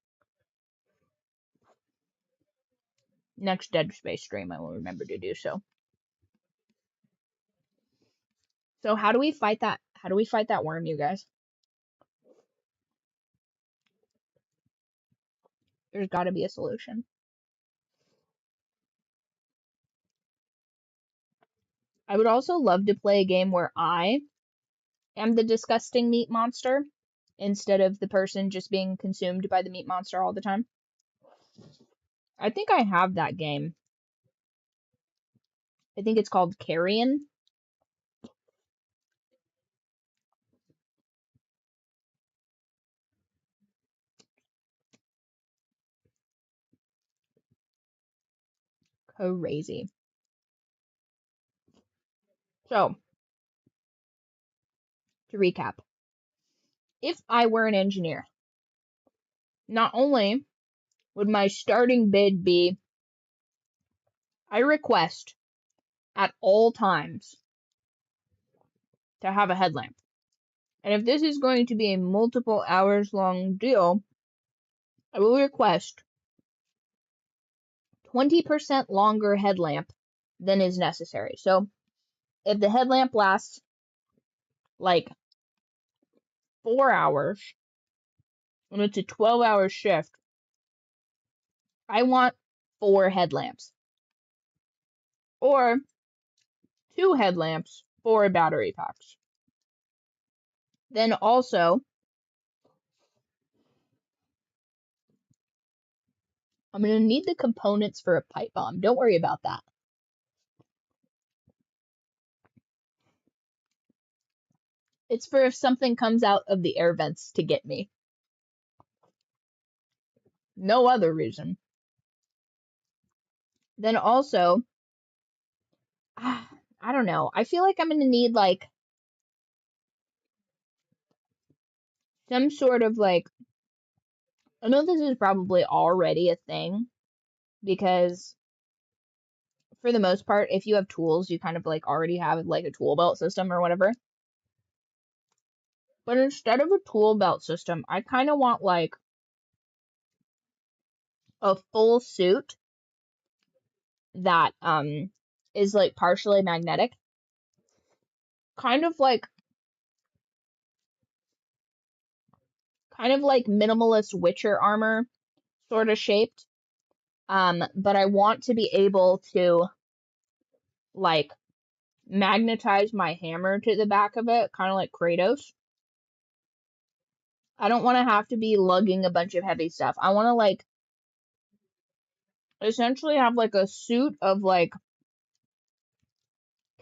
next Dead Space stream I will remember to do so. So how do we fight that? How do we fight that worm, you guys? There's got to be a solution. I would also love to play a game where I am the disgusting meat monster instead of the person just being consumed by the meat monster all the time. I think I have that game. I think it's called Carrion. Crazy. So, to recap, if I were an engineer, not only would my starting bid be, I request at all times to have a headlamp. And if this is going to be a multiple hours long deal, I will request 20% longer headlamp than is necessary. So if the headlamp lasts like 4 hours and it's a 12-hour shift, I want 4 headlamps. Or 2 headlamps, 4 battery packs. Then also, I'm going to need the components for a pipe bomb. Don't worry about that. It's for if something comes out of the air vents to get me. No other reason. Then also, I don't know. I feel like I'm going to need like some sort of like, I know this is probably already a thing because for the most part, if you have tools, you kind of like already have like a tool belt system or whatever. But instead of a tool belt system, I kind of want like a full suit that is like partially magnetic. Kind of like minimalist Witcher armor sort of shaped. But I want to be able to like magnetize my hammer to the back of it, kind of like Kratos. I don't want to have to be lugging a bunch of heavy stuff. I want to like essentially have like a suit of like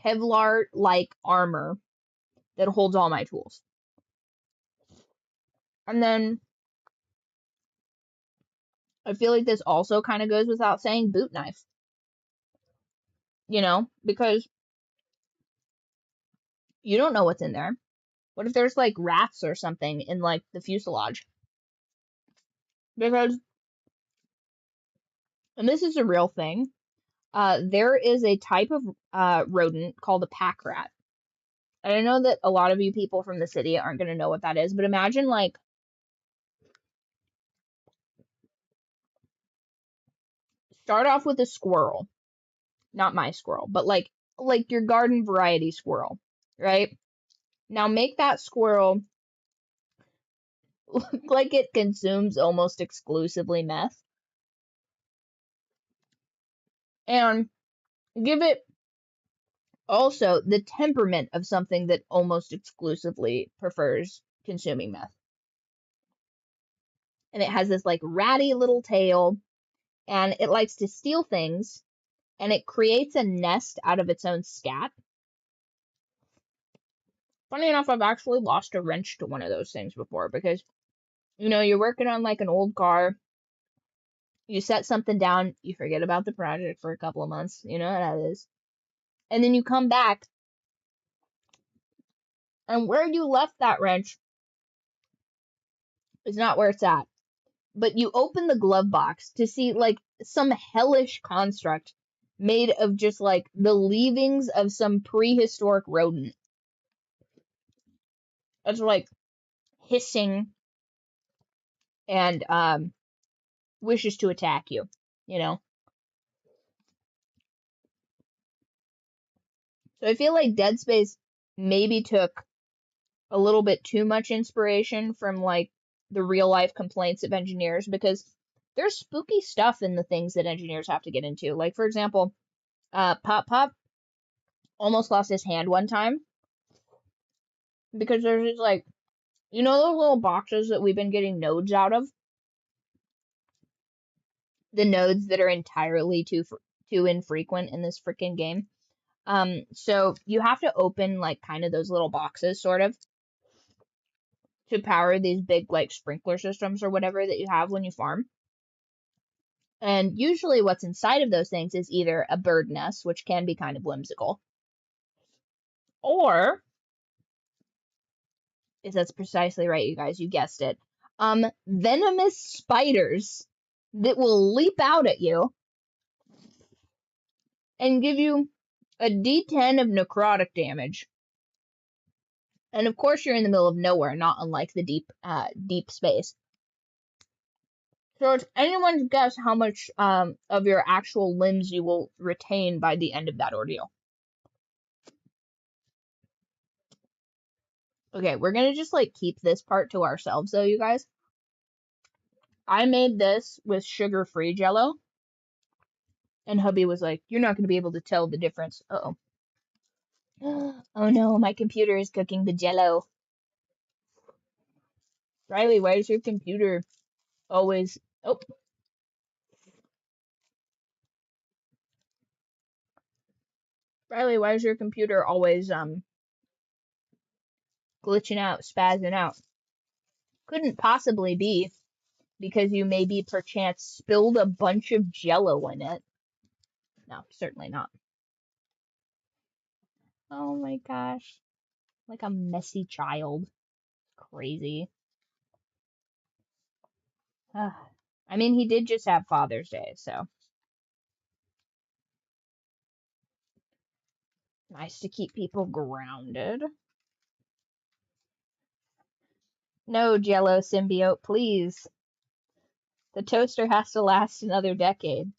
Kevlar like armor that holds all my tools. And then I feel like this also kind of goes without saying, boot knife. You know, because you don't know what's in there. What if there's like rats or something in like the fuselage? Because, and this is a real thing, there is a type of rodent called a pack rat. And I know that a lot of you people from the city aren't going to know what that is, but imagine like start off with a squirrel, not my squirrel, but like your garden variety squirrel, right? Now make that squirrel look like it consumes almost exclusively meth, and give it also the temperament of something that almost exclusively prefers consuming meth. And it has this like ratty little tail, and it likes to steal things, and it creates a nest out of its own scat. Funny enough, I've actually lost a wrench to one of those things before because, you know, you're working on like an old car, you set something down, you forget about the project for a couple of months, you know how that is. And then you come back, and where you left that wrench is not where it's at. But you open the glove box to see like some hellish construct made of just like the leavings of some prehistoric rodent. It's like hissing and wishes to attack you, you know? So I feel like Dead Space maybe took a little bit too much inspiration from like the real life complaints of engineers, because there's spooky stuff in the things that engineers have to get into. Like, for example, Pop Pop almost lost his hand one time because there's just like, you know, those little boxes that we've been getting nodes out of? The nodes that are entirely too infrequent in this freaking game. So you have to open like kind of those little boxes sort of to power these big like sprinkler systems or whatever that you have when you farm. And usually what's inside of those things is either a bird nest, which can be kind of whimsical, or, is that's precisely right, you guys, you guessed it, venomous spiders that will leap out at you and give you a D10 of necrotic damage. And of course you're in the middle of nowhere, not unlike the deep space. So it's anyone's guess how much of your actual limbs you will retain by the end of that ordeal. Okay, we're gonna just like keep this part to ourselves though, you guys. I made this with sugar-free Jello, and hubby was like, "You're not gonna be able to tell the difference." Uh-oh. Oh no, my computer is cooking the Jello. Riley, why is your computer always... Oh. Riley, why is your computer always, glitching out, spazzing out? Couldn't possibly be because you maybe perchance spilled a bunch of Jello in it. No, certainly not. Oh my gosh. Like a messy child. Crazy. I mean, he did just have Father's Day, so. Nice to keep people grounded. No, Jello symbiote, please. The toaster has to last another decade.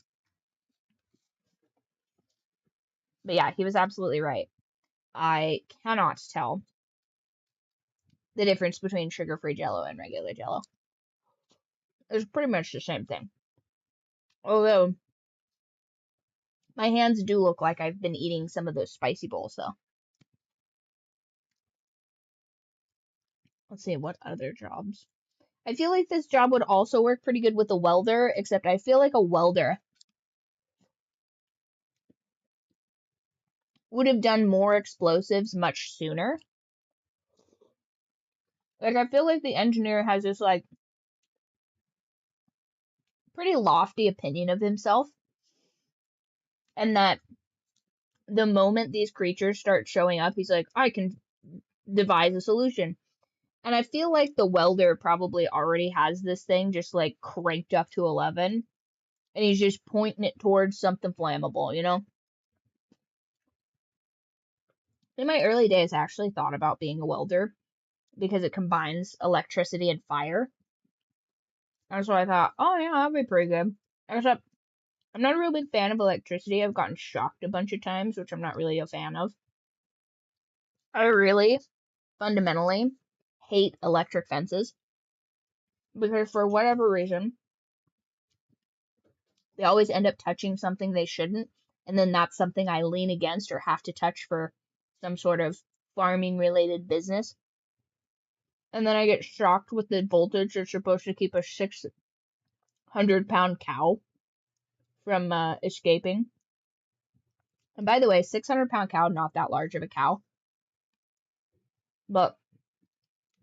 But yeah, he was absolutely right. I cannot tell the difference between sugar-free Jello and regular Jello. It's pretty much the same thing. Although, my hands do look like I've been eating some of those spicy bowls, though. Let's see, what other jobs? I feel like this job would also work pretty good with a welder, except I feel like a welder would have done more explosives much sooner. Like, I feel like the engineer has this, like, pretty lofty opinion of himself, and that the moment these creatures start showing up, he's like, I can devise a solution. And I feel like the welder probably already has this thing just like cranked up to 11, and he's just pointing it towards something flammable, you know? In my early days, I actually thought about being a welder because it combines electricity and fire. And so I thought, oh yeah, that'd be pretty good. Except I'm not a real big fan of electricity. I've gotten shocked a bunch of times, which I'm not really a fan of. I really, fundamentally, hate electric fences because for whatever reason, they always end up touching something they shouldn't, and then that's something I lean against or have to touch for some sort of farming related business. And then I get shocked with the voltage that's supposed to keep a 600-pound cow from escaping. And by the way, 600-pound cow, not that large of a cow, but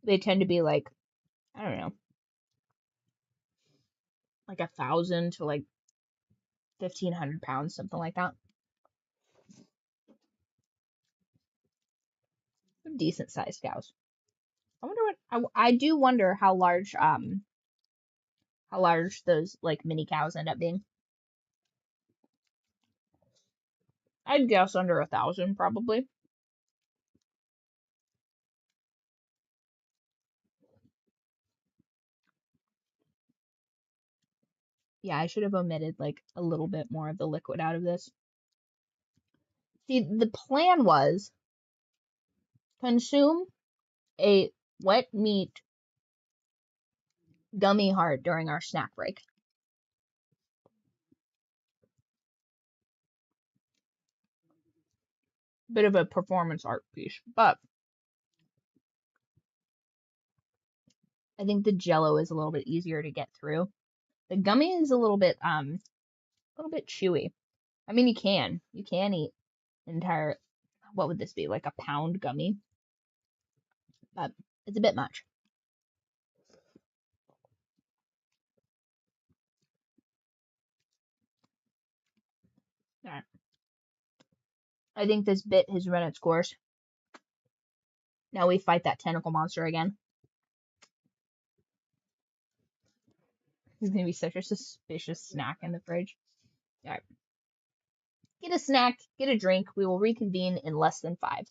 they tend to be like, I don't know, like 1,000 to like 1,500 pounds, something like that. Decent sized cows. I wonder what I do wonder how large those like mini cows end up being. I'd guess under 1,000 probably. Yeah, I should have omitted like a little bit more of the liquid out of this. See, the plan was consume a wet meat gummy heart during our snack break. Bit of a performance art piece, but I think the Jello is a little bit easier to get through. The gummy is a little bit chewy. I mean, you can eat entire, what would this be, like a pound gummy, but it's a bit much. All right. I think this bit has run its course. Now we fight that tentacle monster again. He's gonna be such a suspicious snack in the fridge. All right. Get a snack, get a drink. We will reconvene in less than 5.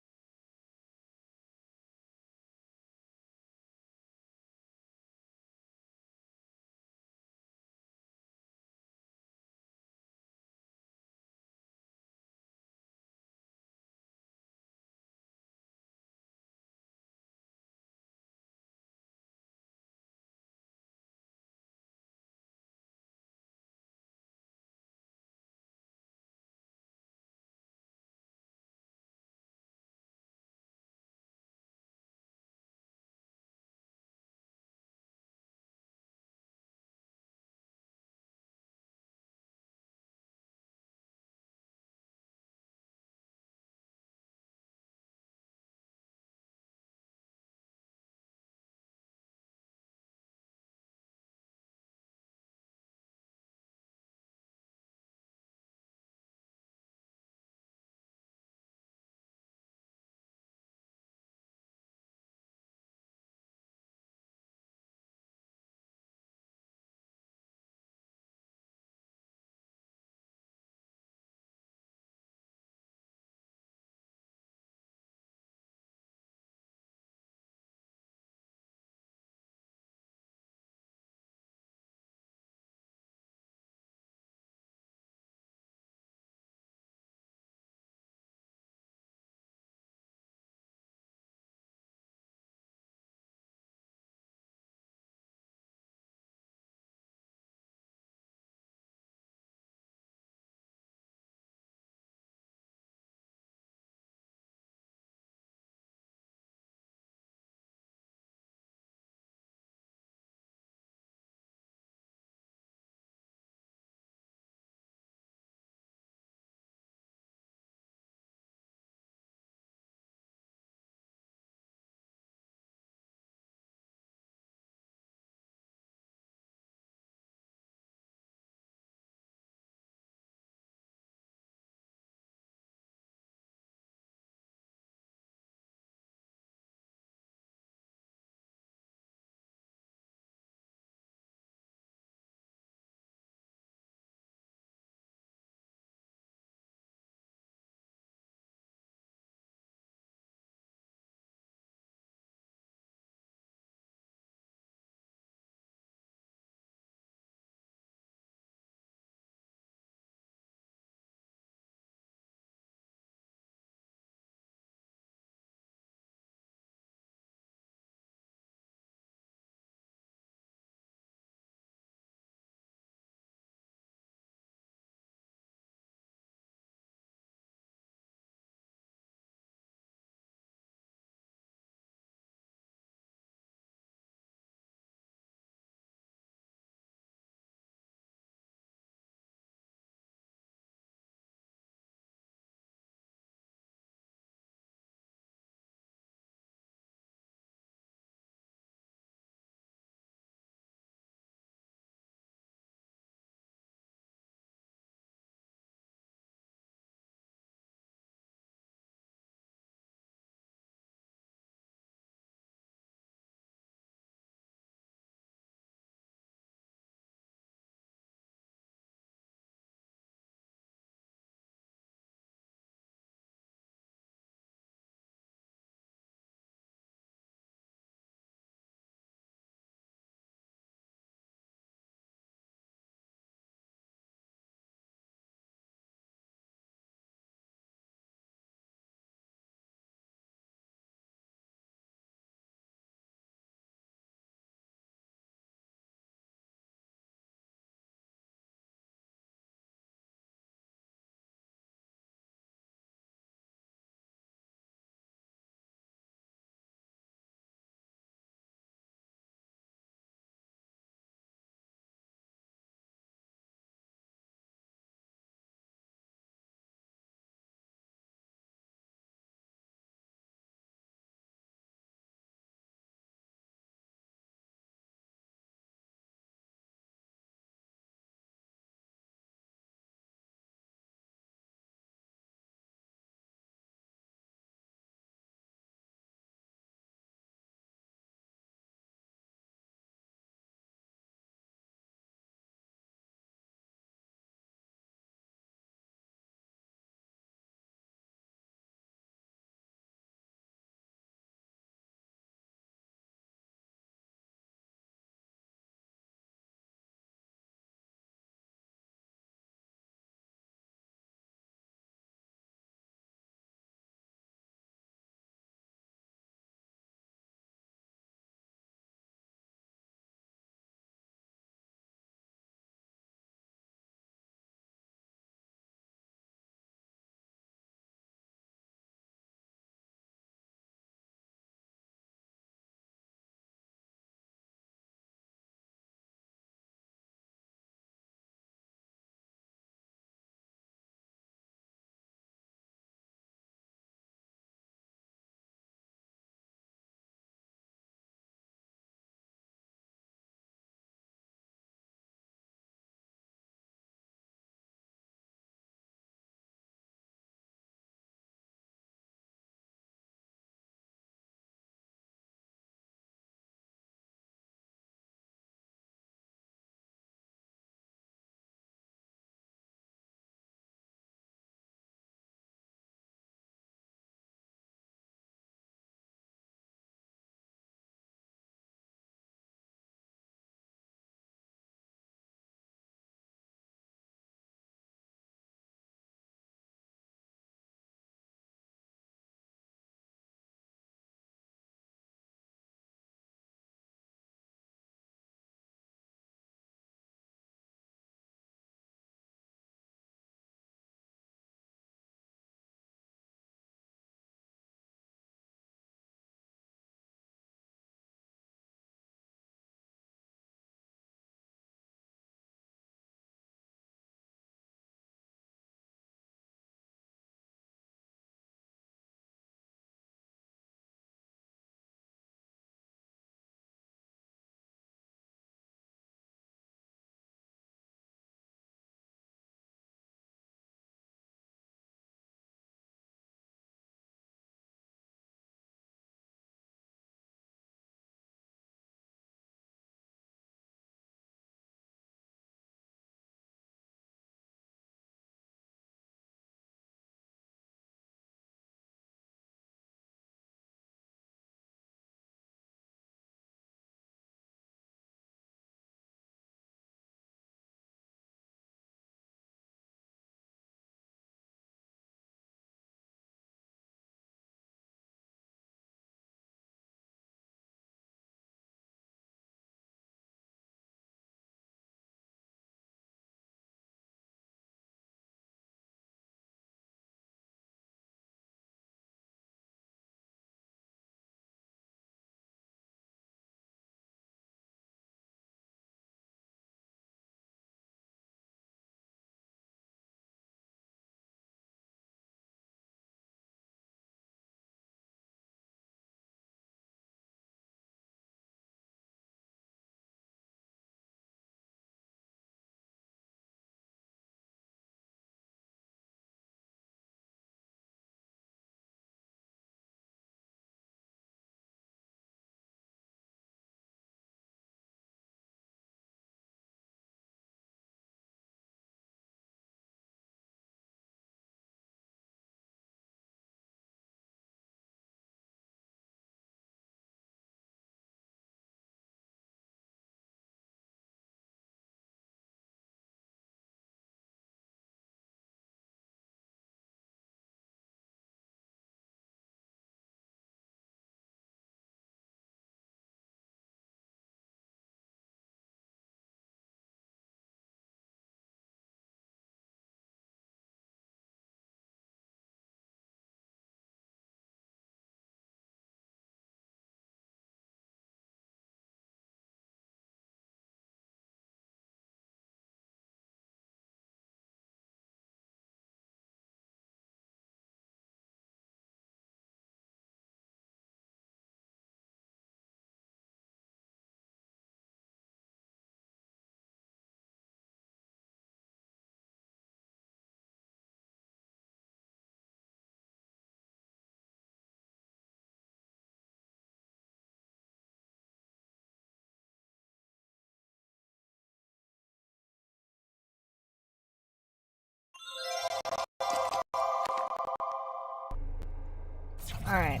Alright.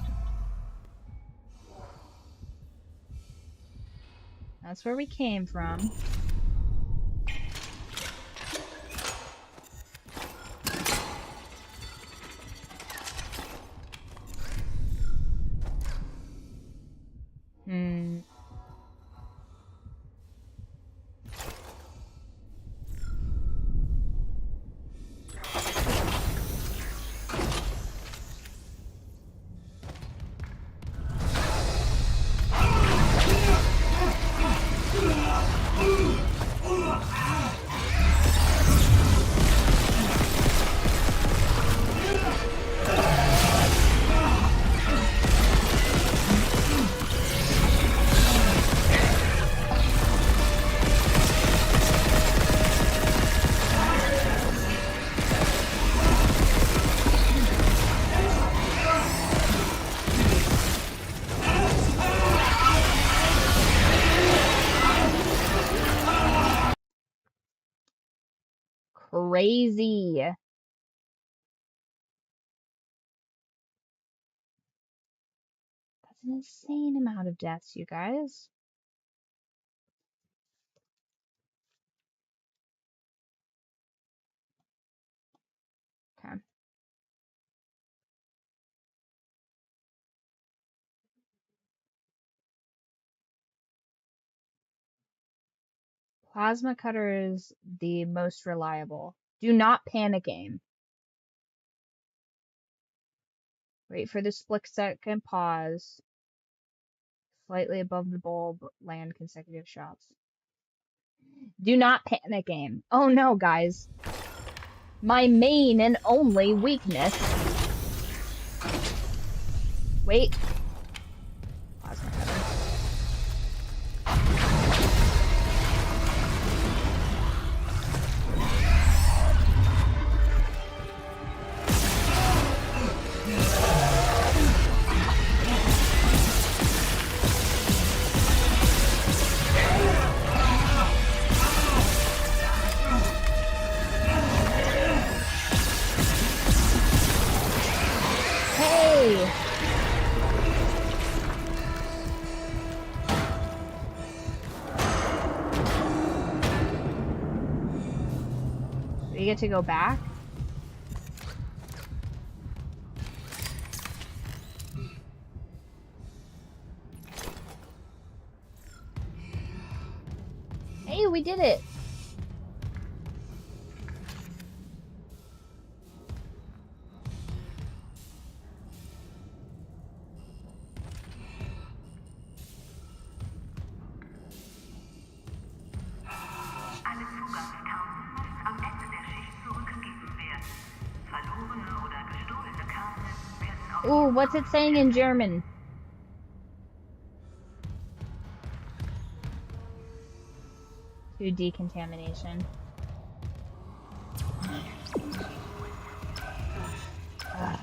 That's where we came from. Crazy. That's an insane amount of deaths, you guys. Okay. Plasma cutter is the most reliable. Do not panic aim. Wait for the split second pause. Slightly above the bulb, land consecutive shots. Do not panic aim. Oh no, guys. My main and only weakness. Wait. Plasma cutter. Hey! We get to go back? Hey, we did it! Alle Zugangskarten müssen am Ende der Schicht zurückgegeben werden. Verlorene oder gestohlene Karten werden auf Ooh, what's it saying in German? To decontamination. Ugh.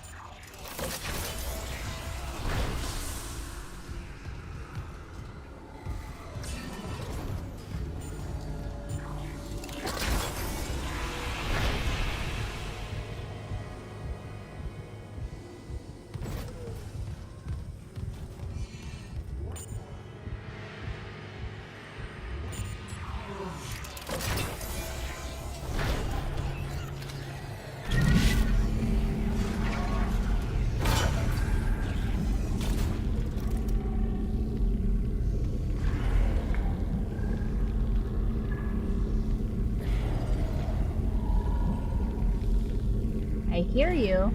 I hear you.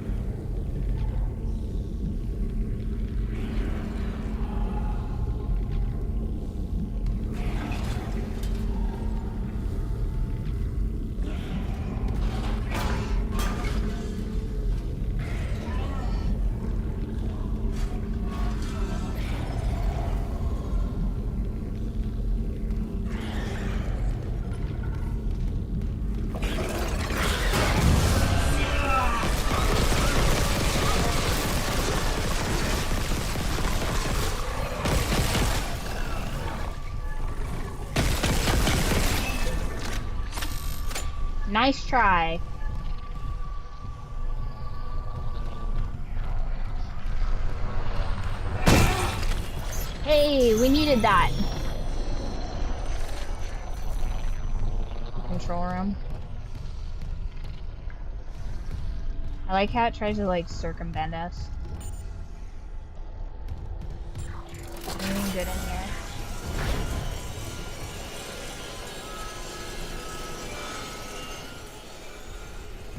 Nice try. Hey, we needed that. Control room. I like how it tries to, like, circumvent us. Anything good in here?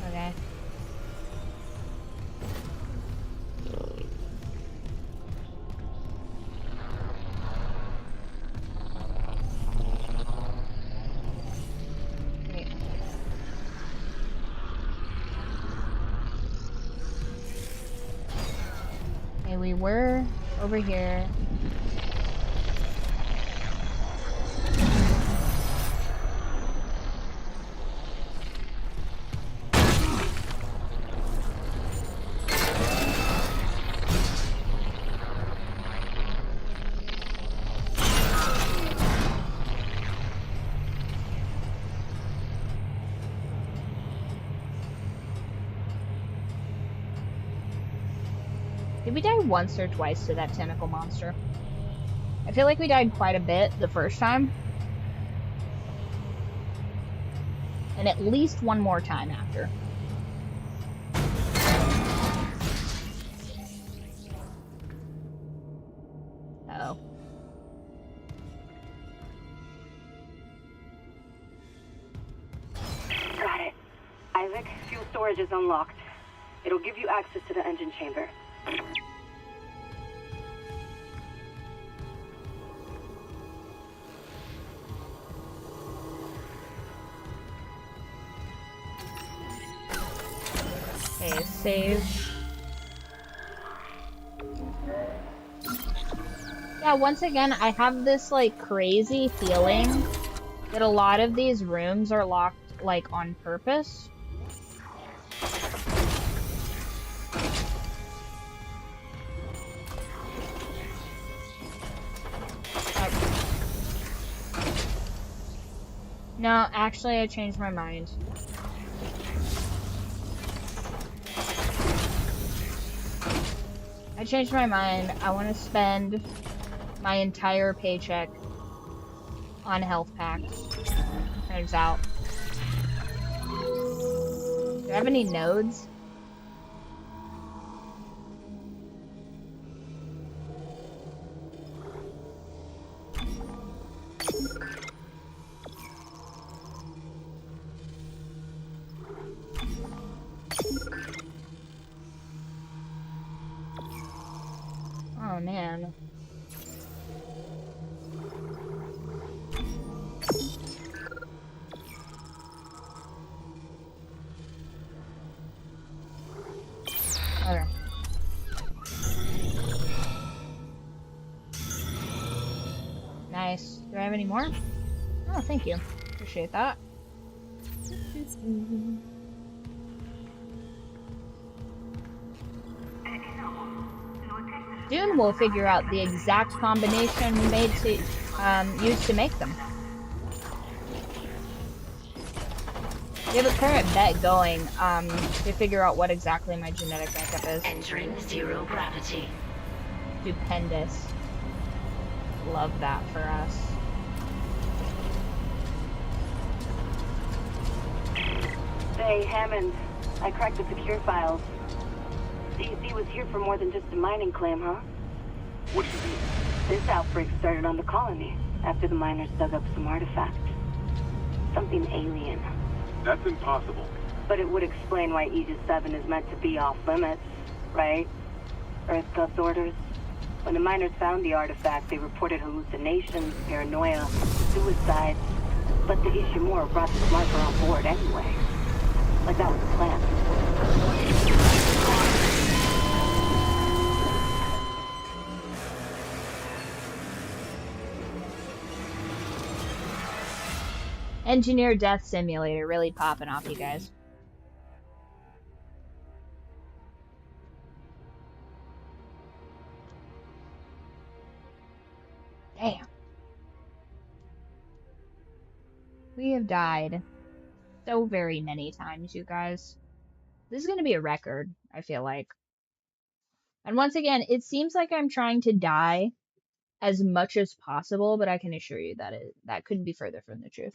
Okay. Wait. Okay, we were over here. Did we die once or twice to that tentacle monster? I feel like we died quite a bit the first time. And at least one more time after. Uh-oh. Got it. Isaac, fuel storage is unlocked. It'll give you access to the engine chamber. Okay, save. Yeah, once again, I have this, like, crazy feeling that a lot of these rooms are locked, like, on purpose. No, actually, I changed my mind. I changed my mind. I want to spend my entire paycheck on health packs. Turns out. Do I have any nodes? Oh man. Okay. Nice. Do I have any more? Oh, thank you. Appreciate that. Soon we'll figure out the exact combination made to used to make them. We have a current bet going to figure out what exactly my genetic makeup is. Entering zero gravity. Stupendous. Love that for us. Hey, Hammond. I cracked the secure files. CEC was here for more than just a mining claim, huh? What do you mean? This outbreak started on the colony after the miners dug up some artifact. Something alien. That's impossible. But it would explain why Aegis 7 is meant to be off limits, right? Earth Gov orders. When the miners found the artifact, they reported hallucinations, paranoia, suicides. But the Ishimura brought the sniper on board anyway. Like that was the plan. Engineer Death Simulator really popping off, you guys. Damn. We have died so very many times, you guys. This is going to be a record, I feel like. And once again, it seems like I'm trying to die as much as possible, but I can assure you that that couldn't be further from the truth.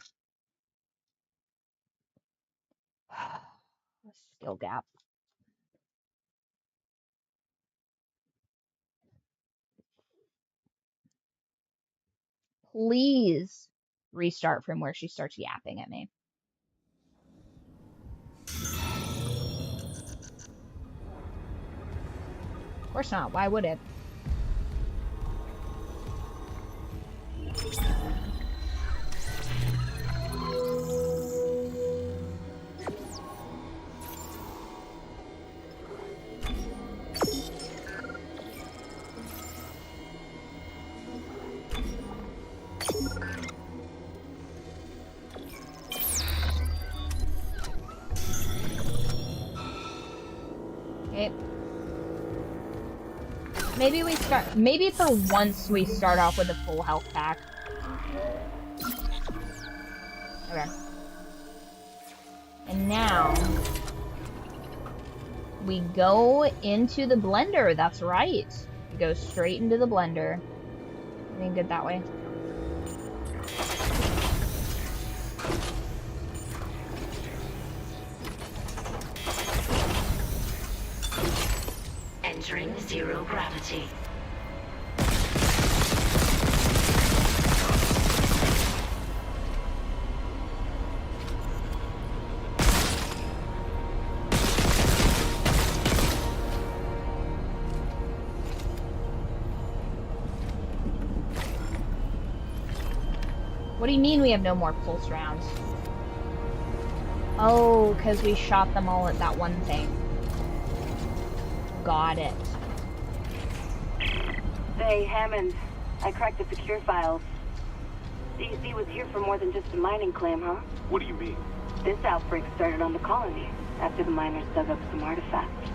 Skill gap. Please restart from where she starts yapping at me. Of course not. Why would it? Okay. Maybe for once we start off with a full health pack. Okay. And now we go into the blender. That's right. We go straight into the blender. Anything good that way? Entering zero gravity. What do you mean we have no more pulse rounds? Oh, because we shot them all at that one thing. Got it. Hey, Hammond. I cracked the secure files. DEC was here for more than just a mining claim, huh? What do you mean? This outbreak started on the colony after the miners dug up some artifacts.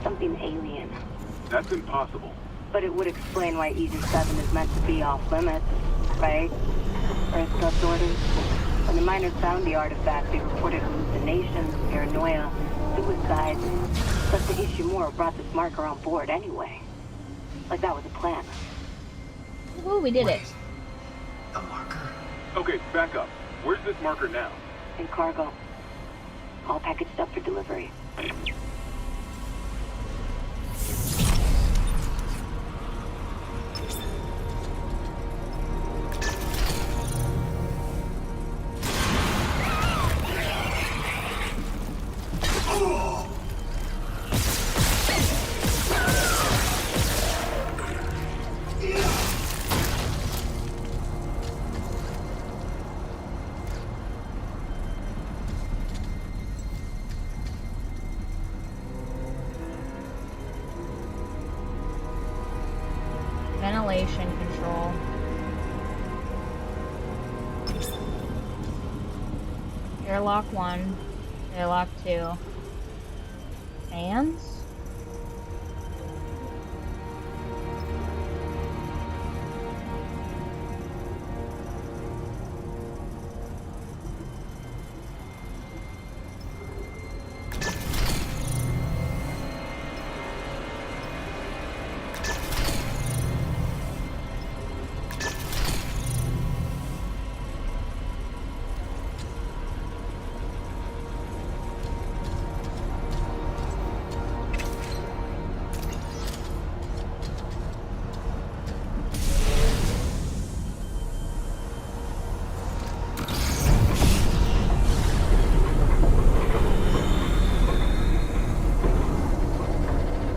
Something alien. That's impossible. But it would explain why Aegis 7 is meant to be off limits, right? Earth God's orders. When the miners found the artifact, they reported hallucinations, paranoia, suicide. But the Ishimura brought this marker on board anyway. Like that was a plan. Ooh, we did Wait. it. The marker? Okay, back up. Where's this marker now? In cargo. All packaged up for delivery. Ventilation control. Airlock 1. Airlock 2. Fans?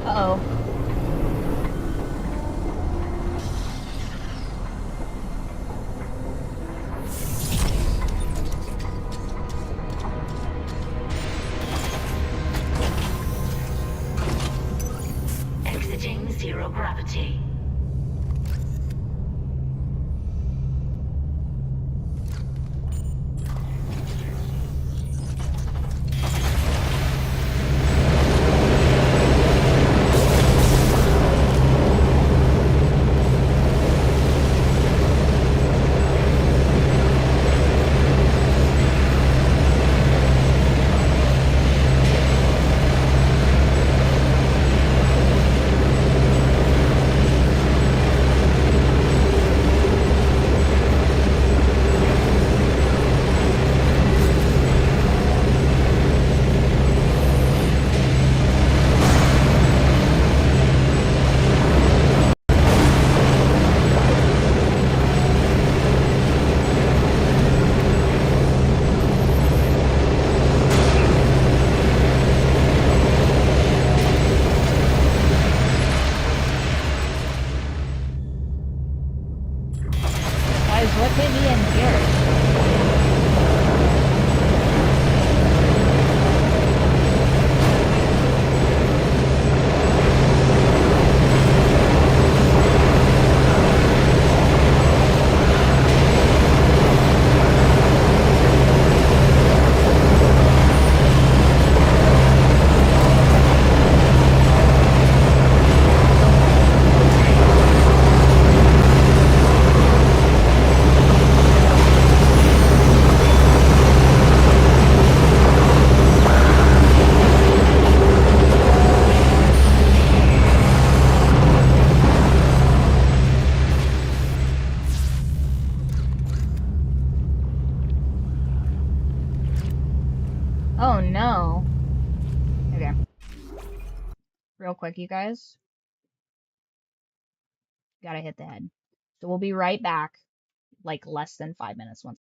Uh-oh. Exiting zero gravity. real quick, you guys. Gotta hit the head. So we'll be right back, like less than 5 minutes once.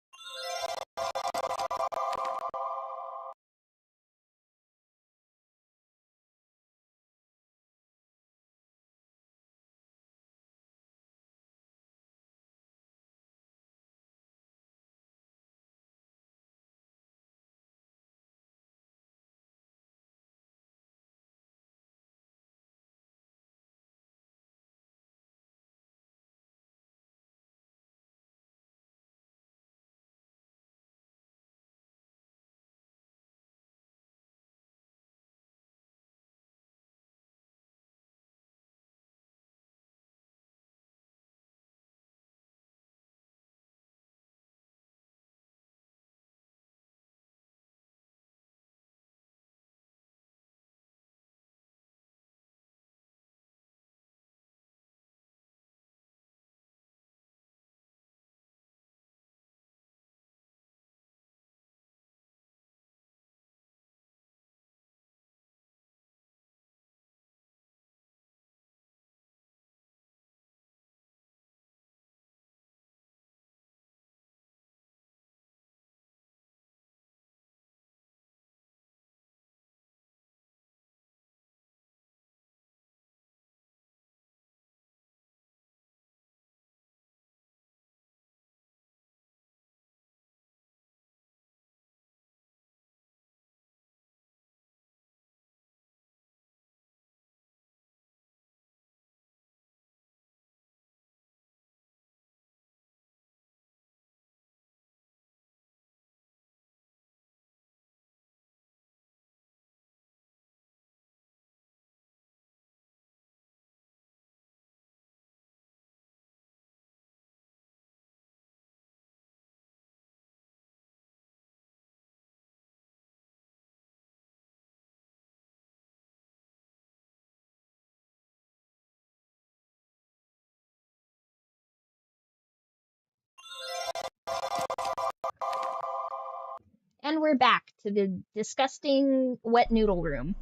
And we're back to the disgusting wet noodle room.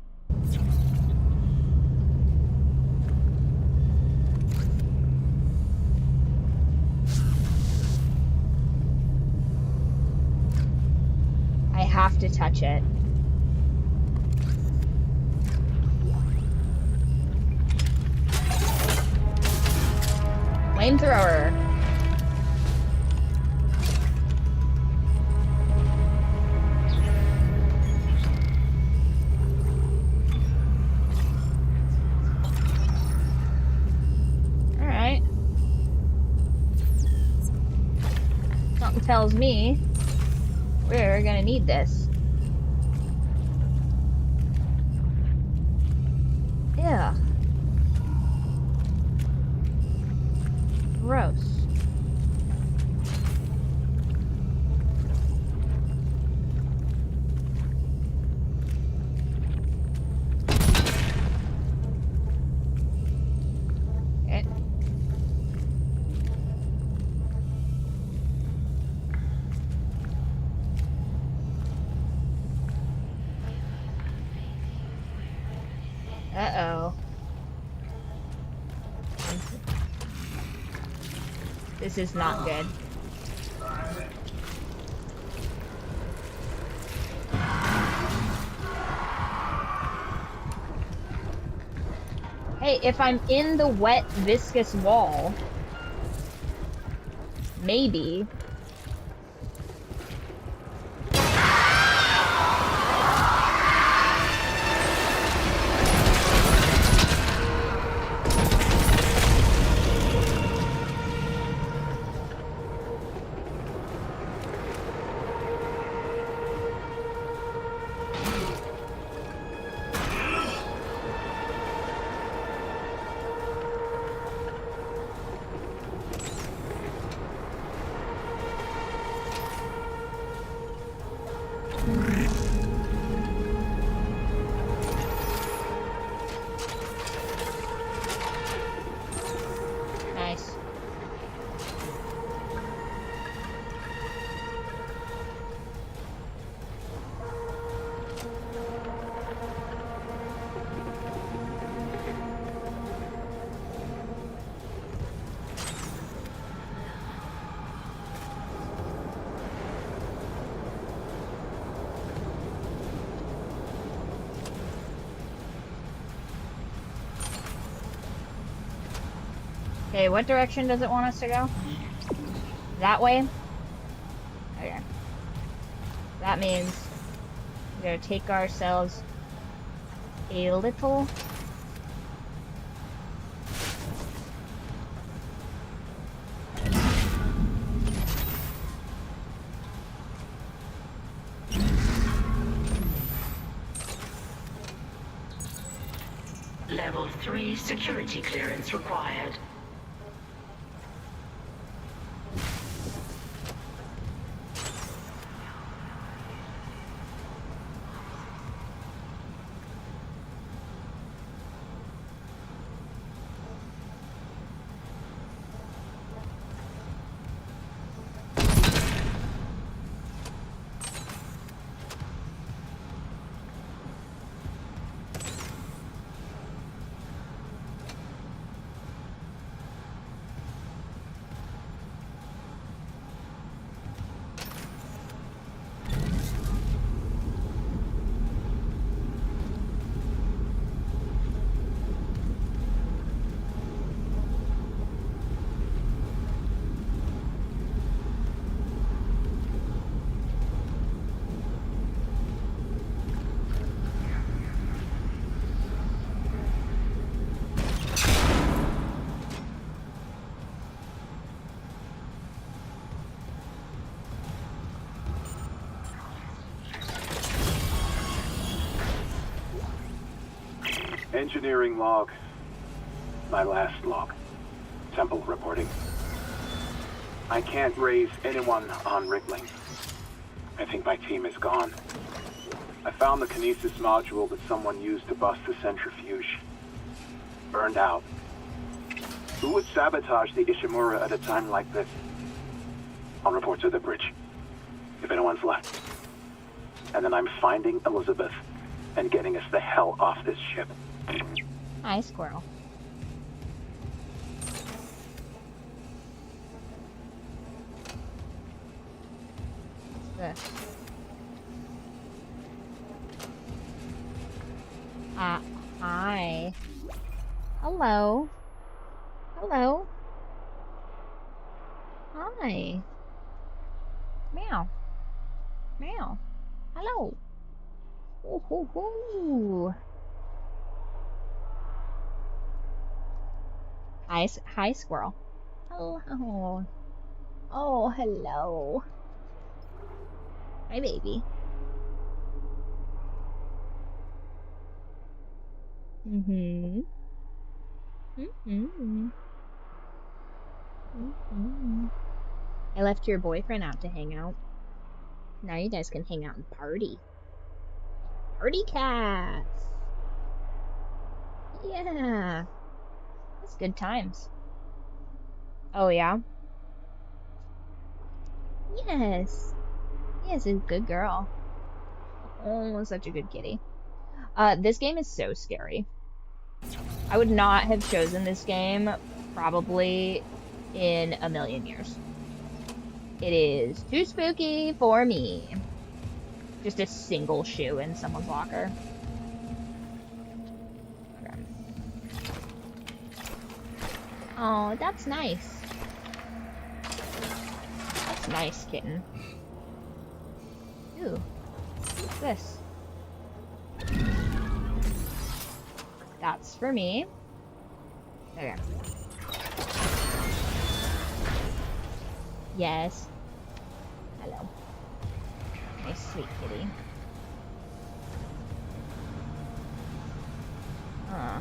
I have to touch it. Flamethrower. Alright. Something tells me we're gonna need this. Yeah. Gross. Okay. Uh-oh. This is not good. Hey, if I'm in the wet, viscous wall, maybe. Okay, what direction does it want us to go? That way? Okay. That means we're gonna take ourselves a little... Level 3 security clearance required. Engineering log. My last log. Temple reporting. I can't raise anyone on Rickling. I think my team is gone. I found the kinesis module that someone used to bust the centrifuge. Burned out. Who would sabotage the Ishimura at a time like this? I'll report to the bridge, if anyone's left. And then I'm finding Elizabeth and getting us the hell off this ship. Hi, squirrel. What's this? Hi. Hello. Hello. Hi. Meow. Meow. Hello. Ooh, hoo, hoo. Hi, squirrel. Hello. Oh, hello. Hi, baby. Mm-hmm. Mm-hmm. Mm-hmm. I left your boyfriend out to hang out. Now you guys can hang out and party. Party cats! Yeah. That's good times. Oh, yeah? Yes. Yes, a good girl. Oh, such a good kitty. This game is so scary. I would not have chosen this game probably in a million years. It is too spooky for me. Just a single shoe in someone's locker. Okay. Oh, that's nice. That's nice, kitten. Ooh. What's this? That's for me. Okay. Yes. Hello. Nice, sweet kitty. Huh.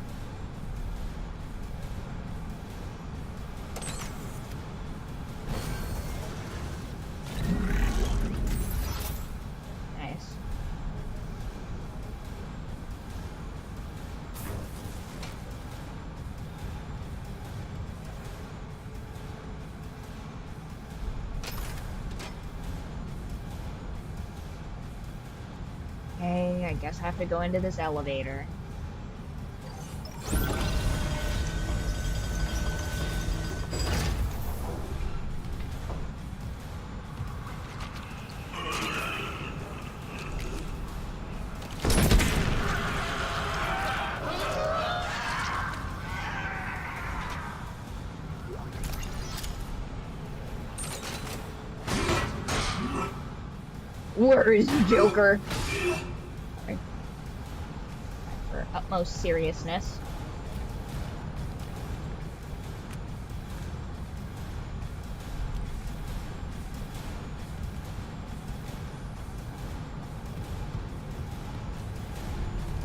Nice. Okay, I guess I have to go into this elevator. Where is Joker? Sorry. For utmost seriousness.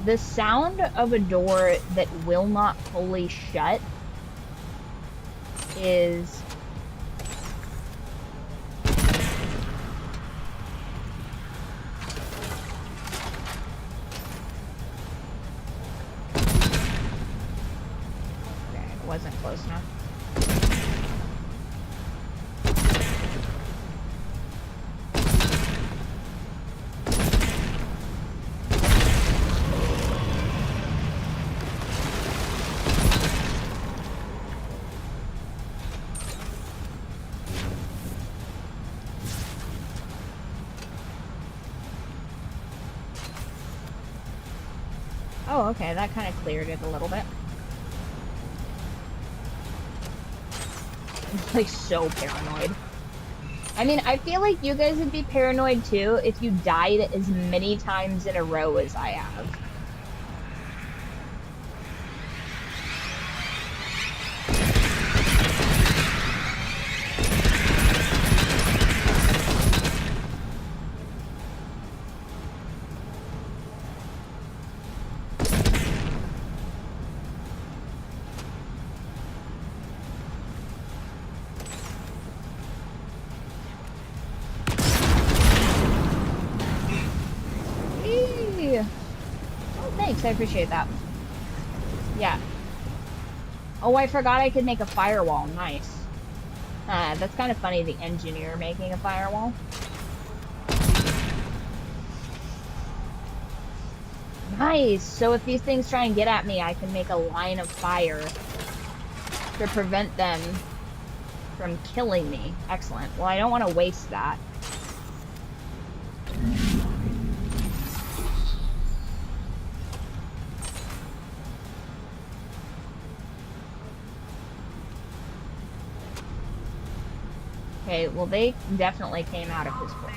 The sound of a door that will not fully shut is okay, it wasn't close enough. Oh, okay, that kind of cleared it a little bit. I'm like so paranoid. I mean, I feel like you guys would be paranoid too if you died as many times in a row as I have. Oh, thanks, I appreciate that. Yeah. Oh, I forgot I could make a firewall. Nice. That's kind of funny, the engineer making a firewall. Nice! So if these things try and get at me, I can make a line of fire to prevent them from killing me. Excellent. Well, I don't want to waste that. Okay, well they definitely came out of his book.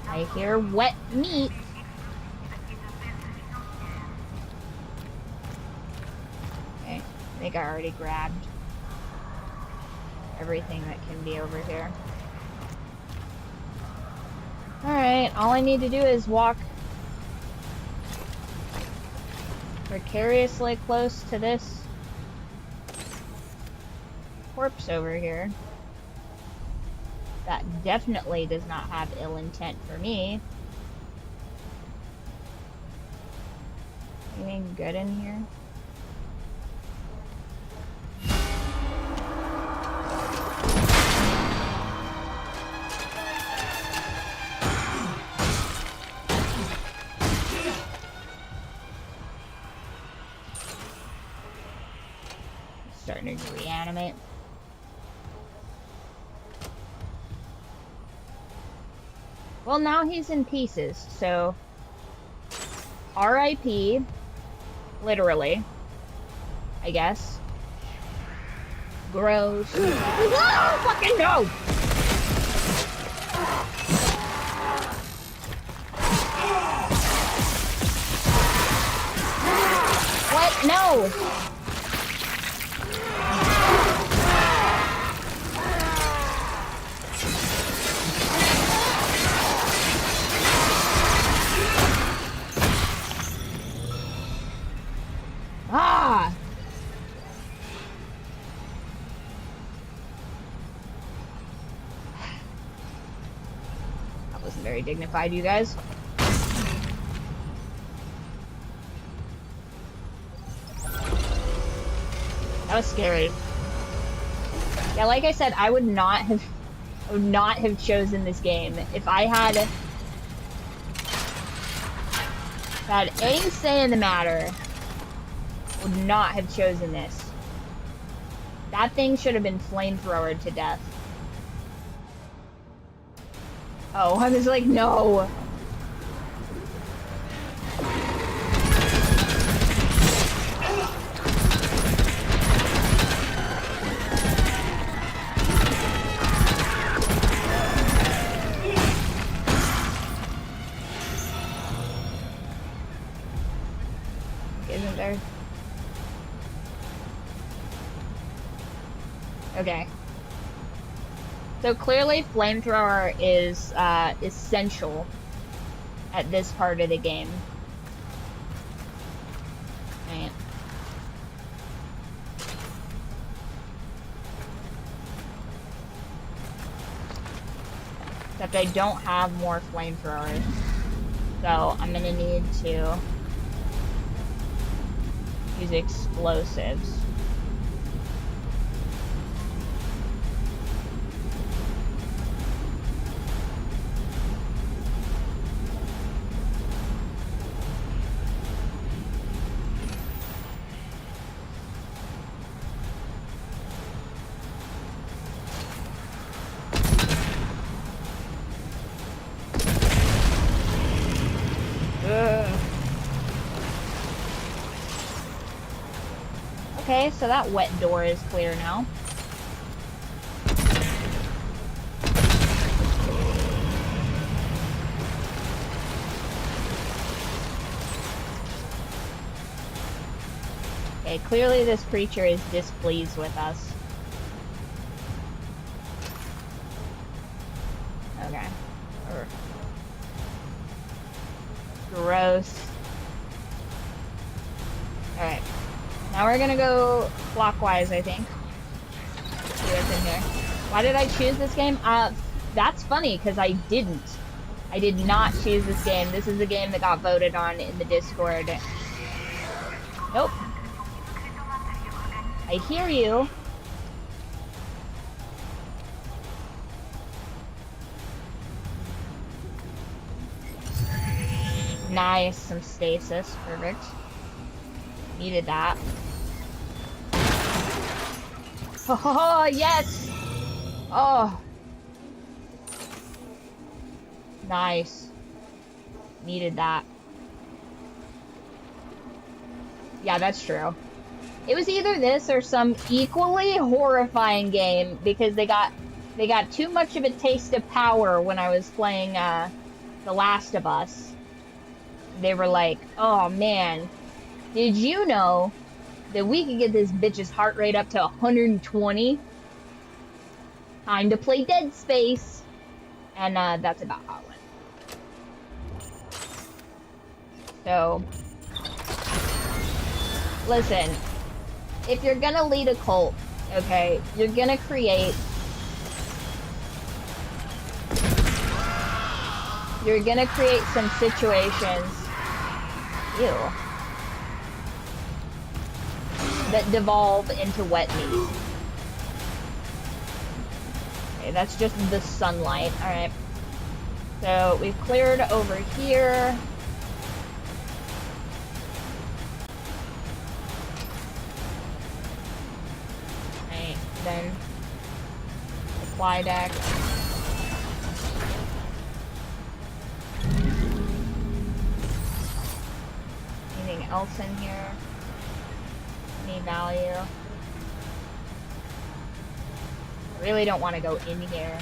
I hear wet meat. Okay, I think I already grabbed everything that can be over here. Alright, all I need to do is walk precariously close to this corpse over here that definitely does not have ill intent for me. Anything good in here? Starting to reanimate. Well, now he's in pieces, so R.I.P. Literally, I guess. Gross. Oh, fucking no! What? No! Ah! That wasn't very dignified, you guys. That was scary. Yeah, like I said, I would not have chosen this game if I had any say in the matter. Would not have chosen this. That thing should have been flamethrowered to death. Oh, I was like, no. isn't there? Okay. So clearly flamethrower is essential at this part of the game. Right. Except I don't have more flamethrowers. So I'm gonna need to use explosives. Okay, so that wet door is clear now. Okay, clearly this creature is displeased with us. Okay. Gross. Alright. Now we're gonna go clockwise, I think. See what's in here. Why did I choose this game? That's funny, because I didn't. I did not choose this game. This is the game that got voted on in the Discord. Nope. I hear you. Nice, some stasis. Perfect. Needed that. Oh, yes! Oh. Nice. Needed that. Yeah, that's true. It was either this or some equally horrifying game because they got too much of a taste of power when I was playing The Last of Us. They were like, "Oh man, did you know that we could get this bitch's heart rate up to 120? Time to play Dead Space." And that's about how it went. So, listen, if you're gonna lead a cult, okay, you're gonna create some situations, that devolve into wet meat. Okay, that's just the sunlight. Alright. So we've cleared over here. Alright, then supply deck. Anything else in here? Any value? I really don't want to go in here.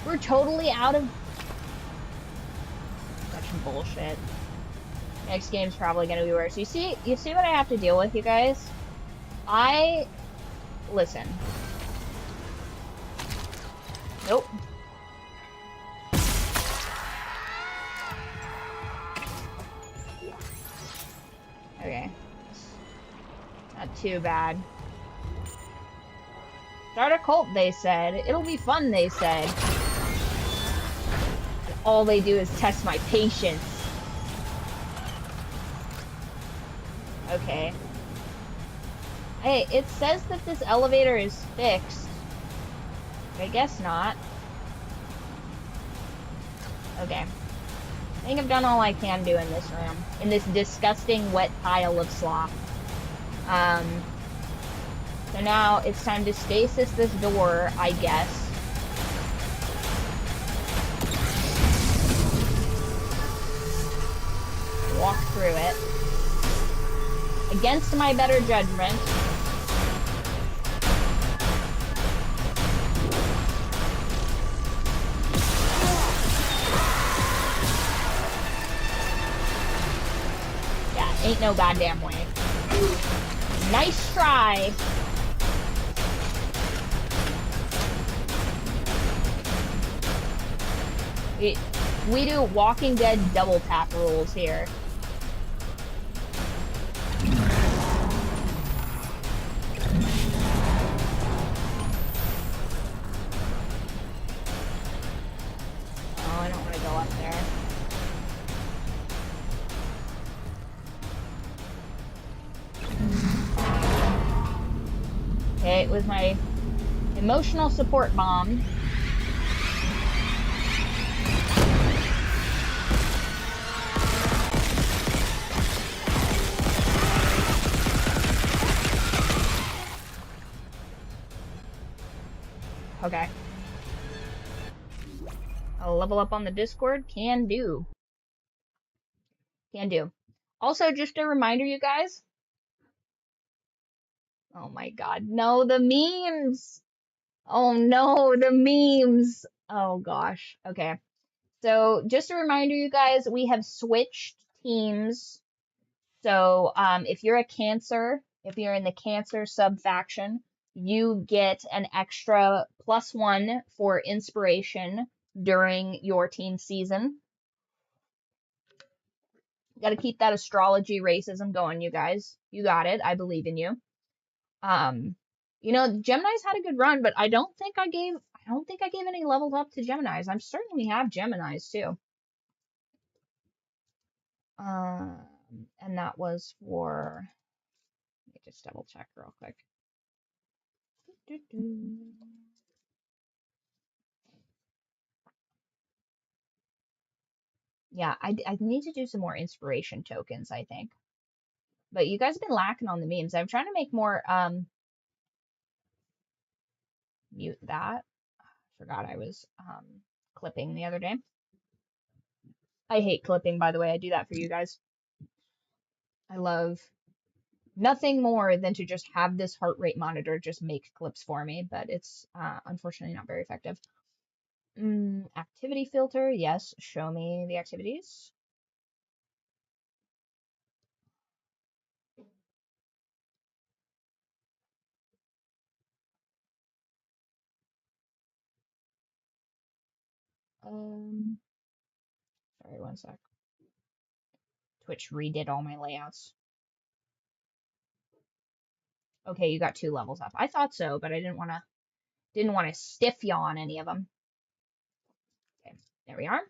We're totally out of such bullshit. Next game's probably gonna be worse. You see what I have to deal with, you guys? Listen. Nope. Okay. Not too bad. Start a cult, they said. It'll be fun, they said. And all they do is test my patience. Okay. Hey, it says that this elevator is fixed. But I guess not. Okay. I think I've done all I can do in this room. In this disgusting wet pile of slop. So now it's time to stasis this door, I guess. Walk through it. Against my better judgment. Ain't no goddamn way. Nice try. We do Walking Dead double tap rules here. Oh, I don't want to go up there. Okay, with my emotional support bomb. Okay. I'll level up on the Discord. Can do. Can do. Also, just a reminder, you guys. Oh my god. No, the memes. Oh no, the memes. Oh gosh. Okay. So, just a reminder, you guys, we have switched teams. So, if you're a Cancer, if you're in the Cancer sub-faction, you get an extra +1 for inspiration during your team season. Got to keep that astrology racism going, you guys. You got it. I believe in you. You know, Gemini's had a good run, but I don't think I gave any levels up to Geminis. I'm certain we have Geminis too. And that was for, let me just double check real quick. Yeah, I need to do some more inspiration tokens, I think. But you guys have been lacking on the memes. I'm trying to make more, mute that. Forgot I was, clipping the other day. I hate clipping, by the way. I do that for you guys. I love nothing more than to just have this heart rate monitor just make clips for me, but it's unfortunately not very effective. Activity filter, yes, show me the activities. Sorry, one sec. Twitch redid all my layouts. Okay, you got 2 levels up. I thought so, but I didn't want to stiff yaw on any of them. Okay, there we are.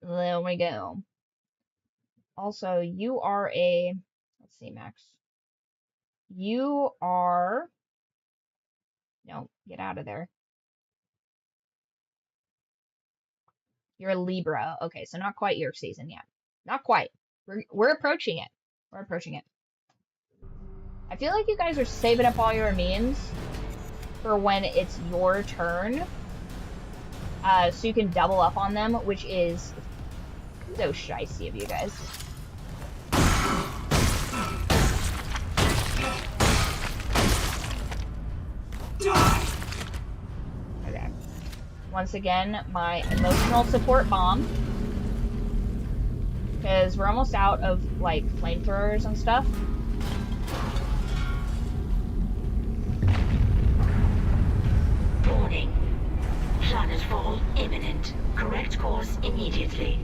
There we go. Also, you are a, let's see, Max. You are, no, get out of there. You're a Libra. Okay, so not quite your season yet. Not quite. We're approaching it. We're approaching it. I feel like you guys are saving up all your memes for when it's your turn. So you can double up on them, which is so shicey of you guys. Okay. Once again, my emotional support bomb. Because we're almost out of, like, flamethrowers and stuff. Warning. Planetfall imminent. Correct course immediately.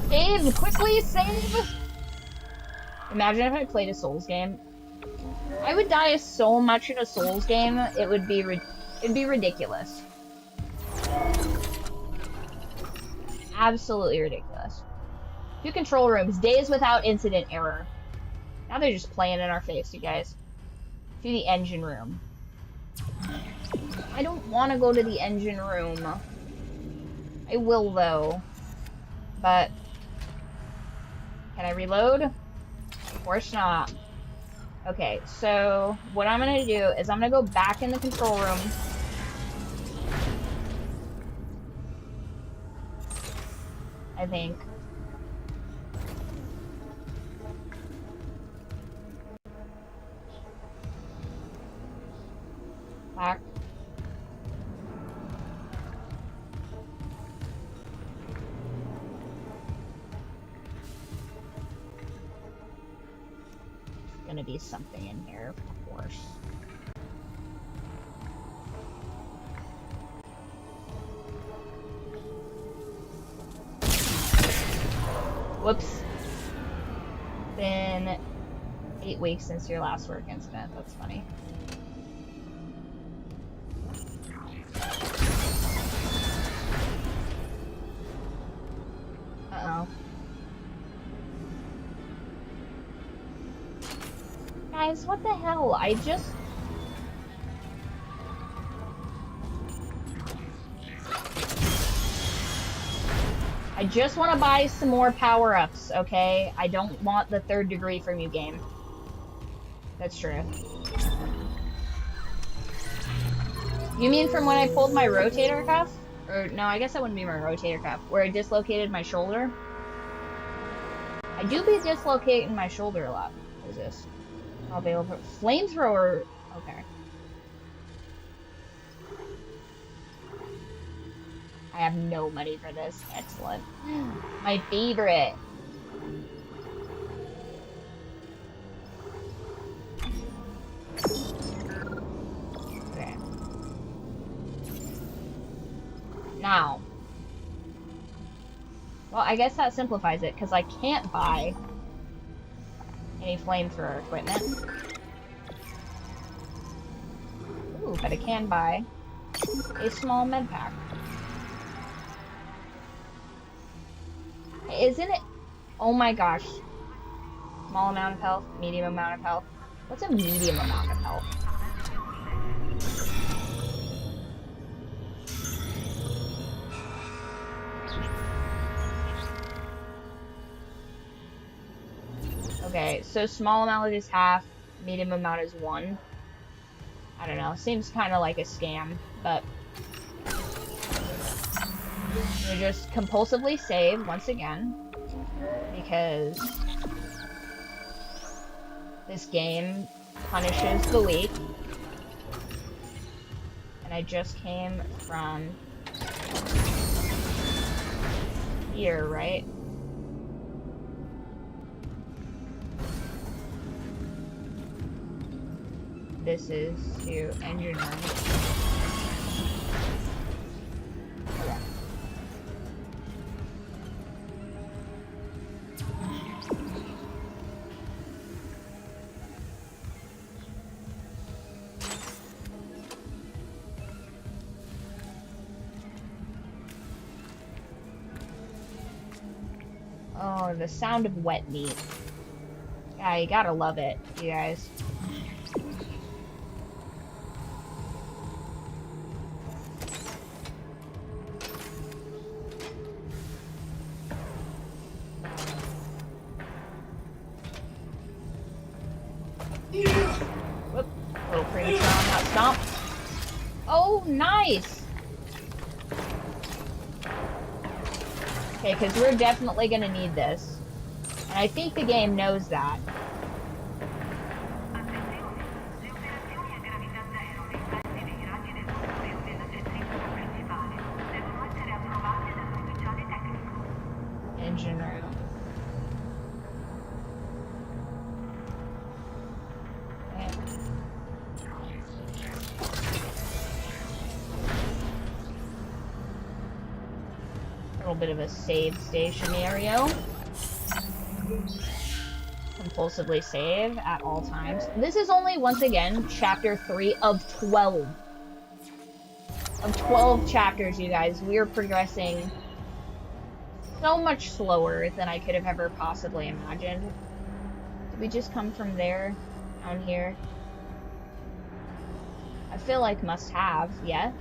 Save! Quickly, save! Imagine if I played a Souls game. I would die so much in a Souls game, it'd be ridiculous. Absolutely ridiculous. 2 control rooms, days without incident error. Now they're just playing in our face, you guys. To the engine room. I don't want to go to the engine room. I will, though. But, can I reload? Of course not. Okay, so what I'm going to do is I'm going to go back in the control room. I think. Back. gonna be something in here, of course. Whoops. Been 8 weeks since your last work incident. That's funny. Uh-oh. Guys, what the hell? I just want to buy some more power-ups, okay? I don't want the 3rd degree from you, game. That's true. You mean from when I pulled my rotator cuff? Or, no, I guess that wouldn't be my rotator cuff. Where I dislocated my shoulder? I do be dislocating my shoulder a lot. What is this? Available. Flamethrower. Okay. I have no money for this. Excellent. My favorite. Okay. Now. Well, I guess that simplifies it, because I can't buy any flamethrower equipment. Ooh, but I can buy a small med pack. Isn't it? Oh my gosh. Small amount of health, medium amount of health. What's a medium amount of health? Okay, so small amount is half, medium amount is 1. I don't know, seems kind of like a scam, but we just compulsively save once again, because this game punishes the weak, and I just came from here, right? This is to engine room. Okay. Oh, the sound of wet meat. Yeah, you gotta love it, you guys. Whoop. A little premature on that stomp. Oh, nice! Okay, because we're definitely going to need this. And I think the game knows that. Engine room. Bit of a save scenario. Compulsively save at all times. This is only, once again, chapter 3 of 12. Of 12 chapters, you guys. We are progressing so much slower than I could have ever possibly imagined. Did we just come from there? Down here? I feel like must have, yeah?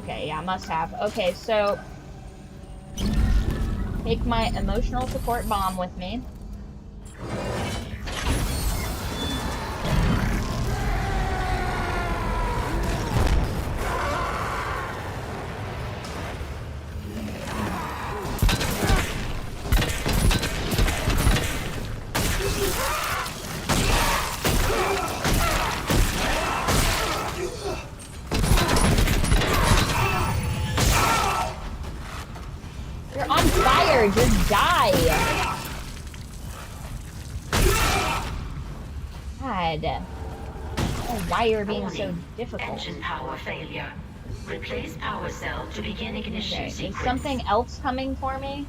Okay, yeah, must have. Okay, so take my emotional support bomb with me. Just die! why you're being so Warning. difficult. Engine power failure. Replace power cell to begin ignition Okay, is sequence. something else coming for me?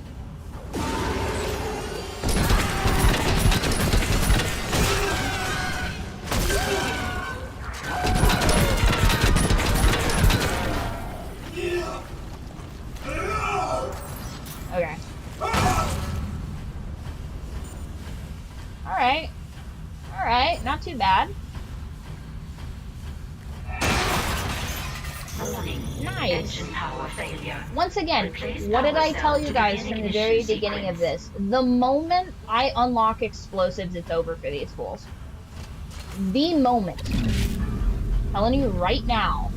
Okay. Alright. Alright, not too bad. Warning. Nice. Engine power failure. Once again, Replace what did power I cell tell to you guys begin from the very ignition beginning of sequence. this? The moment I unlock explosives, it's over for these fools. The moment. Telling you right now.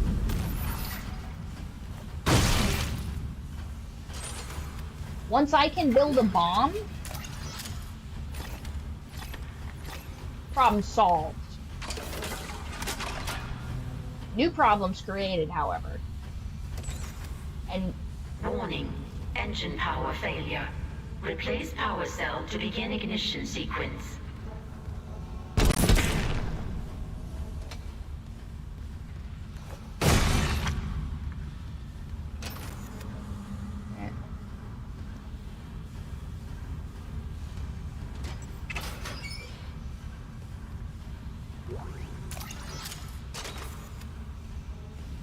Once I can build a bomb, problem solved. New problems created, however. And Warning. Engine power failure. Replace power cell to begin ignition sequence.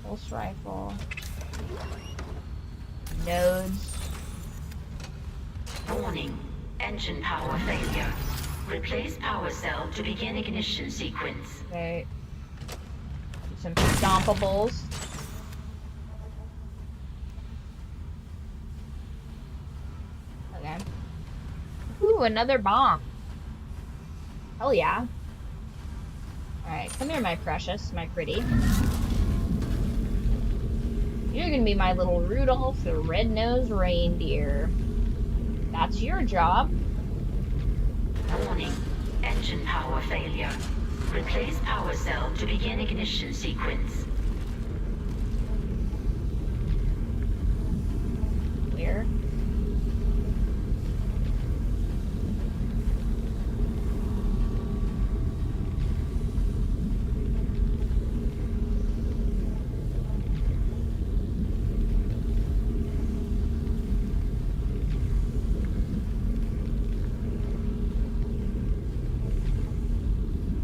pulse rifle. Nodes. Warning. Engine power failure. Replace power cell to begin ignition sequence. Okay. Some stompables. Okay. Ooh, another bomb. Hell yeah. Alright, come here, my precious, my pretty. You're gonna be my little Rudolph the Red-Nosed Reindeer. That's your job. Warning. Engine power failure. Replace power cell to begin ignition sequence. Where?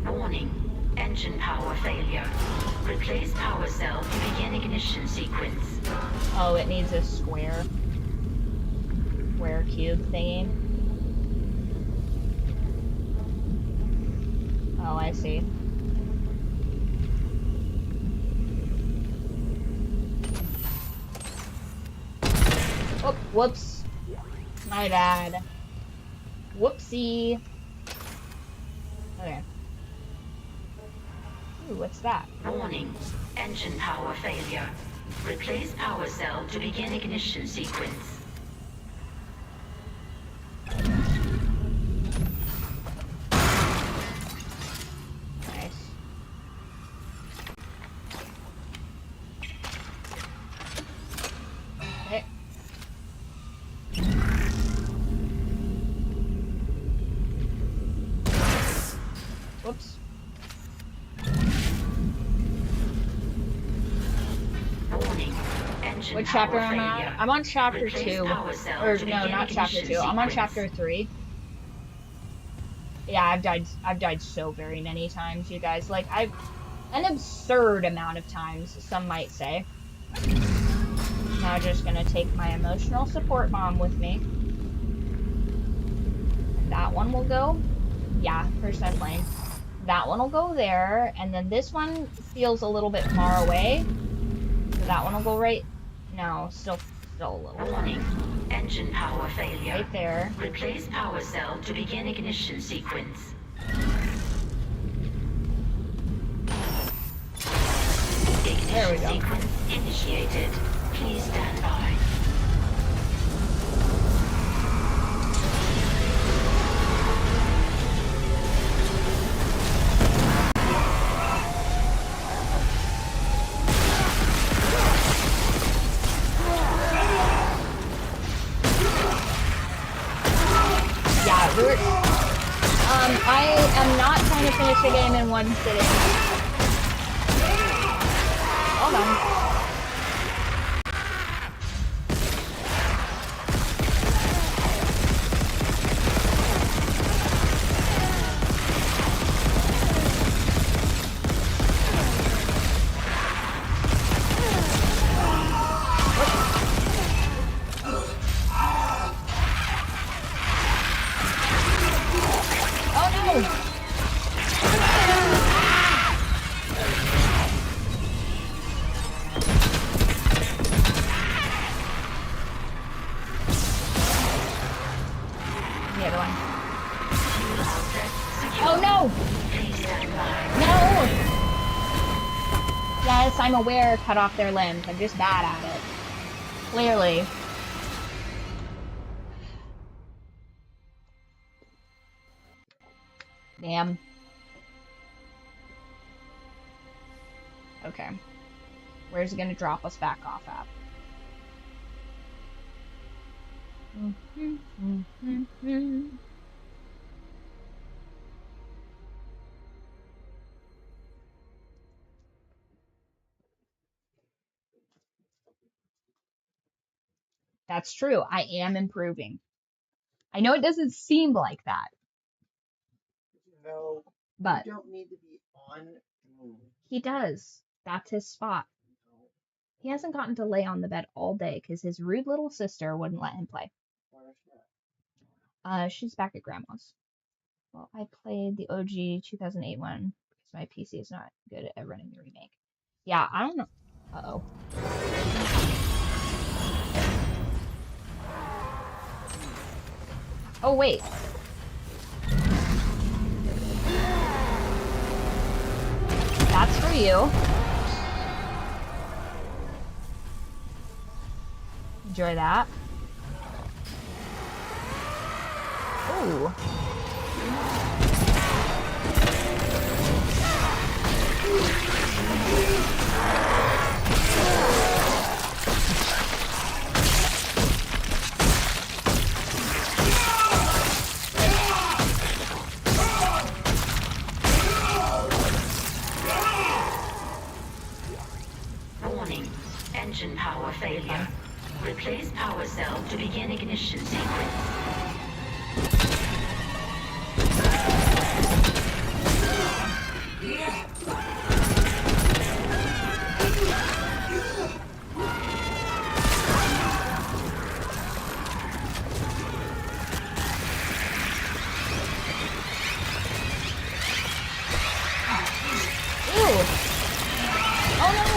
Warning. Engine power failure. Replace power cell to begin ignition sequence. Oh, it needs a square cube thingy. Oh, I see. Oh, whoops. My bad. Whoopsie. Okay. Ooh, what's that? Warning. Engine power failure. Replace power cell to begin ignition sequence. Nice. Okay. Whoops. Warning. Engine What power chapter am I failure. on? I'm on chapter Replace 2. power cell Or to no, begin not chapter ignition 2. I'm on sequence. chapter 3. Yeah, I've died so very many times, you guys. Like, an absurd amount of times, some might say. Now just gonna take my emotional support bomb with me. And that one will go, yeah, percent lane. That one will go there, and then this one feels a little bit far away. So that one will go right, no, still a little far. Warning. Engine power failure. Right there. Replace power cell to begin ignition sequence. There we Ignition go. sequence initiated. Please stand by. Yeah, I am not trying to finish the game in one sitting. some. I'm aware, cut off their limbs. I'm just bad at it. Clearly. Damn. Okay. Where's it gonna drop us back off at? That's true. I am improving. I know it doesn't seem like that. No, but you don't need to be on the moon. He does. That's his spot. No. He hasn't gotten to lay on the bed all day because his rude little sister wouldn't let him play. Where's that? She's back at grandma's. Well, I played the OG 2008 one because my PC is not good at running the remake. Yeah, I don't know. Uh-oh. Oh, wait. That's for you. Enjoy that. Ooh. Warning. Engine power failure. Replace power cell to begin ignition sequence.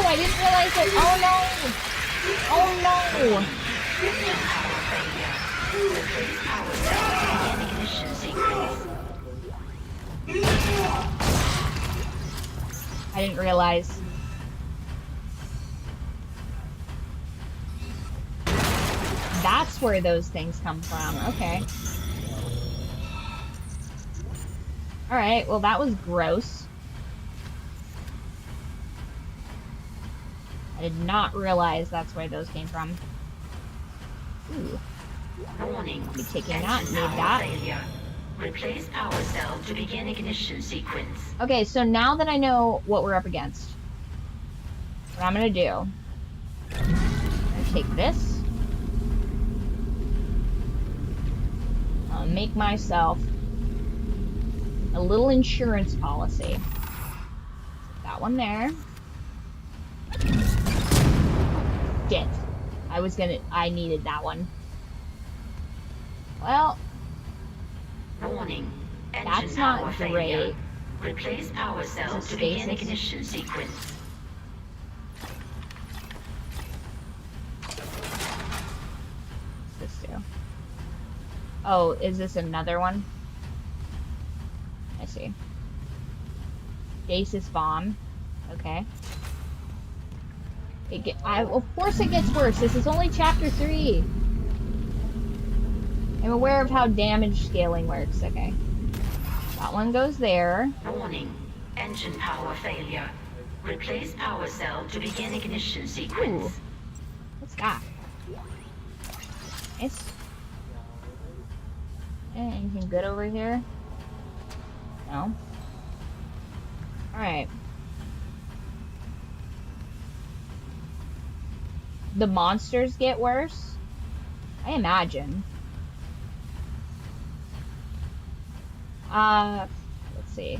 I didn't realize it. Oh no! Oh no! I didn't realize. That's where those things come from. Okay. Alright, well that was gross. I did not realize that's where those came from. Ooh. Warning. Be taking that, need that. Failure. Replace power cell to begin ignition sequence. Okay, so now that I know what we're up against, what I'm gonna do, I'm gonna take this. I'll make myself a little insurance policy. That one there. Shit. I needed that one. Well. Warning. Engine That's not power great. Failure. Replace power cell to begin ignition sequence. What's this do? Oh, is this another one? I see. Stasis bomb. Okay. Of course it gets worse. This is only chapter 3. I'm aware of how damage scaling works. Okay. That one goes there. Warning. Engine power failure. Replace power cell to begin ignition sequence. Ooh. What's that? Nice. Anything good over here? No. Alright. the monsters get worse? I imagine. Let's see.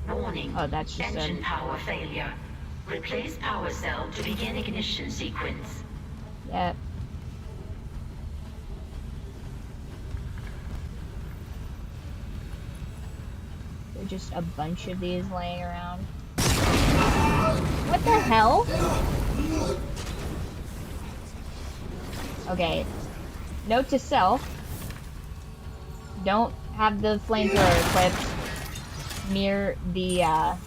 Warning. Oh, that's just Engine power failure. Replace power cell to begin ignition sequence. Yep. There's just a bunch of these laying around. What the hell? Okay. Note to self. Don't have the flamethrower equipped near the, wow.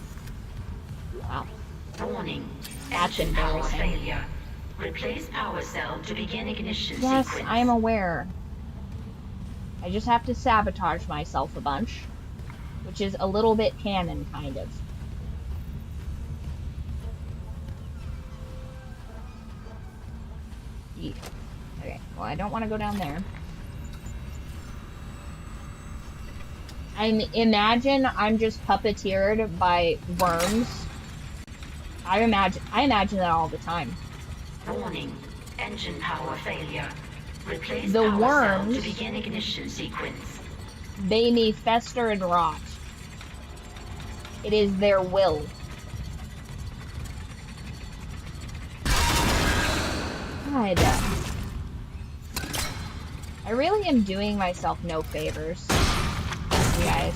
Warning. That's Engine power embarrassing. failure. Replace power cell to begin ignition Yes, sequence. I am aware. I just have to sabotage myself a bunch. Which is a little bit canon, kind of. Yeah. Okay, well, I don't want to go down there. I imagine I'm just puppeteered by worms. I imagine that all the time. Warning. Engine power failure. Replace The power worms- cell to begin ignition sequence. They may fester and rot. It is their will. God. I really am doing myself no favors. You guys.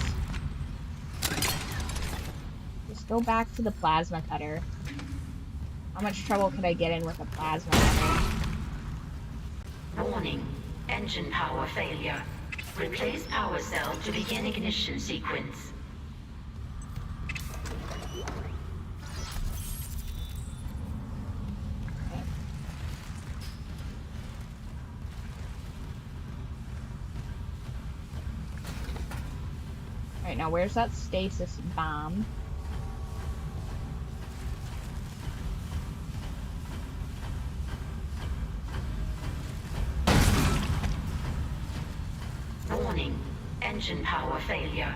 Just go back to the plasma cutter. How much trouble could I get in with a plasma cutter? Warning. Engine power failure. Replace power cell to begin ignition sequence. Alright, now where's that stasis bomb? Warning. Engine power failure.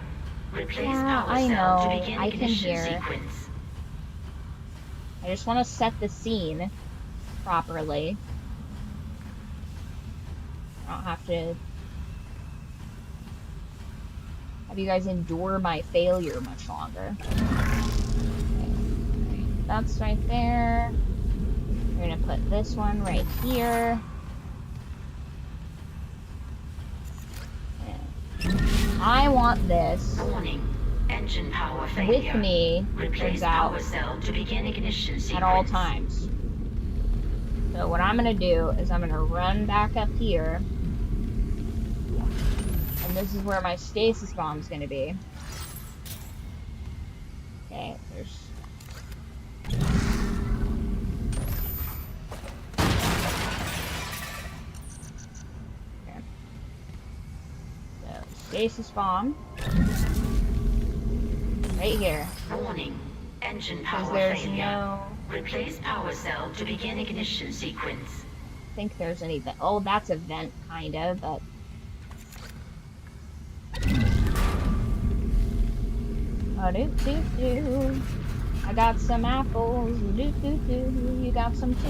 Replace Yeah, power I cell know. to begin I can ignition hear. sequence. I just want to set the scene properly. I don't have to have you guys endure my failure much longer. Okay, that's right there. We're gonna put this one right here. I want this Warning. Engine power failure. with me, Replace turns out, power cell to begin ignition sequence. at all times. So what I'm gonna do is I'm gonna run back up here. And this is where my stasis bomb is gonna be. Okay, there's... Okay. So, stasis bomb. Right here. Warning. Engine Because power there's failure. no... Replace power cell to begin ignition sequence. I think there's any... Oh, that's a vent, kinda, but... Do-do-do. I got some apples. Do-do-do. You got some too.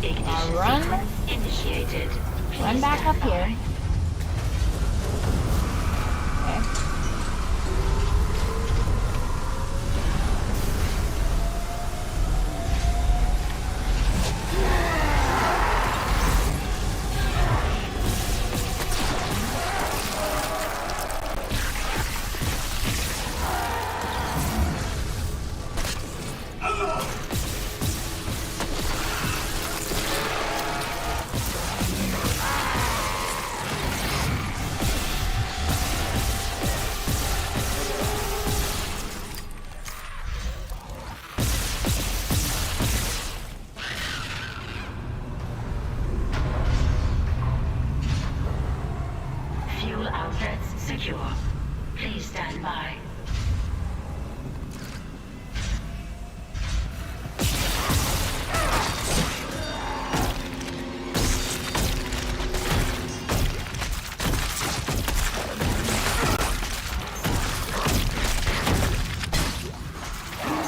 Ignition run. sequence initiated. Run Please back up stand by. here. Okay.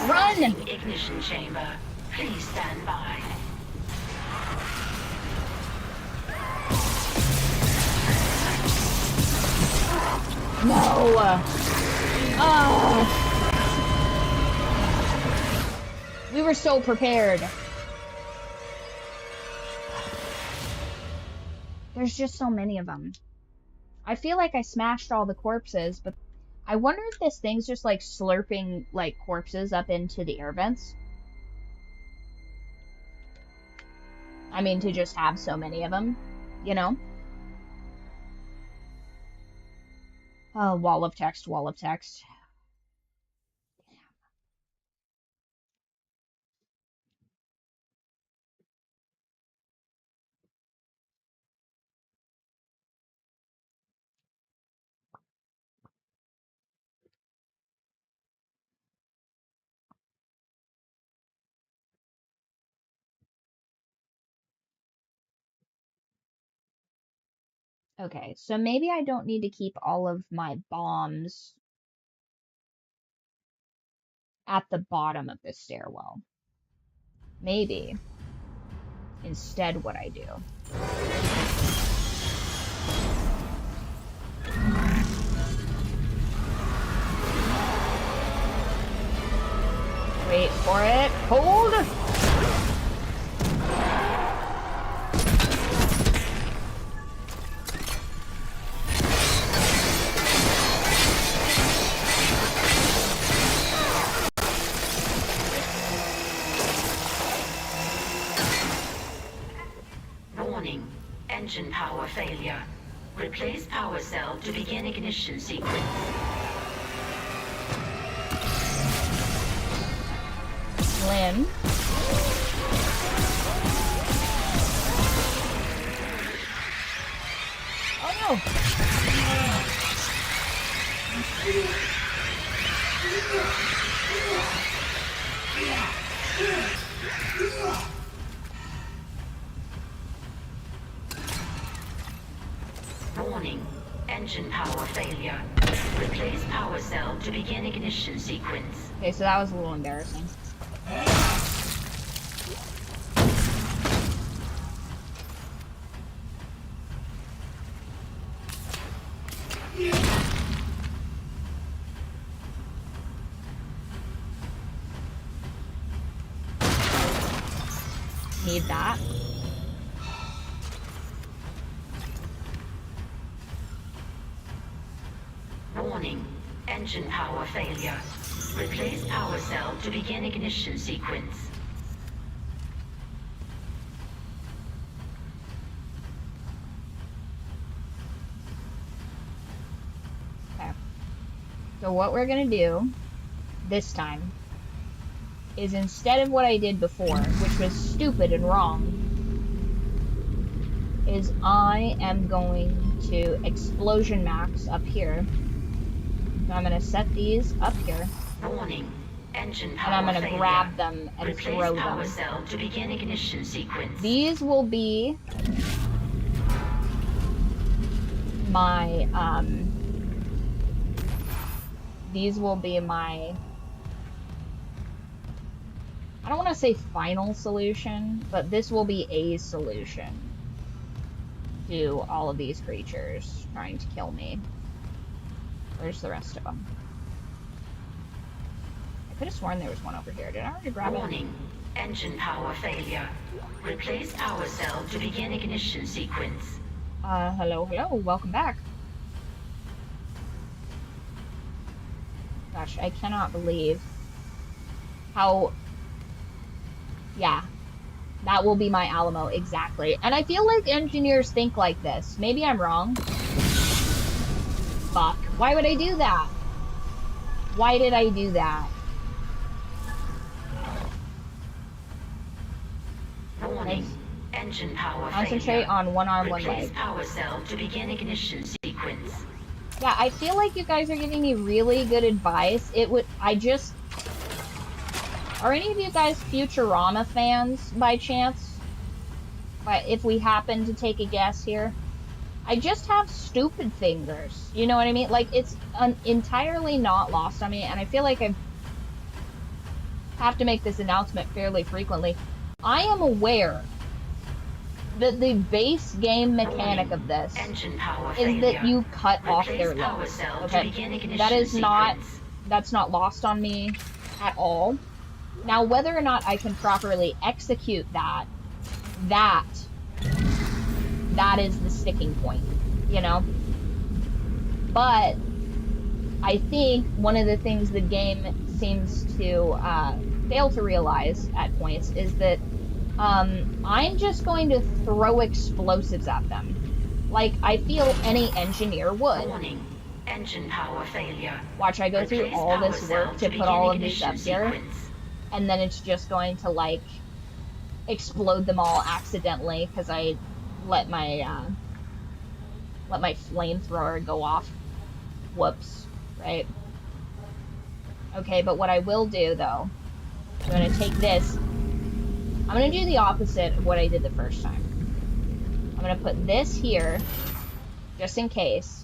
Run! Ignition chamber. Please stand by. No! Oh! We were so prepared. There's just so many of them. I feel like I smashed all the corpses, but I wonder if this thing's just like slurping like corpses up into the air vents. I mean, to just have so many of them, you know? Oh, wall of text, wall of text. Okay, so maybe I don't need to keep all of my bombs at the bottom of the stairwell. Maybe instead what I do. Wait for it. Hold! Warning. Engine power failure. Replace power cell to begin ignition sequence. Lynn. Oh no! Warning. Engine power failure. Replace power cell to begin ignition sequence. Okay, so that was a little embarrassing. Need that. Warning. Engine power failure. Replace power cell to begin ignition sequence. Okay. So what we're gonna do this time is, instead of what I did before, which was stupid and wrong, is I am going to explosion max up here. So I'm going to set these up here. Warning. Engine And power I'm going to failure. grab them and Replace throw power them. cell to begin ignition sequence. These will be my, I don't want to say final solution, but this will be a solution to all of these creatures trying to kill me. Where's the rest of them? I could have sworn there was one over here. Did I already grab it? Warning. Engine power failure. Replace power cell to begin ignition sequence. Hello, welcome back. Gosh, I cannot believe how... Yeah, that will be my Alamo, exactly. And I feel like engineers think like this. Maybe I'm wrong. Fuck. Why would I do that? Why did I do that? Warning. Engine power Concentrate failure. on one arm, one Replace leg. power cell to begin ignition sequence. Yeah, I feel like you guys are giving me really good advice. Are any of you guys Futurama fans, by chance? If we happen to take a guess here. I just have stupid fingers. You know what I mean? Like, it's entirely not lost on me, and I feel like have to make this announcement fairly frequently. I am aware that the base game mechanic of this is that you cut off their limbs. Okay, that's not lost on me at all. Now, whether or not I can properly execute that is the sticking point, you know? But I think one of the things the game seems to fail to realize at points is that I'm just going to throw explosives at them, like I feel any engineer would. Warning. Engine power failure. Watch, I go through Replace all power this cell work to to put all of begin these up ignition here, sequence. and then it's just going to, like, explode them all accidentally because I let my flamethrower go off. Whoops, right? Okay, but what I will do, though, I'm going to take this. I'm going to do the opposite of what I did the first time. I'm going to put this here, just in case,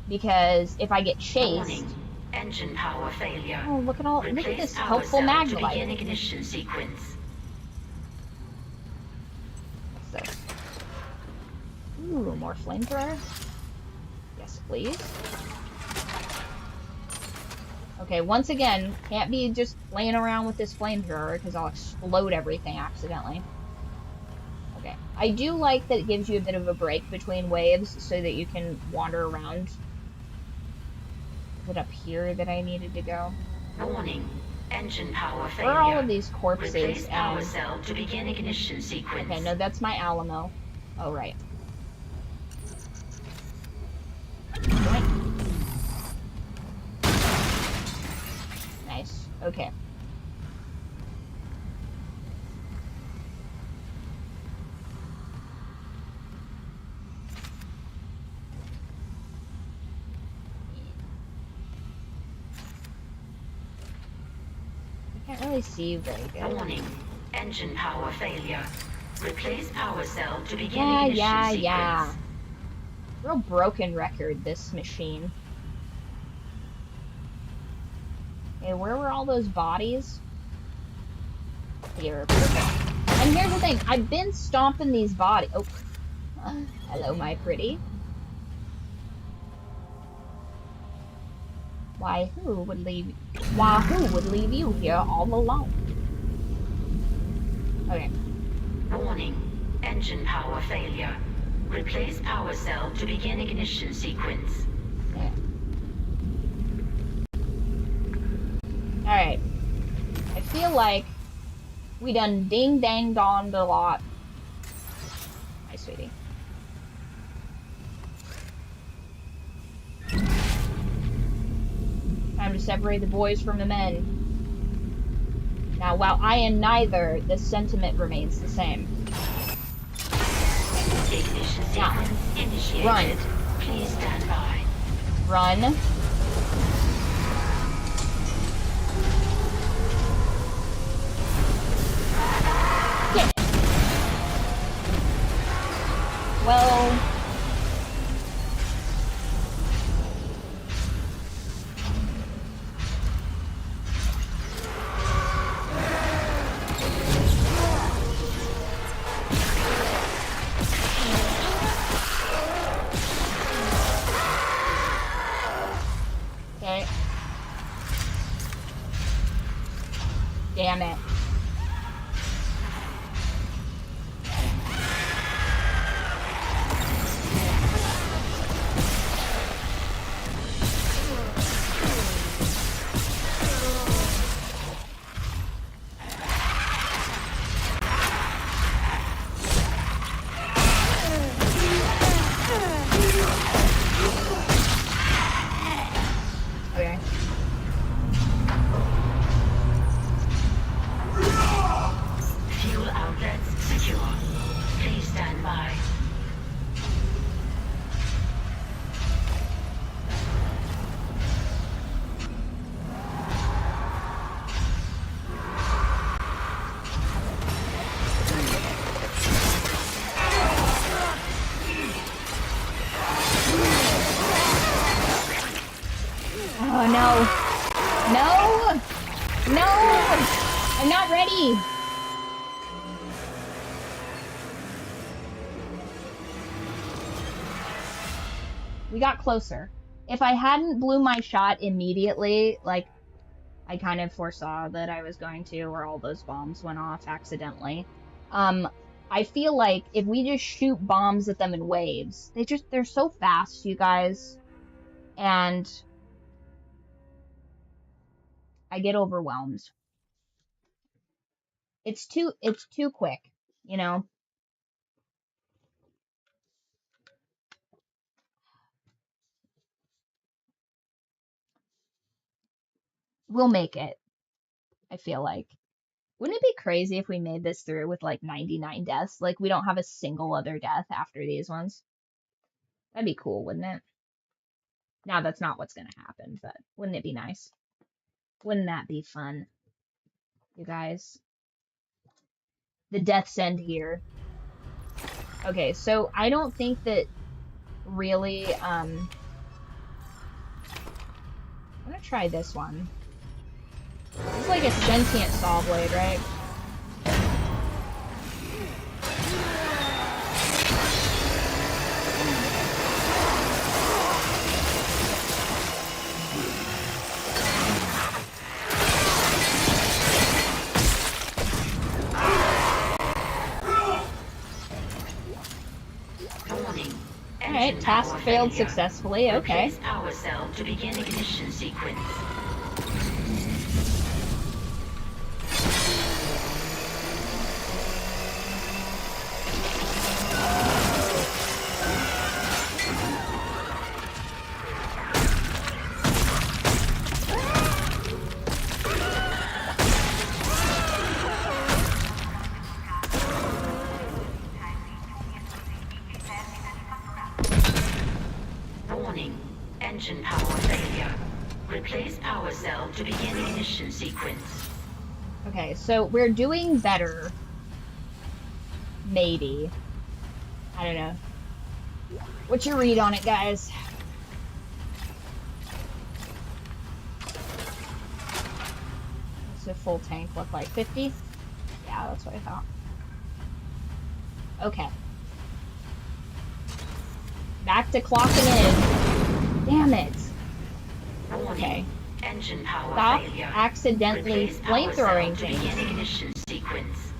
because if I get chased... Warning. Engine power failure. Oh, look at this helpful mag mag light. Begin light. ignition sequence. What's this? Ooh, more flamethrower. Yes, please. Okay, once again, can't be just playing around with this flamethrower because I'll explode everything accidentally. Okay, I do like that it gives you a bit of a break between waves so that you can wander around. Is it up here that I needed to go? Warning. Engine power failure. Where are all of these corpses? Replace power cell to begin ignition sequence. Okay, no, that's my Alamo. Oh, right. Nice. Okay. I can't really see very good. Warning. Engine power failure. Replace power cell to begin ignition sequence. Yeah. Real broken record, this machine. Okay, where were all those bodies? Here, perfect. And here's the thing, I've been stomping these bodies. Oh, hello, my pretty. Why, who would leave you here all alone? Okay. Warning. Engine power failure. Replace power cell to begin ignition sequence. Yeah. Alright. I feel like we done ding-dang-donged a lot. Hi, sweetie. Time to separate the boys from the men. Now, while I am neither, the sentiment remains the same. Ignition Now, sequence initiated. run. Please stand by. Run. Get it. Well... Okay. Damn it. Okay. Fuel outlets secure. Please stand by. Oh no. No! No! I'm not ready! We got closer. If I hadn't blew my shot immediately, like, I kind of foresaw that I was going to, or all those bombs went off accidentally. I feel like if we just shoot bombs at them in waves, they're so fast, you guys, and I get overwhelmed. It's too quick, you know? We'll make it, I feel like. Wouldn't it be crazy if we made this through with like 99 deaths? Like, we don't have a single other death after these ones. That'd be cool, wouldn't it? Now, that's not what's gonna happen, but wouldn't it be nice? Wouldn't that be fun, you guys? The deaths end here. Okay, so I don't think that really, I'm gonna try this one. This is like a sentient saw blade, right? Alright, task failed successfully, okay. Replace power cell to begin ignition sequence. Engine power failure. Replace power cell to begin ignition sequence. Okay, so we're doing better. Maybe. I don't know. What's your read on it, guys? What's a full tank look like? 50? Yeah, that's what I thought. Okay. Back to clocking in. Damn it. Okay. Engine power Stop failure. accidentally flamethrowing things. Ignition sequence.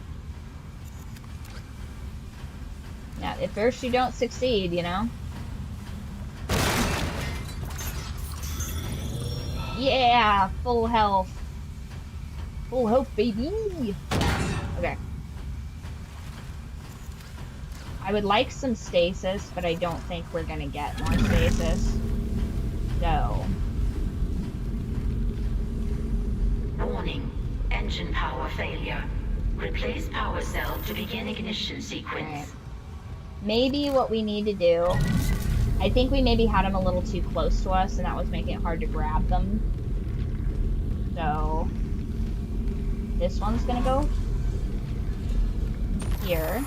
Now, at first you don't succeed, you know? Yeah, full health. Full health, baby. Okay. I would like some stasis, but I don't think we're gonna get more stasis. So. Warning. Engine power failure. Replace power cell to begin ignition sequence. Right. Maybe what we need to do, I think we maybe had them a little too close to us, and that was making it hard to grab them. So, this one's gonna go here.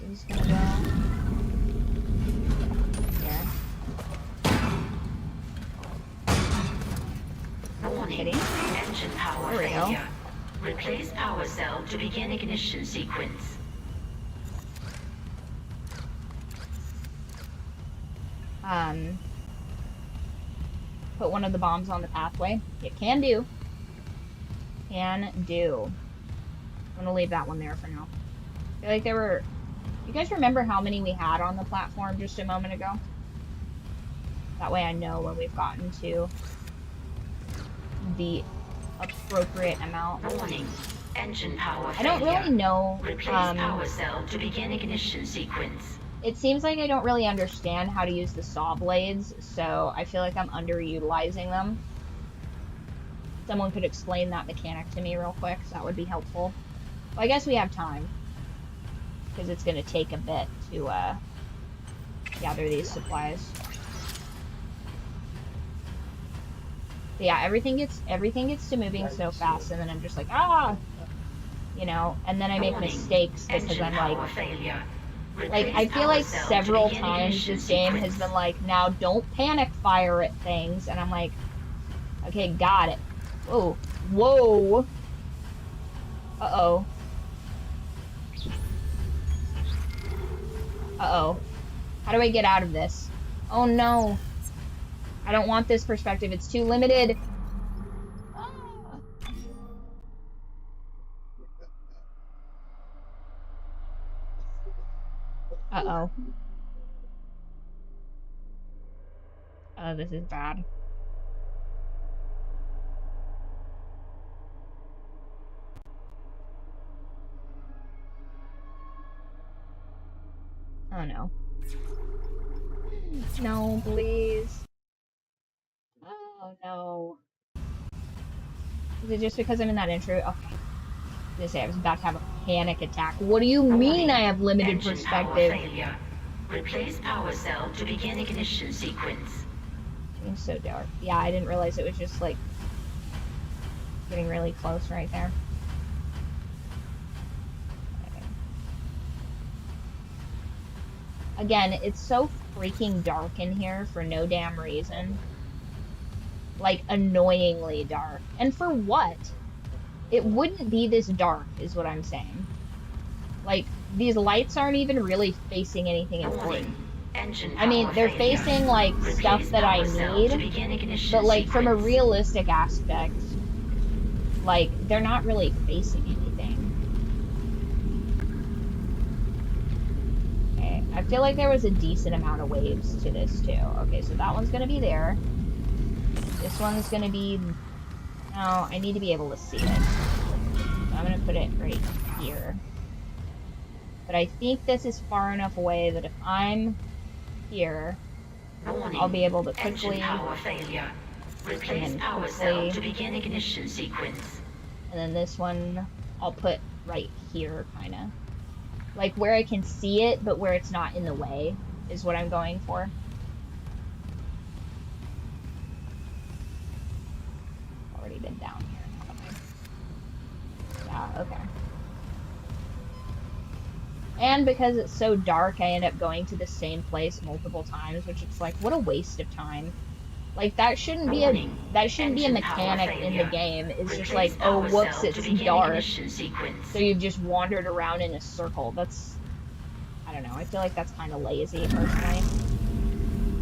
This is gonna go here. Warning. Engine power There we go. failure. Replace power cell to begin ignition sequence. Put one of the bombs on the pathway. It can do. Can do. I'm gonna leave that one there for now. I feel like there were... You guys remember how many we had on the platform just a moment ago? That way I know when we've gotten to the appropriate amount. Warning. Engine power I failure. don't really know. Replace power cell to begin ignition sequence. It seems like I don't really understand how to use the saw blades, so I feel like I'm underutilizing them. Someone could explain that mechanic to me real quick, so that would be helpful. Well, I guess we have time, because it's going to take a bit to gather these supplies. But yeah, everything gets to moving so fast, and then I'm just like, ah! You know, and then I make mistakes because I'm like, Like, I feel like several times this game has been like, now don't panic fire at things, and I'm like, okay, got it. Whoa. Whoa. Uh-oh. Uh-oh. How do I get out of this? Oh no. I don't want this perspective. It's too limited. Ah. Uh-oh. Oh, this is bad. Oh no. No, please. Oh no. Is it just because I'm in that intro? Okay. I was gonna say I was about to have a panic attack. What do you mean I have limited Engine perspective? Power failure. Replace power cell to begin ignition sequence. Seems so dark. Yeah, I didn't realize it was just like getting really close right there. Okay. Again, it's so freaking dark in here for no damn reason. Like, annoyingly dark. And for what? It wouldn't be this dark, is what I'm saying. Like, these lights aren't even really facing anything important. I mean, they're facing, like, stuff that I need, but, like, from a realistic aspect, like, they're not really facing anything. Okay, I feel like there was a decent amount of waves to this, too. Okay, so that one's gonna be there. This one's gonna be... No, I need to be able to see it. So I'm gonna put it right here. But I think this is far enough away that if I'm here, I'll be able to quickly... Power failure. Replace power cell to begin ignition sequence. And then this one, I'll put right here, kind of. Like, where I can see it, but where it's not in the way, is what I'm going for. Already been down here, haven't I? Yeah, okay. And because it's so dark, I end up going to the same place multiple times, which it's like, what a waste of time. Like, that shouldn't be a mechanic in the game. It's just like, oh, whoops, it's dark. So you've just wandered around in a circle. That's, I don't know, I feel like that's kind of lazy, personally.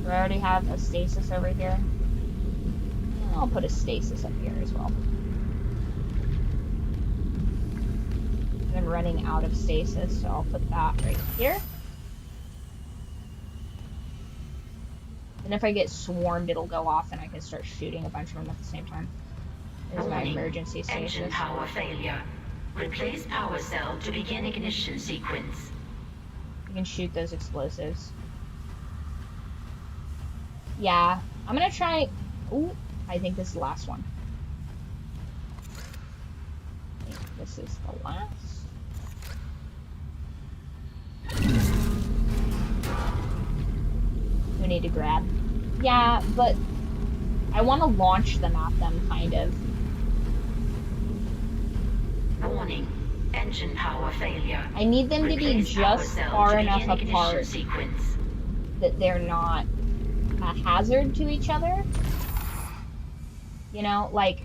Do I already have a stasis over here? I'll put a stasis up here as well. I'm running out of stasis, so I'll put that right here. And if I get swarmed, it'll go off and I can start shooting a bunch of them at the same time. This is my emergency stasis. Engine power failure. Replace power cell to begin ignition sequence. You can shoot those explosives. Yeah, I'm gonna try... Ooh, I think this is the last one. I think this is the last. We need to grab. Yeah, but I want to launch them at them, kind of. Warning. Engine power failure. I need them to be just far enough apart that they're not a hazard to each other. You know, like...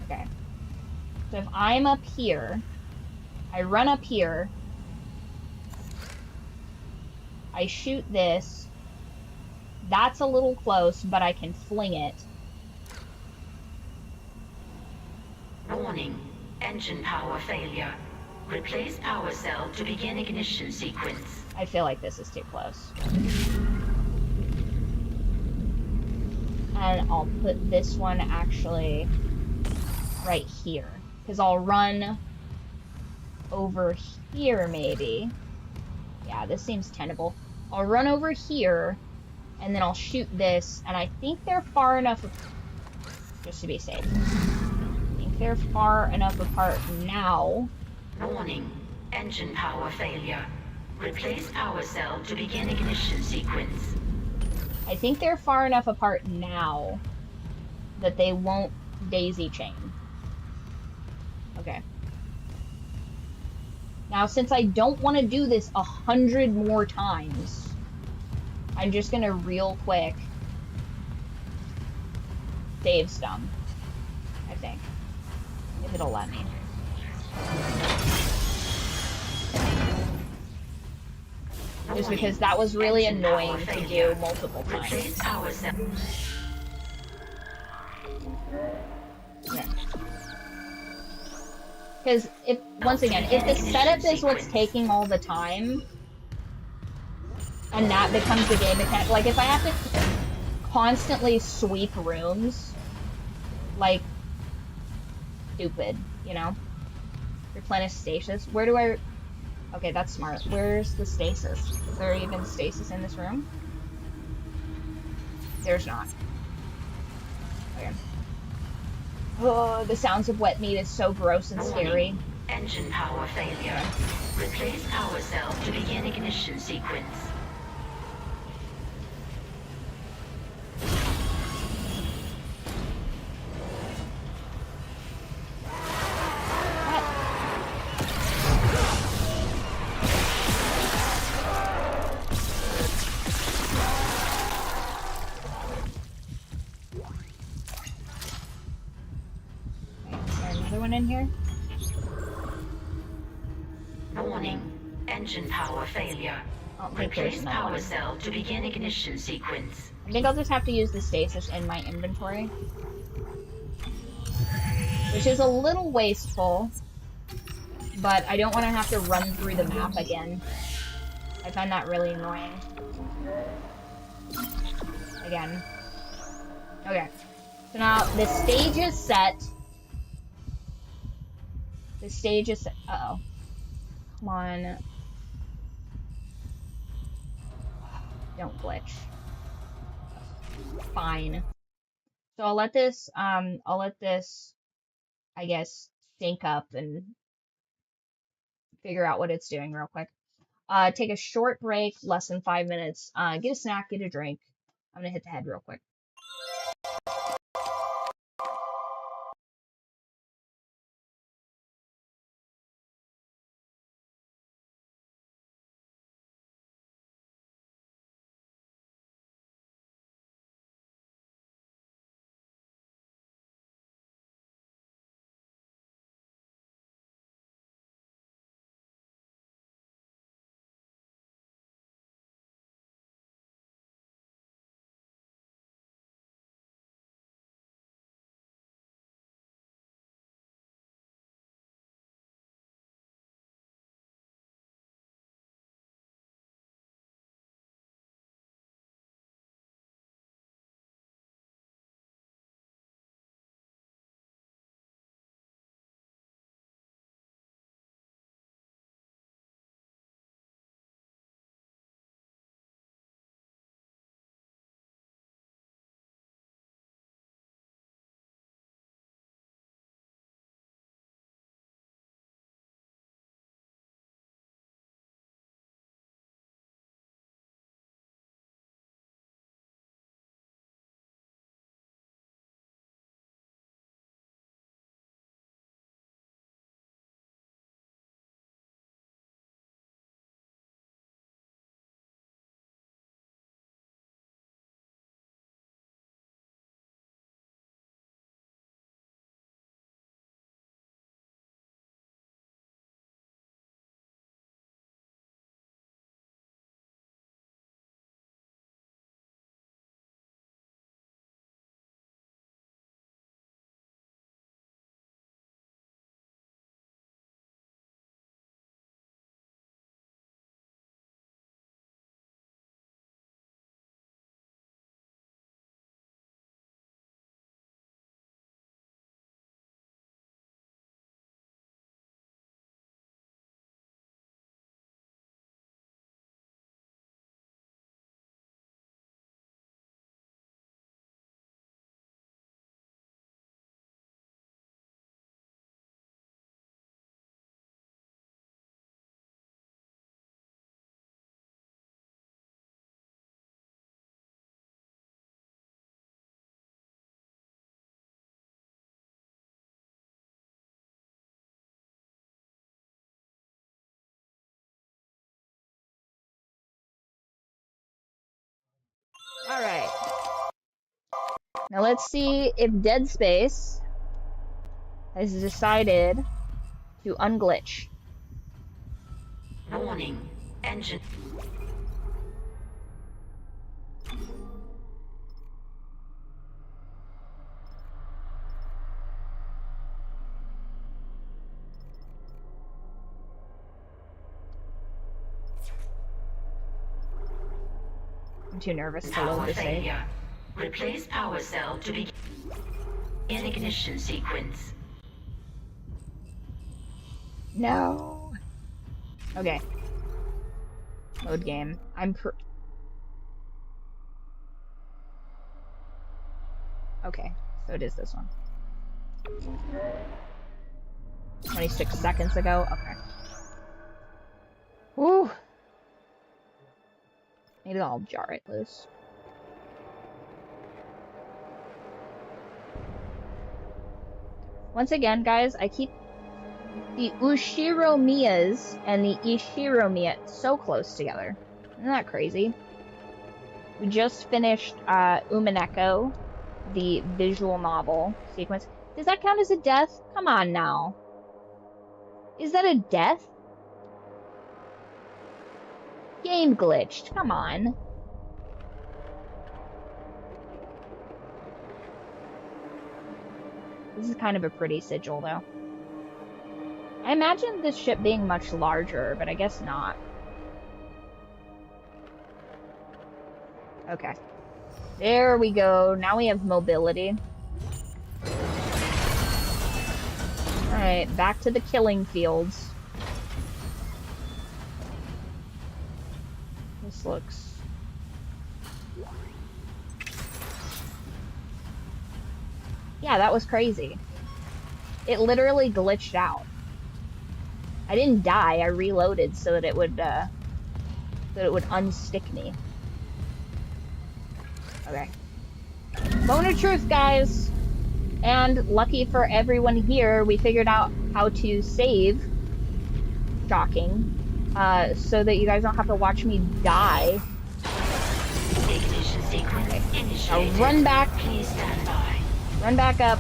Okay. So if I'm up here, I run up here, I shoot this, that's a little close, but I can fling it. Warning. Engine power failure. Replace power cell to begin ignition sequence. I feel like this is too close. And I'll put this one actually right here. Because I'll run over here, maybe. Yeah, this seems tenable. I'll run over here, and then I'll shoot this, and I think they're far enough, just to be safe. I think they're far enough apart now. Warning. Engine power failure. Replace power cell to begin ignition sequence. I think they're far enough apart now that they won't daisy chain. Okay. Now, since I don't want to do this 100 more times, I'm just gonna real quick save some, I think, if it'll let me. Just because that was really annoying to do multiple times. Yeah. Because once again, if the setup is what's taking all the time, and that becomes the game mechanic, like if I have to constantly sweep rooms, like, stupid, you know? Replenish stasis. Where do I... Okay, that's smart. Where's the stasis? Is there even stasis in this room? There's not. Okay. Oh, the sounds of wet meat is so gross and scary. Engine power failure. Replace power cell to begin ignition sequence. Another one in here? Warning. Engine power failure. I don't think there's Replace another power one. cell to begin ignition sequence. I think I'll just have to use the stasis in my inventory. Which is a little wasteful, but I don't want to have to run through the map again. I find that really annoying. Again. Okay. So now, the stage is set. The stage is set. Uh-oh. Come on. Don't glitch. Fine. So I'll let this, I guess, sync up and figure out what it's doing real quick. Take a short break, less than 5 minutes. Get a snack, get a drink. I'm gonna hit the head real quick. Now let's see if Dead Space has decided to unglitch. Warning. Engine. I'm too nervous to Power load the save. failure. Replace power cell to begin ignition sequence. No. Okay. Load game. Okay, so it is this one. 26 seconds ago. Okay. Woo. Maybe I'll jar it loose. Once again, guys, I keep the Ushiromias and the Ishiromiya so close together. Isn't that crazy? We just finished Umineko, the visual novel sequence. Does that count as a death? Come on now. Is that a death? Game glitched. Come on. This is kind of a pretty sigil, though. I imagine this ship being much larger, but I guess not. Okay. There we go. Now we have mobility. Alright, back to the killing fields. This looks... Yeah, that was crazy. It literally glitched out. I didn't die, I reloaded so that it would unstick me. Okay. Moment of truth, guys! And lucky for everyone here, we figured out how to save. Shocking. So that you guys don't have to watch me die. Ignition sequence Okay. initiated. Now run back. Please stand by. Run back up.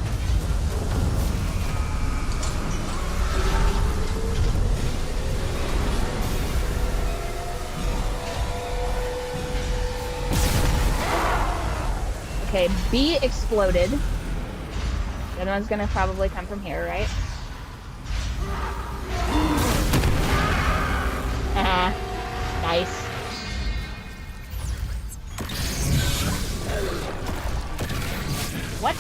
Okay, B exploded. The other one's gonna probably come from here, right? Nice. What?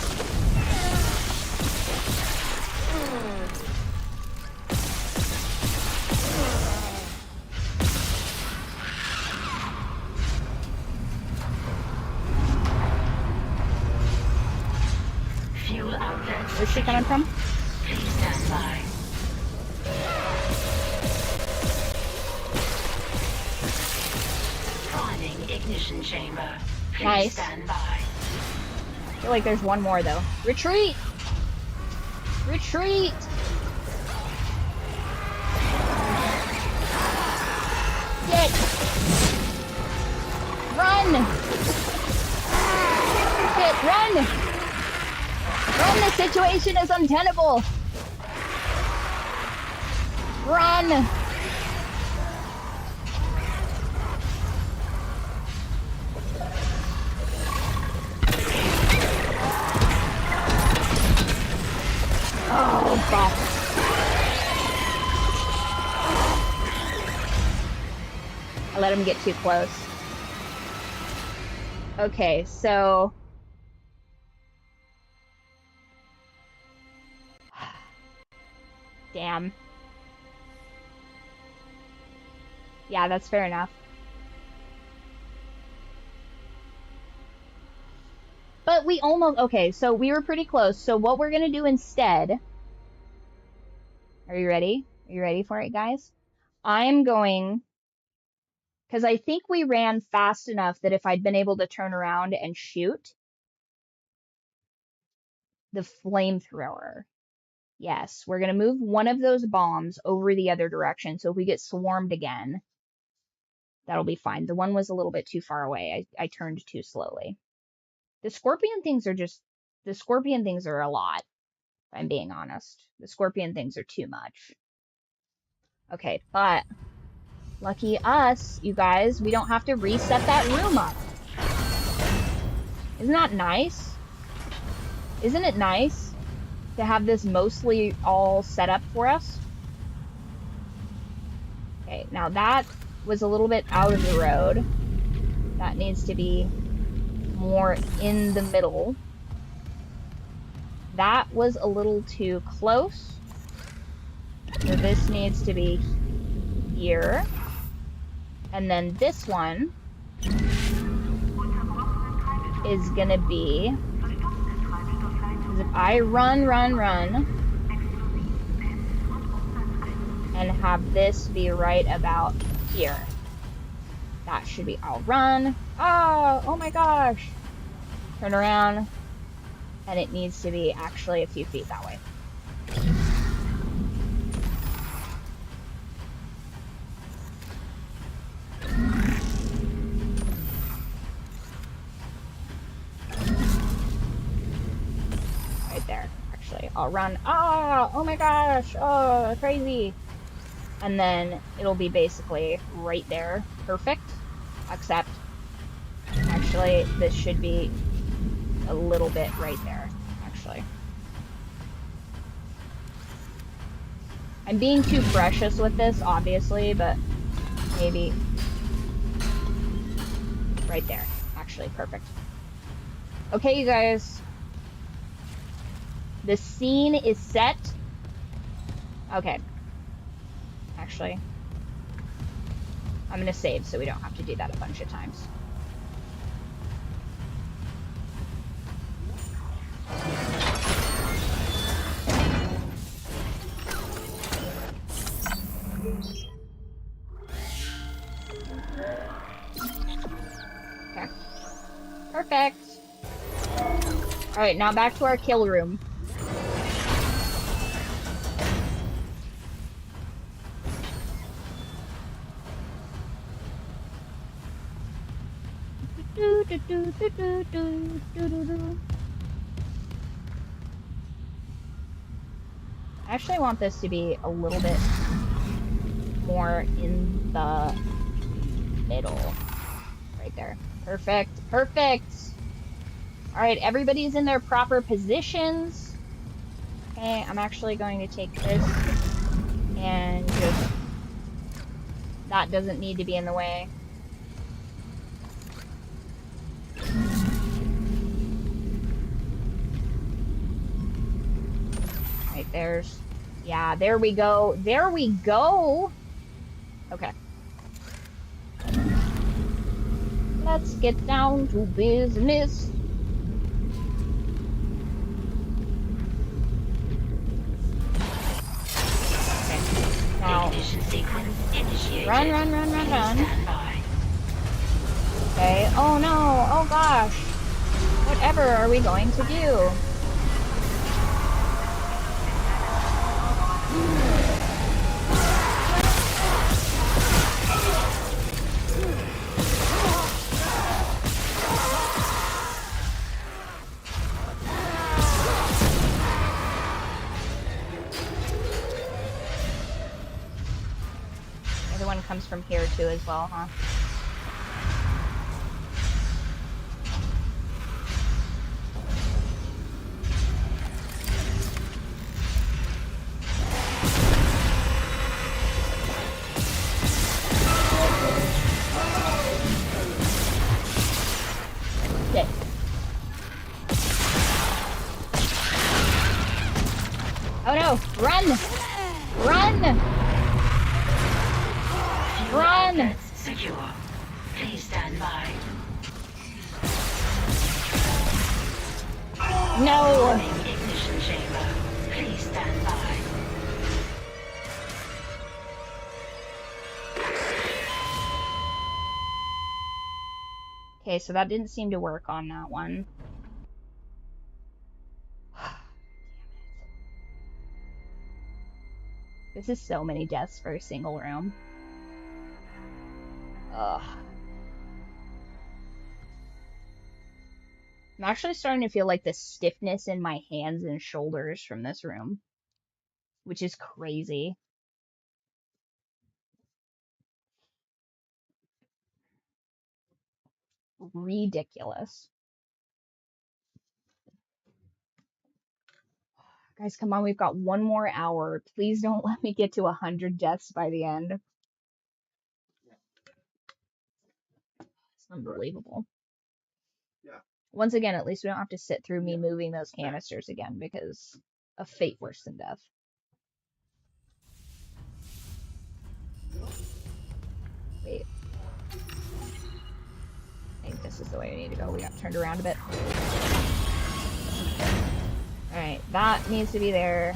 Fuel outlet. Where's she coming from? Please stand by. Priming ignition chamber. Please Nice. stand by. I feel like there's one more, though. Retreat! Retreat! Get! Run! Shit, run! Run! The situation is untenable! Run! Oh, fuck. I let him get too close. Okay, so... Damn. Yeah, that's fair enough. But we almost... Okay, so we were pretty close. So what we're going to do instead... Are you ready? Are you ready for it, guys? I'm going... Because I think we ran fast enough that if I'd been able to turn around and shoot... The flamethrower. Yes, we're going to move one of those bombs over the other direction. So if we get swarmed again, that'll be fine. The one was a little bit too far away. I turned too slowly. The scorpion things are a lot, if I'm being honest. The scorpion things are too much. Okay, but lucky us, you guys, we don't have to reset that room up. Isn't that nice? Isn't it nice to have this mostly all set up for us? Okay, now that was a little bit out of the road. That needs to be more in the middle. That was a little too close. So this needs to be here. And then this one is gonna be, because if I run, and have this be right about here, that should be, I'll run. Oh my gosh. Turn around. And it needs to be actually a few feet that way. Right there, actually. I'll run. Oh my gosh. Oh, crazy. And then it'll be basically right there. Perfect. Except, actually, this should be a little bit right there, actually. I'm being too precious with this, obviously, but maybe right there. Actually, perfect. Okay, you guys. The scene is set. Okay. Actually, I'm gonna save so we don't have to do that a bunch of times. Okay. Perfect. Alright, now back to our kill room. I actually want this to be a little bit more in the middle. Right there. Perfect. Perfect! Alright, everybody's in their proper positions. Okay, I'm actually going to take this and just... That doesn't need to be in the way. Right, there's... Yeah, there we go. There we go! Okay. Let's get down to business. Okay. Now, run. Okay. Oh no. Oh gosh. Whatever are we going to do? The other one comes from here too as well, huh? Shit. Oh no! Run! Run! Run! Secure. Please stand by. No! Warning ignition chamber. Please stand by. Okay, so that didn't seem to work on that one. This is so many deaths for a single room. Ugh. I'm actually starting to feel like the stiffness in my hands and shoulders from this room, which is crazy. Ridiculous. Guys, come on, we've got one more hour. Please don't let me get to 100 deaths by the end. It's unbelievable. Yeah. Once again, at least we don't have to sit through me moving those canisters again because of fate worse than death. Wait. I think this is the way we need to go. We got turned around a bit. Alright, that needs to be there.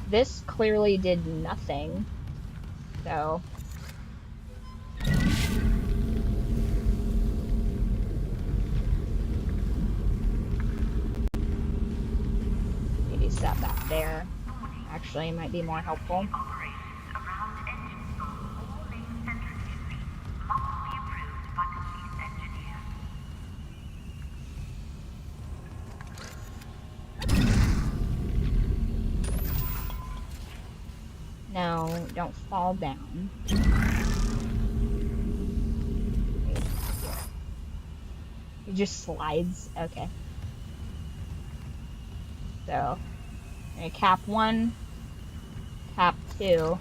This clearly did nothing. So... maybe set that there. Actually, might be more helpful. Operations around engine room. All main centrifuge must be approved by the chief engineer. No, don't fall down. It just slides. Okay. So, cap 1, cap 2.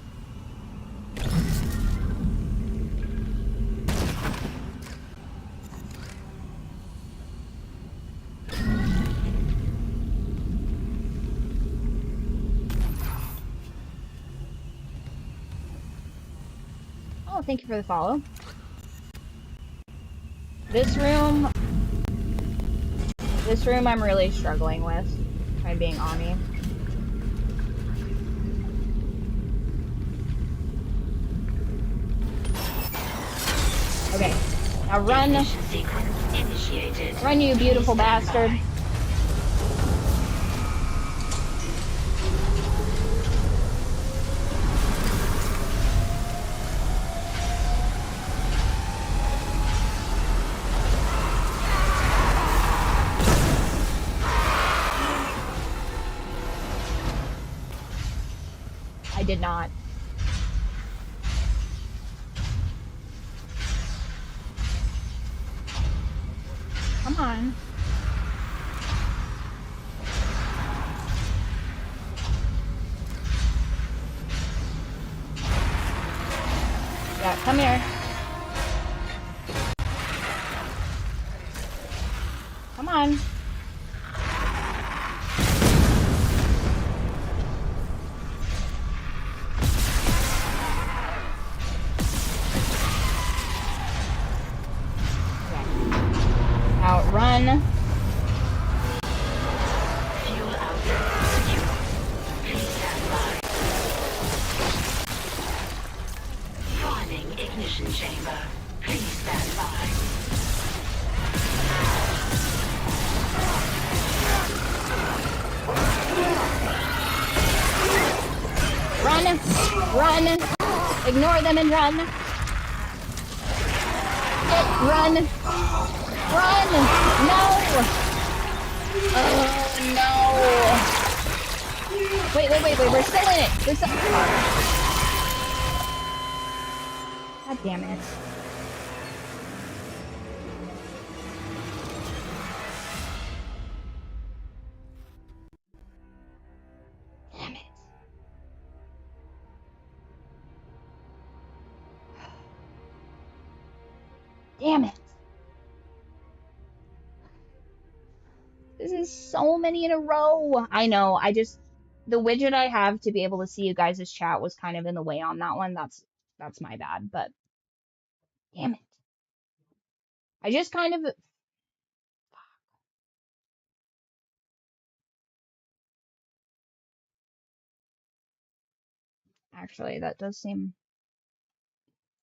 Oh, thank you for the follow. This room I'm really struggling with, if I'm being honest. Okay, now run. Ignition sequence initiated. Run, you beautiful bastard. I did not. Come on. Yeah, come here. Come on. Run. Fuel outlet secure. Please stand by. Priming ignition chamber. Please stand by. Run. Run. Ignore them and run. Run. Run! No! Oh, no! Wait, we're still in it! We're still... God damn it. Damn it. Damn it. This is so many in a row. I know, the widget I have to be able to see you guys' chat was kind of in the way on that one. That's my bad, but damn it. I just kind of... Actually, that does seem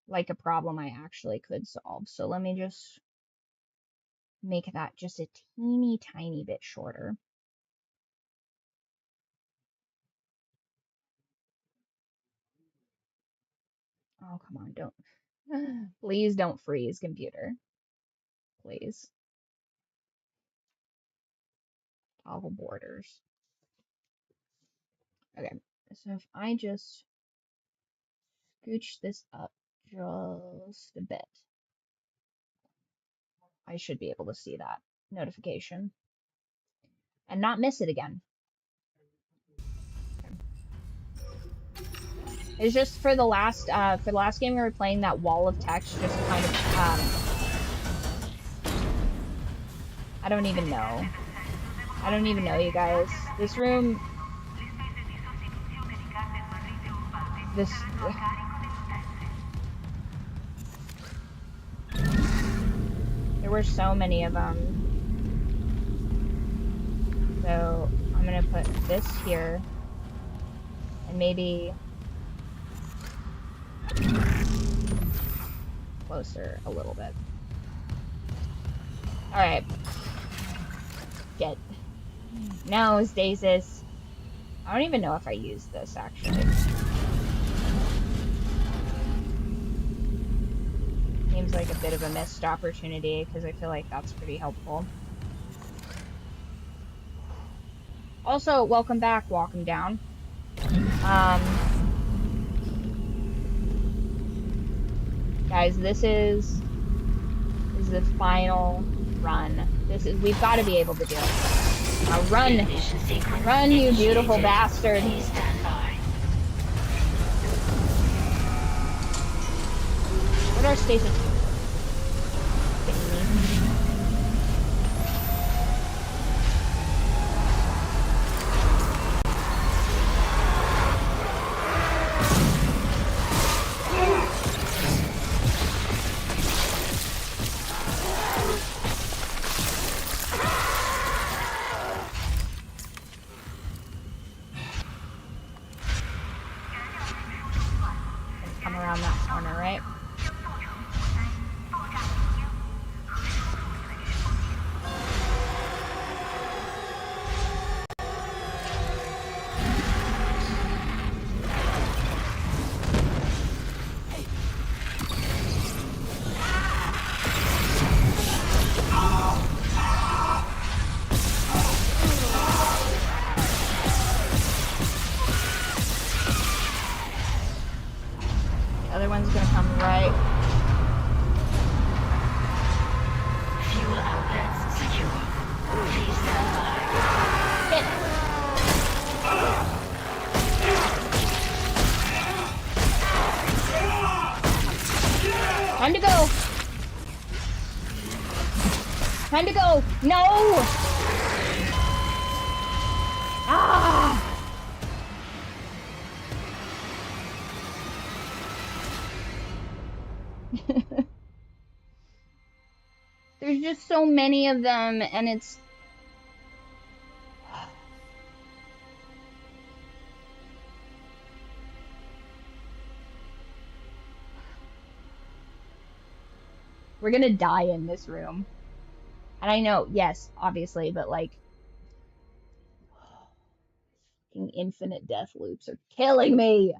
like a problem I actually could solve. So let me just make that just a teeny tiny bit shorter. Oh, come on, don't. Please don't freeze, computer. Please. Toggle borders. Okay, so if I just scooch this up just a bit, I should be able to see that notification and not miss it again. Okay. It's just for the last game we were playing, that wall of text just kind of I don't even know. I don't even know, you guys. This room, there were so many of them. So I'm gonna put this here and maybe closer a little bit. Alright. Get. No, stasis. I don't even know if I used this, actually. Seems like a bit of a missed opportunity, because I feel like that's pretty helpful. Also, welcome back, Walking Down. Guys, this is the final run. We've got to be able to do it. Now run! Run, you beautiful bastard! What are stasis? Come around that corner, right? The other one's gonna come right. Fuel outlets secure. Please stand by. Hit! Time to go! Time to go! No! Ah! There's just so many of them, and it's... We're gonna die in this room. And I know, yes, obviously, but like... Infinite death loops are killing me!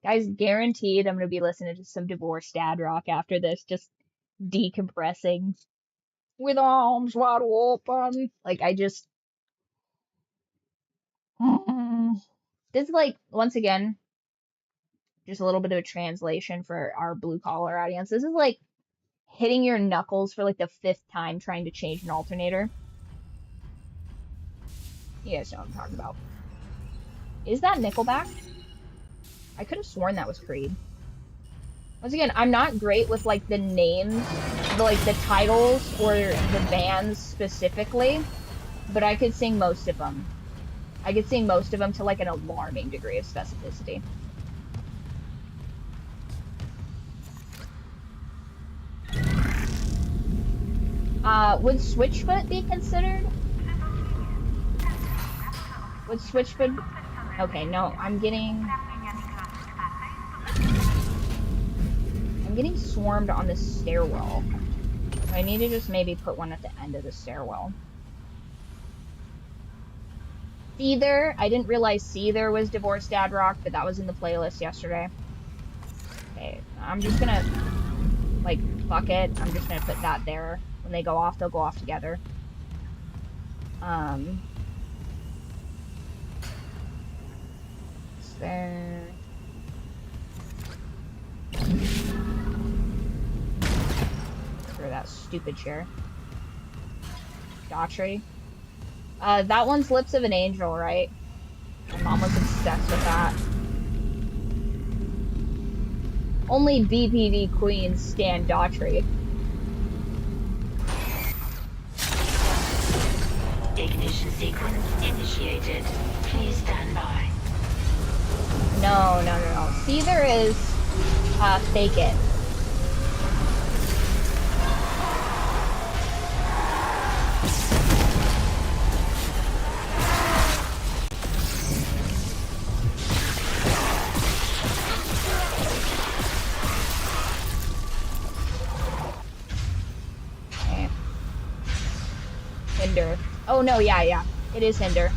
Guys, guaranteed I'm gonna be listening to some divorced dad rock after this, just decompressing with arms wide open. Like, I just... This is like, once again, just a little bit of a translation for our blue collar audience. This is like hitting your knuckles for like the 5th time trying to change an alternator. You guys know what I'm talking about. Is that Nickelback? I could have sworn that was Creed. Once again, I'm not great with like the names, the titles or the bands specifically, but I could sing most of them. I could sing most of them to like an alarming degree of specificity. Would Switchfoot be considered? Would Switchfoot... Okay, no, I'm getting swarmed on the stairwell. I need to just maybe put one at the end of the stairwell. Seether. I didn't realize Seether was Divorced Dad Rock, but that was in the playlist yesterday. Okay, I'm just gonna, like, fuck it. I'm just gonna put that there. When they go off, they'll go off together. There. Through that stupid chair. Daughtry. That one's Lips of an Angel, right? My mom was obsessed with that. Only BPV queens stand Daughtry. Ignition sequence initiated. Please stand by. No. Seether is, Fake It. Okay. Hinder. Oh no, yeah. It is Hinder.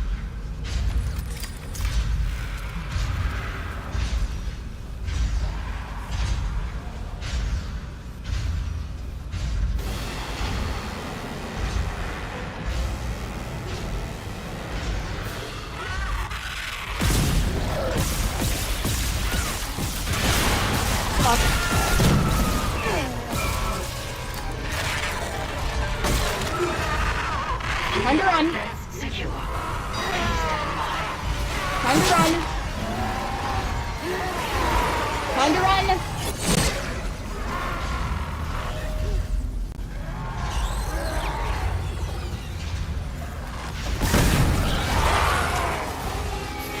Time to run. Secure. Please stand by. Time to run. Time to run.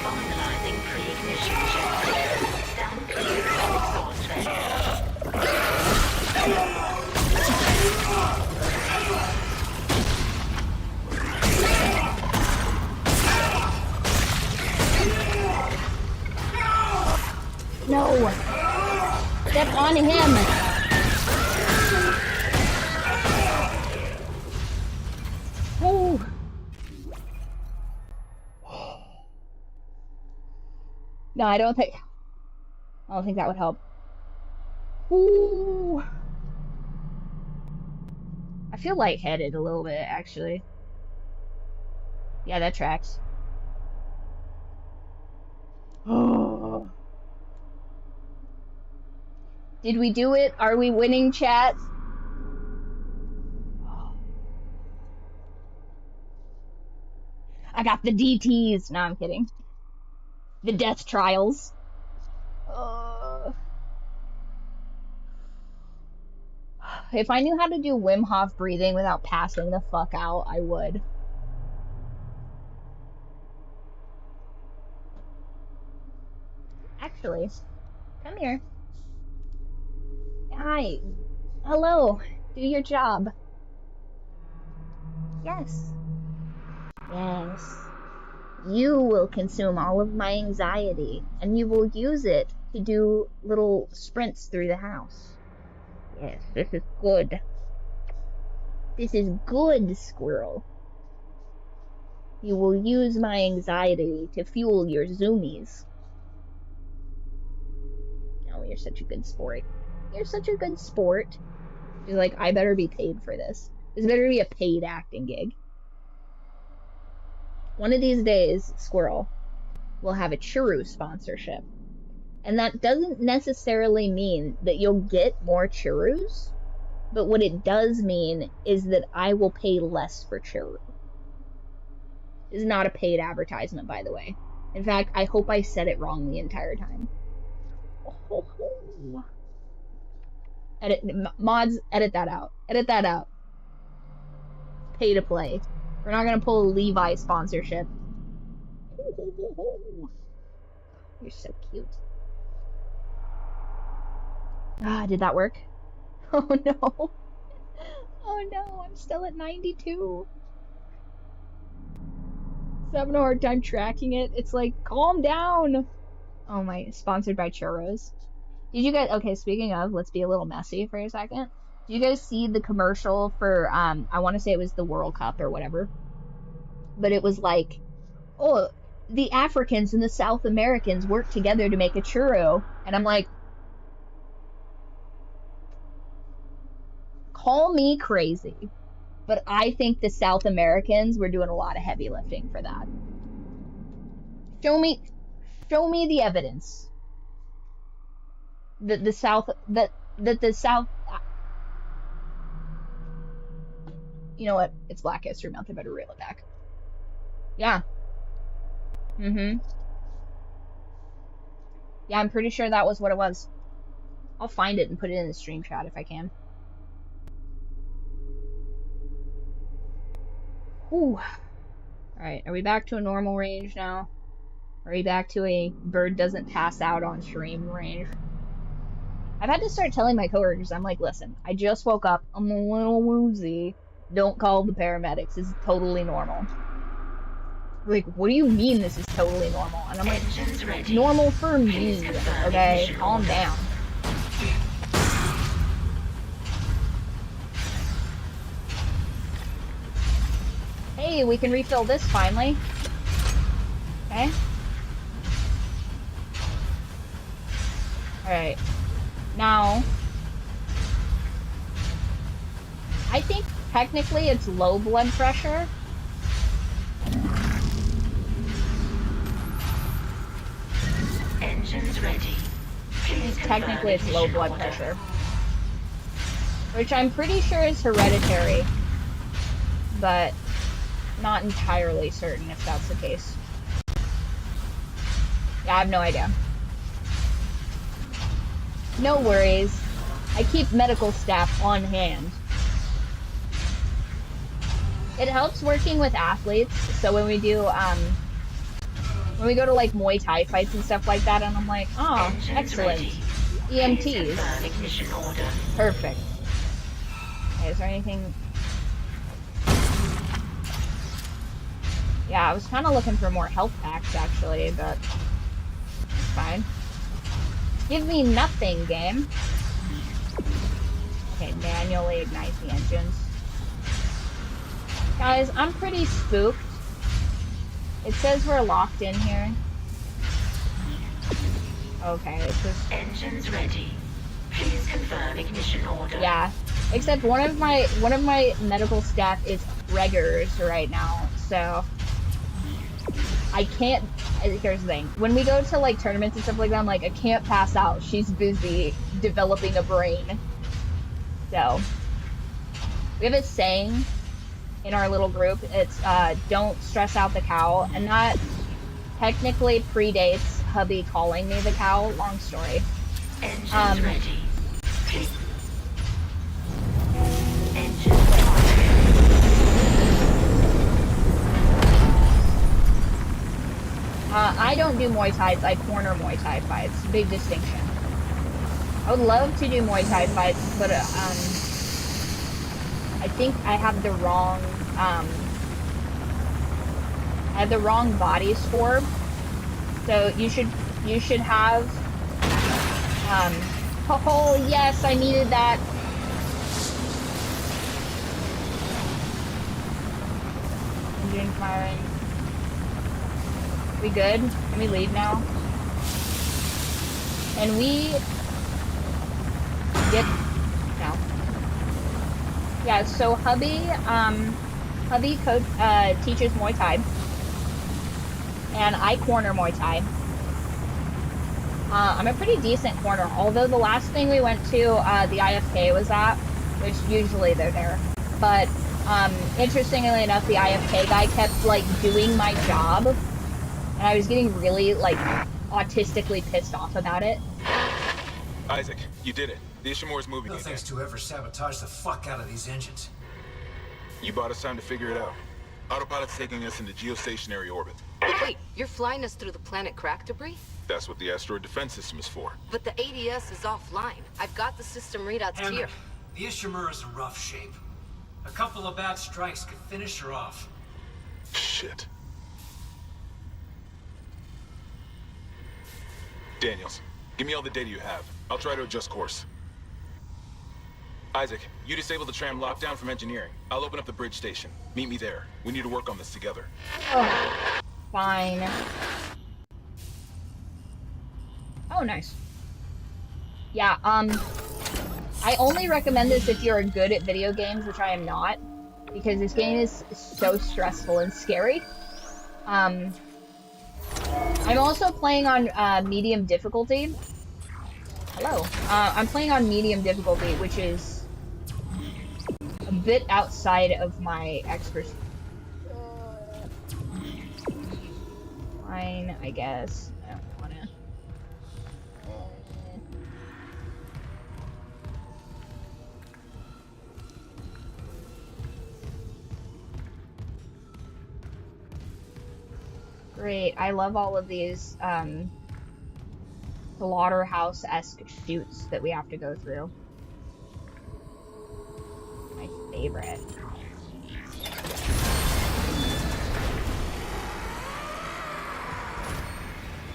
Finalizing pre-ignition check. Stand clear of exhaust vent. No. Step on him. Oh. No, I don't think that would help. Ooh. I feel lightheaded a little bit, actually. Yeah, that tracks. Oh. Did we do it? Are we winning, chat? I got the DTs. No, I'm kidding. The death trials. If I knew how to do Wim Hof breathing without passing the fuck out, I would. Actually, come here. Hi. Hello. Do your job. Yes. Yes. You will consume all of my anxiety, and you will use it to do little sprints through the house. Yes, this is good. This is good, squirrel. You will use my anxiety to fuel your zoomies. Oh, you're such a good sport. You're such a good sport. She's like, I better be paid for this. This better be a paid acting gig. One of these days, Squirrel will have a churro sponsorship. And that doesn't necessarily mean that you'll get more churros, but what it does mean is that I will pay less for churro. This is not a paid advertisement, by the way. In fact, I hope I said it wrong the entire time. Edit, mods, edit that out. Edit that out. Pay to play. We're not gonna pull a Levi sponsorship. You're so cute. Ah, did that work? Oh no. Oh no, I'm still at 92. I'm having a hard time tracking it. It's like, calm down. Oh my, sponsored by churros. Did you guys, okay, speaking of, let's be a little messy for a second. Did you guys see the commercial for, I want to say it was the World Cup or whatever, but it was like oh, the Africans and the South Americans work together to make a churro. And I'm like, call me crazy, but I think the South Americans were doing a lot of heavy lifting for that. Show me the evidence that the South, you know what? It's Black History Month. I better reel it back. Yeah. Mm-hmm. Yeah, I'm pretty sure that was what it was. I'll find it and put it in the stream chat if I can. Whew. Alright, are we back to a normal range now? Are we back to a bird doesn't pass out on stream range? I've had to start telling my coworkers, I'm like, listen, I just woke up, I'm a little woozy. Don't call the paramedics, this is totally normal. Like, what do you mean this is totally normal? And I'm like, normal for me, okay? Calm down. Hey, we can refill this finally. Okay. Alright. Now, I think technically it's low blood pressure. Engines ready. Technically it's low blood pressure. Which I'm pretty sure is hereditary. But not entirely certain if that's the case. Yeah, I have no idea. No worries. I keep medical staff on hand. It helps working with athletes, so when we do, when we go to like Muay Thai fights and stuff like that, and I'm like, oh, excellent. EMTs. Perfect. Okay, is there anything? Yeah, I was kind of looking for more health packs actually, but it's fine. Give me nothing, game. Okay, manually ignite the engines. Guys, I'm pretty spooked. It says we're locked in here. Okay, it's just... Engines ready. Please confirm ignition order. Yeah, except one of my medical staff is preggers right now, so I can't. Here's the thing: when we go to like tournaments and stuff like that, I'm like, I can't pass out. She's busy developing a brain. So we have a saying in our little group. It's don't stress out the cow, and that technically predates hubby calling me the cow. Long story. Engines ready. Engines I don't do Muay Thai, I corner Muay Thai fights. Big distinction. I would love to do Muay Thai fights, but I think I have the wrong body score. So you should have oh yes, I needed that. Engine firing. We good? Can we leave now? And we get no. Yeah, so hubby teaches Muay Thai. And I corner Muay Thai. I'm a pretty decent corner, although the last thing we went to, the IFK was at, which usually they're there. But interestingly enough, the IFK guy kept like doing my job, and I was getting really like autistically pissed off about it. Isaac, you did it. The Ishimura's moving No again. thanks to whoever sabotaged the fuck out of these engines. You bought us time to figure it out. Autopilot's taking us into geostationary orbit. Wait, you're flying us through the planet crack debris? That's what the asteroid defense system is for. But the ADS is offline. I've got the system readouts Hammond, here. the Ishimura's in rough shape. A couple of bad strikes could finish her off. Shit. Daniels, give me all the data you have. I'll try to adjust course. Isaac, you disable the tram lockdown from engineering. I'll open up the bridge station. Meet me there. We need to work on this together. Oh. fine. Oh, nice. Yeah, I only recommend this if you're good at video games, which I am not, because this game is so stressful and scary. I'm also playing on medium difficulty. Hello. I'm playing on medium difficulty, which is a bit outside of my expertise. Fine, I guess. I don't wanna. Great. I love all of these slaughterhouse-esque shoots that we have to go through. My favorite.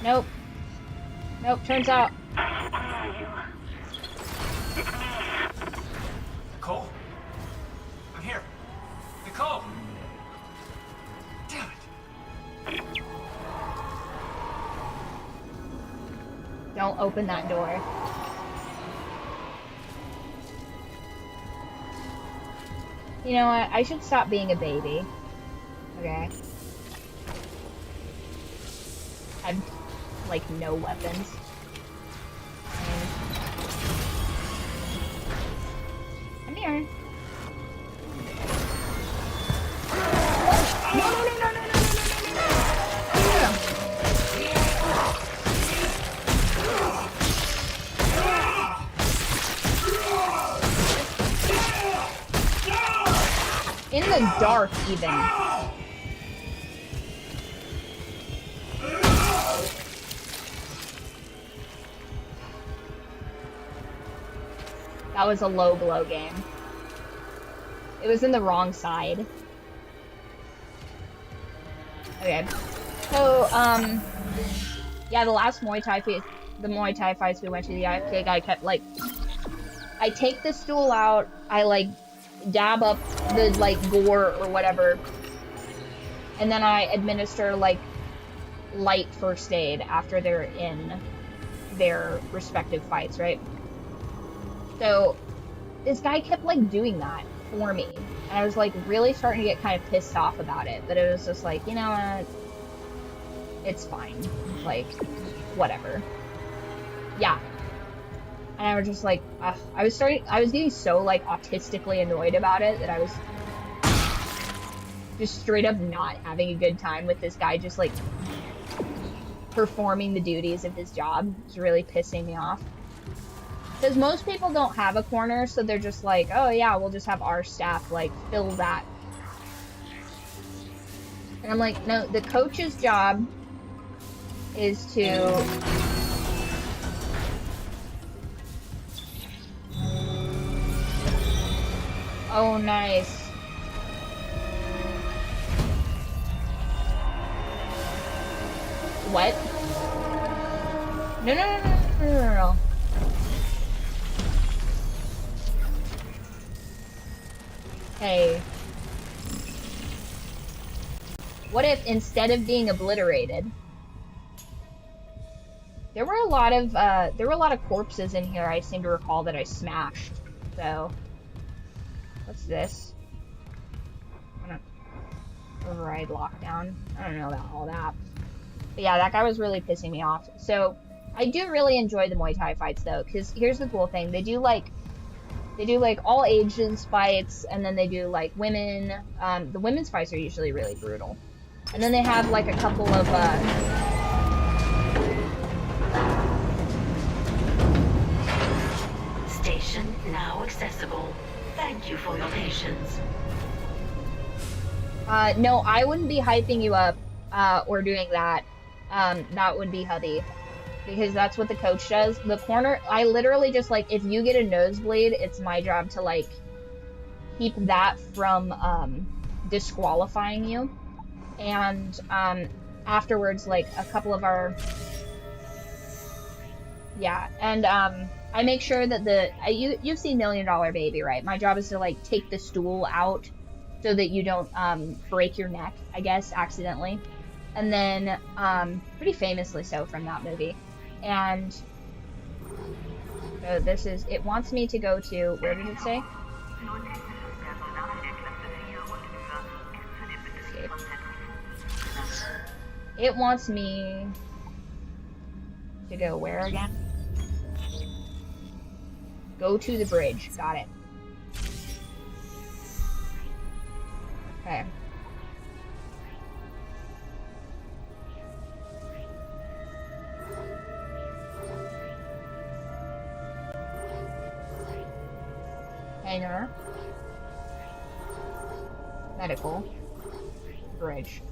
Nope. Nope, turns out. Nicole? I'm here. Nicole! Damn it. Don't open that door. You know what? I should stop being a baby. Okay. I've, like, no weapons. Come here. No, no, no, no, no, no, no, no, no, no, no. In the dark, even. That was a low blow game. It was in the wrong side. Okay. So, yeah, the last Muay Thai fights we went to, the IFK guy kept, like, I take the stool out, I, like, dab up the, like, gore or whatever, and then I administer, like, light first aid after they're in their respective fights, right? So, this guy kept, like, doing that for me, and I was, like, really starting to get kind of pissed off about it, but it was just like, you know what, it's fine, like, whatever. Yeah. And I was just like, I was getting so, like, autistically annoyed about it that I was just straight up not having a good time with this guy just, like, performing the duties of his job. It was really pissing me off. Because most people don't have a corner, so they're just like, oh yeah, we'll just have our staff, like, fill that. And I'm like, no, the coach's job is to... Oh, nice. What? No, no, no, no, no, no, no. Hey. What if, instead of being obliterated, there were a lot of corpses in here I seem to recall that I smashed, so... What's this? Override lockdown. I don't know about all that. But yeah, that guy was really pissing me off. So, I do really enjoy the Muay Thai fights, though, because here's the cool thing. They do, like, all ages fights, and then they do, like, women. The women's fights are usually really brutal. And then they have, like, a couple of, Station now accessible. Thank you for your patience. No, I wouldn't be hyping you up, or doing that. That would be Hubby. Because that's what the coach does. The corner, I literally just, like, if you get a nosebleed, it's my job to, like, keep that from, disqualifying you. And, afterwards, like, a couple of our... Yeah, and, I make sure that you've seen Million Dollar Baby, right? My job is to, like, take the stool out so that you don't, break your neck, I guess, accidentally. and then pretty famously so from that movie. And so this is, it wants me to go to, where did it say? Nur technisches Personal der Klasse 4 und höher ist für den Betrieb von Zentrifugen. It wants me to go where again? Go to the bridge. Got it. Okay. Hangar. Medical. Bridge.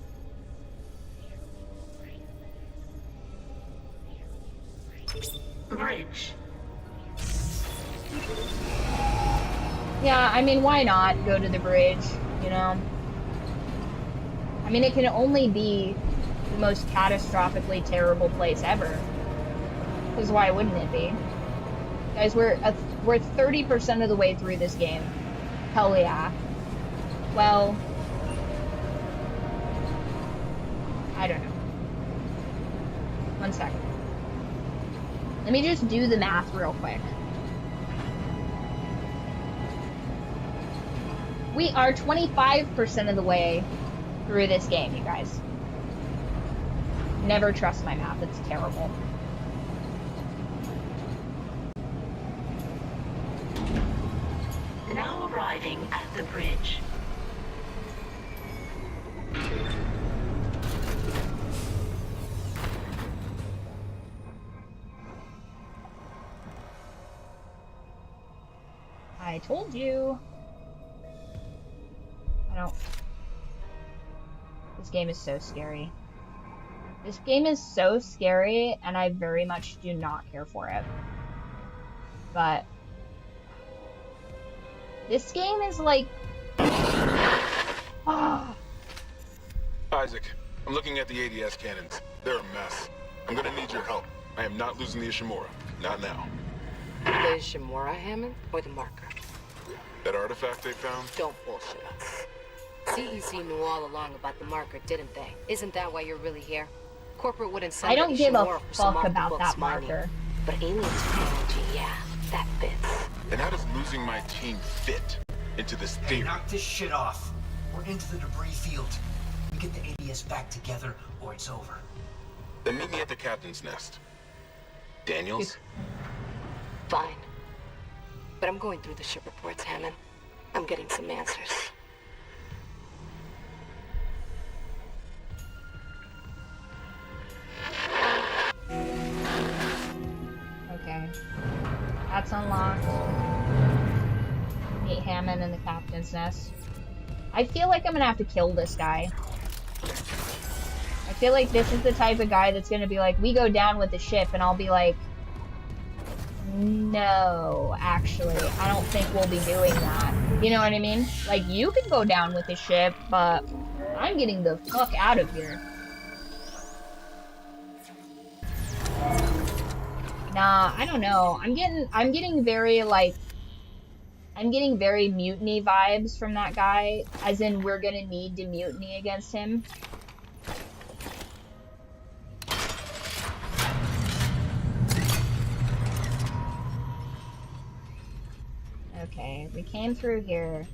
Bridge. Yeah, I mean, why not go to the bridge, you know? I mean, it can only be the most catastrophically terrible place ever. Because why wouldn't it be? Guys, we're 30% of the way through this game. Hell yeah. Well, I don't know. One second. Let me just do the math real quick. We are 25% of the way through this game, you guys. Never trust my math, it's terrible. Now arriving at the bridge. I told you. This game is so scary. This game is so scary, and I very much do not care for it. But this game is like... Isaac, I'm looking at the ADS cannons. They're a mess. I'm gonna need your help. I am not losing the Ishimura. Not now. The Ishimura, Hammond, or the marker? That artifact they found? Don't bullshit us. CEC knew all along about the marker, didn't they? Isn't that why you're really here? Corporate wouldn't send I don't give a Ishimura for some fuck about off-the-books that mining. marker. But alien technology, yeah, that fits. And how does losing my team fit into this Hey, theory? knock this shit off. We're into the debris field. We get the ADS back together, or it's over. Then meet me at the captain's nest. Daniels? Fine. But I'm going through the ship reports, Hammond. I'm getting some answers. Okay. That's unlocked. Meet Hammond in the captain's nest. I feel like I'm gonna have to kill this guy. I feel like this is the type of guy that's gonna be like, we go down with the ship, and I'll be like, no, actually, I don't think we'll be doing that. You know what I mean? Like, you can go down with the ship, but I'm getting the fuck out of here. Nah, I don't know. I'm getting very, like, I'm getting very mutiny vibes from that guy, as in we're gonna need to mutiny against him. Okay, we came through here.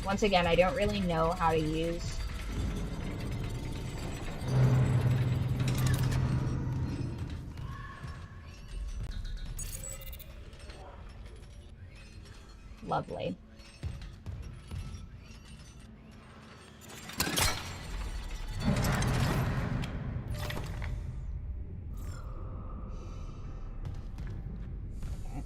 Once again, I don't really know how to use... Lovely. Okay.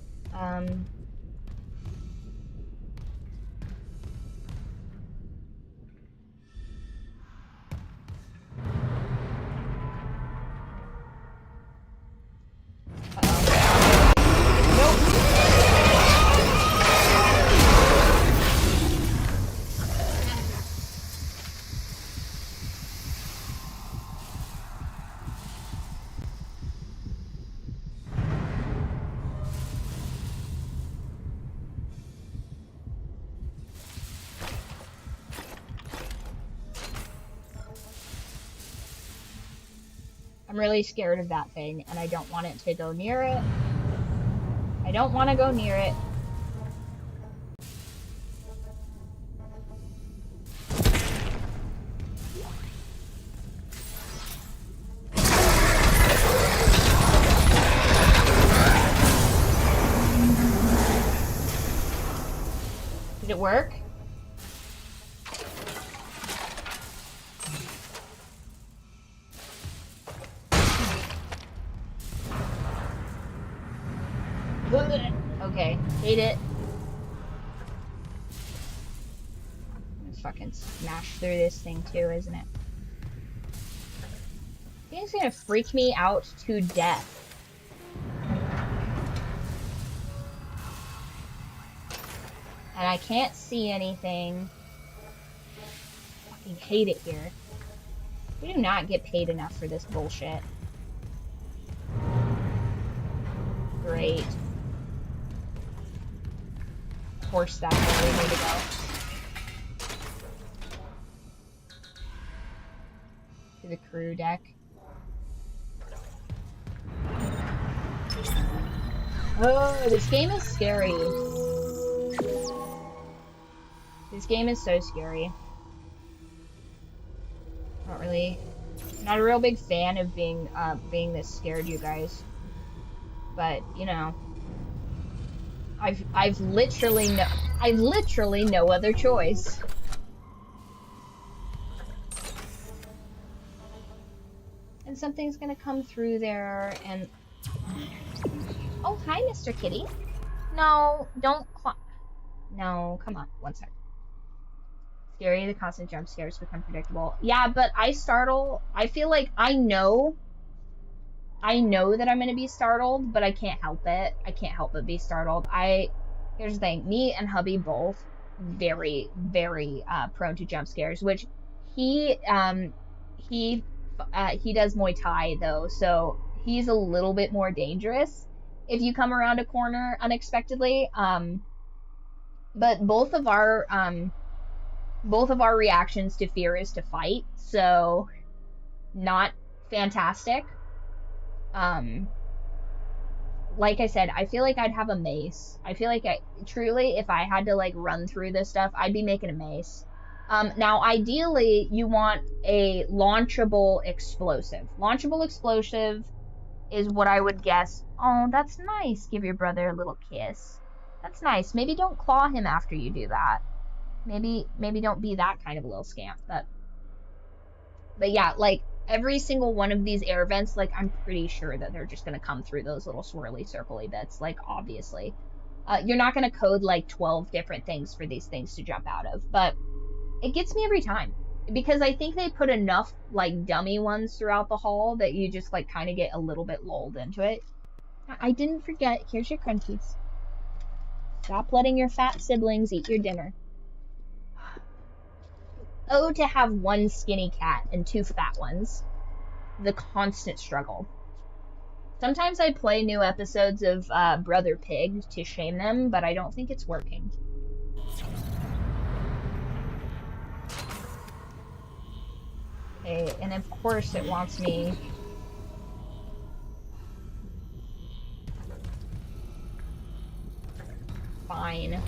I'm really scared of that thing, and I don't want it to go near it. I don't want to go near it. Did it work? Okay, hate it. I'm gonna fucking smash through this thing too, isn't it? I think it's gonna freak me out to death. And I can't see anything. I fucking hate it here. We do not get paid enough for this bullshit. Great. Of course that's where we need to go. To the crew deck. Oh, this game is scary. This game is so scary. Not a real big fan of being this scared, you guys. But, you know, I've literally no other choice. And something's gonna come through there and... Oh, hi, Mr. Kitty. No, don't No, come on, one sec. Scary, the constant jump scares become predictable. Yeah, but I feel like I know that I'm gonna be startled, but I can't help it. I can't help but be startled. Here's the thing, me and hubby both very, very prone to jump scares, which he does Muay Thai though, so he's a little bit more dangerous if you come around a corner unexpectedly. But both of our reactions to fear is to fight, so not fantastic. Like I said, I feel like I'd have a mace. I feel like truly, if I had to like run through this stuff, I'd be making a mace. Now, ideally, you want a launchable explosive. Launchable explosive is what I would guess. Oh, that's nice. Give your brother a little kiss. That's nice. Maybe don't claw him after you do that. Maybe don't be that kind of a little scamp. But yeah, like every single one of these air vents, like I'm pretty sure that they're just gonna come through those little swirly circly bits. Like obviously, you're not gonna code like 12 different things for these things to jump out of, but it gets me every time because I think they put enough like dummy ones throughout the hall that you just like kind of get a little bit lulled into it. I didn't forget. Here's your crunchies. Stop letting your fat siblings eat your dinner. Oh, to have one skinny cat and two fat ones. The constant struggle. Sometimes I play new episodes of Brother Pig to shame them, but I don't think it's working. Okay, and of course it wants me... Fine.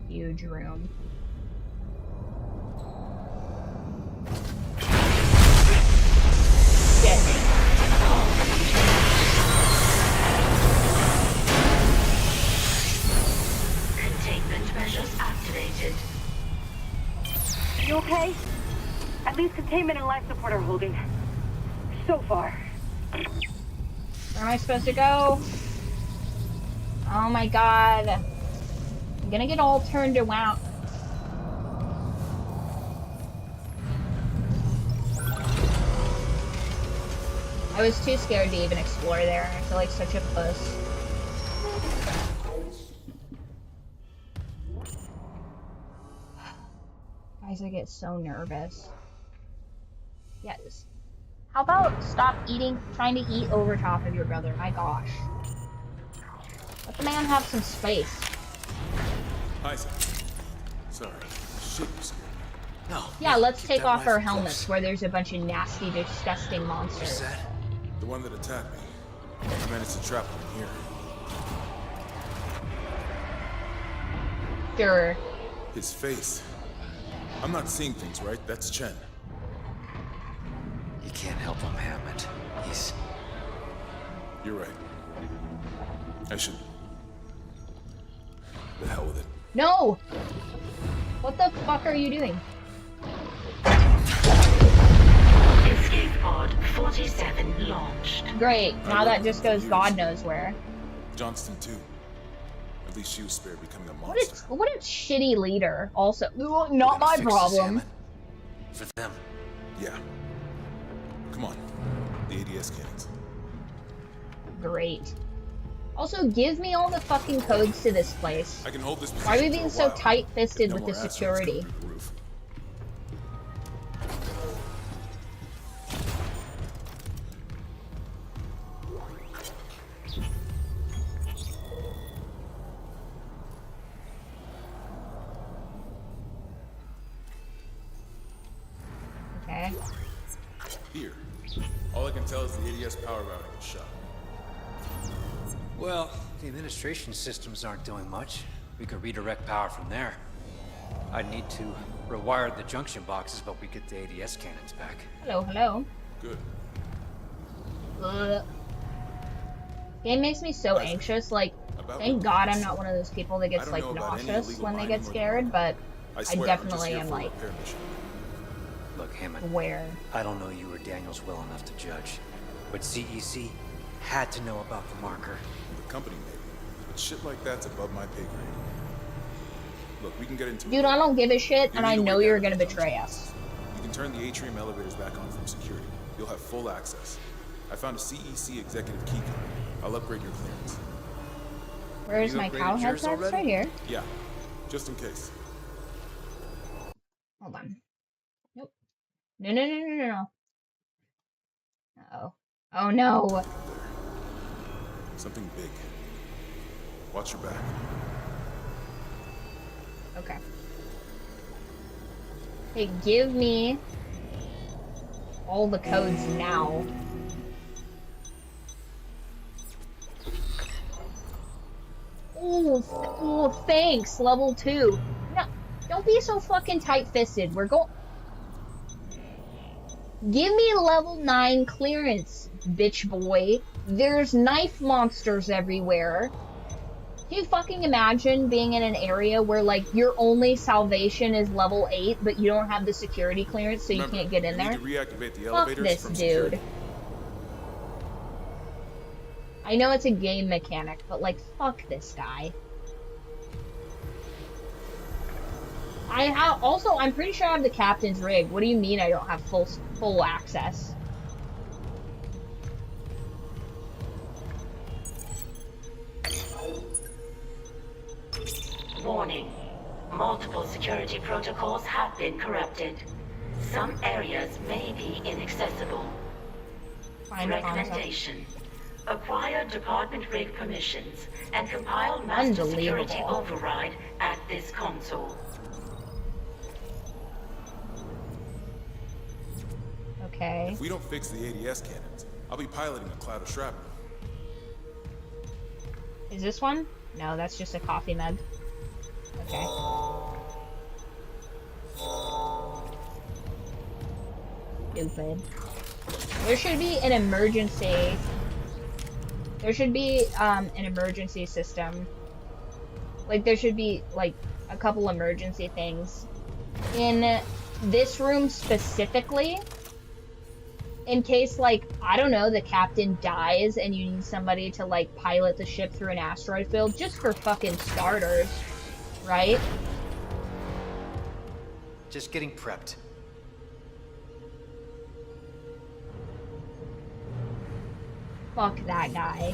Huge room. Shit. Containment measures activated. You okay? At least containment and life support are holding. So far. Where am I supposed to go? Oh my god. I'm gonna get all turned around. I was too scared to even explore there. I feel like such a puss. Guys, I get so nervous. Yes. How about stop trying to eat over top of your brother? My gosh. Let the man have some space. Hi, sir. Sorry. Shit, you scared me. No. Yeah, let's keep take that off our rifle helmets close. where there's a bunch of nasty, disgusting What's monsters. that? The one that attacked me. I managed to trap him in here. Sure. His face. I'm not seeing things, right? That's Chen. You can't help him, Hammond. He's... You're right. I should... The hell with it. No! What the fuck are you doing? Escape pod 47 launched. Great. Now that just goes Years. God knows where. Johnston, too. At least she was spared becoming a What monster. a shitty leader. Also, not We're my gonna fix this, problem. Hammond. For them. Yeah. Come on. The ADS cannons. Great. Also, give me all the fucking codes to this place. I can hold this Why are we position being for a so while. tight-fisted If no with the more astronauts security? come through the roof. Okay. Here. All I can tell is the ADS power routing is shut. Well, the administration systems aren't doing much. We could redirect power from there. I'd need to rewire the junction boxes, but we get the ADS cannons back. Hello, hello. Good. Game makes me so anxious. Like, thank God I'm not one of those people that I gets don't like know about any nauseous illegal when they mining get or scared, but I I swear, I'm just definitely here am for a like repair mission. Look, Hammond, aware. I don't know you or Daniels well enough to judge, but CEC had to know about the marker. The company maybe. But shit like that's above my pay grade. Look, we can get into it. Dude, I don't give a shit, You and I need to know work you're out gonna the betray junctions. us. You can turn the atrium elevators back on from security. You'll have full access. I found a CEC executive key card. I'll upgrade your clearance. Where's You my upgraded cow yours headsets? already? Right here. Yeah, just in case. Hold on. Nope. No, no, no, no, no, no. Uh-oh. Oh, no. Something big. Watch your back. Okay. Hey, give me all the codes now. Oh, thanks, level 2. No, don't be so fucking tight-fisted. We're going... Give me level 9 clearance, bitch boy. There's knife monsters everywhere. Can you fucking imagine being in an area where, like, your only salvation is level 8, but you don't have the security clearance, so Remember, you can't get in you there? need to reactivate the Fuck elevators this from dude. security. I know it's a game mechanic, but, like, fuck this guy. Also, I'm pretty sure I have the captain's rig. What do you mean I don't have full access? Warning. Multiple security protocols have been corrupted. Some areas may be inaccessible. Find a concept. Recommendation. Acquire department rig permissions and compile master security Unbelievable. override at this console. Okay. If we don't fix the ADS cannons, I'll be piloting a cloud of shrapnel. Is this one? No, that's just a coffee mug. Okay. Stupid. There should be an emergency. There should be an emergency system. Like there should be like a couple emergency things in this room specifically. In case, like, I don't know, the captain dies and you need somebody to, like, pilot the ship through an asteroid field, just for fucking starters, right? Just getting prepped. Fuck that guy.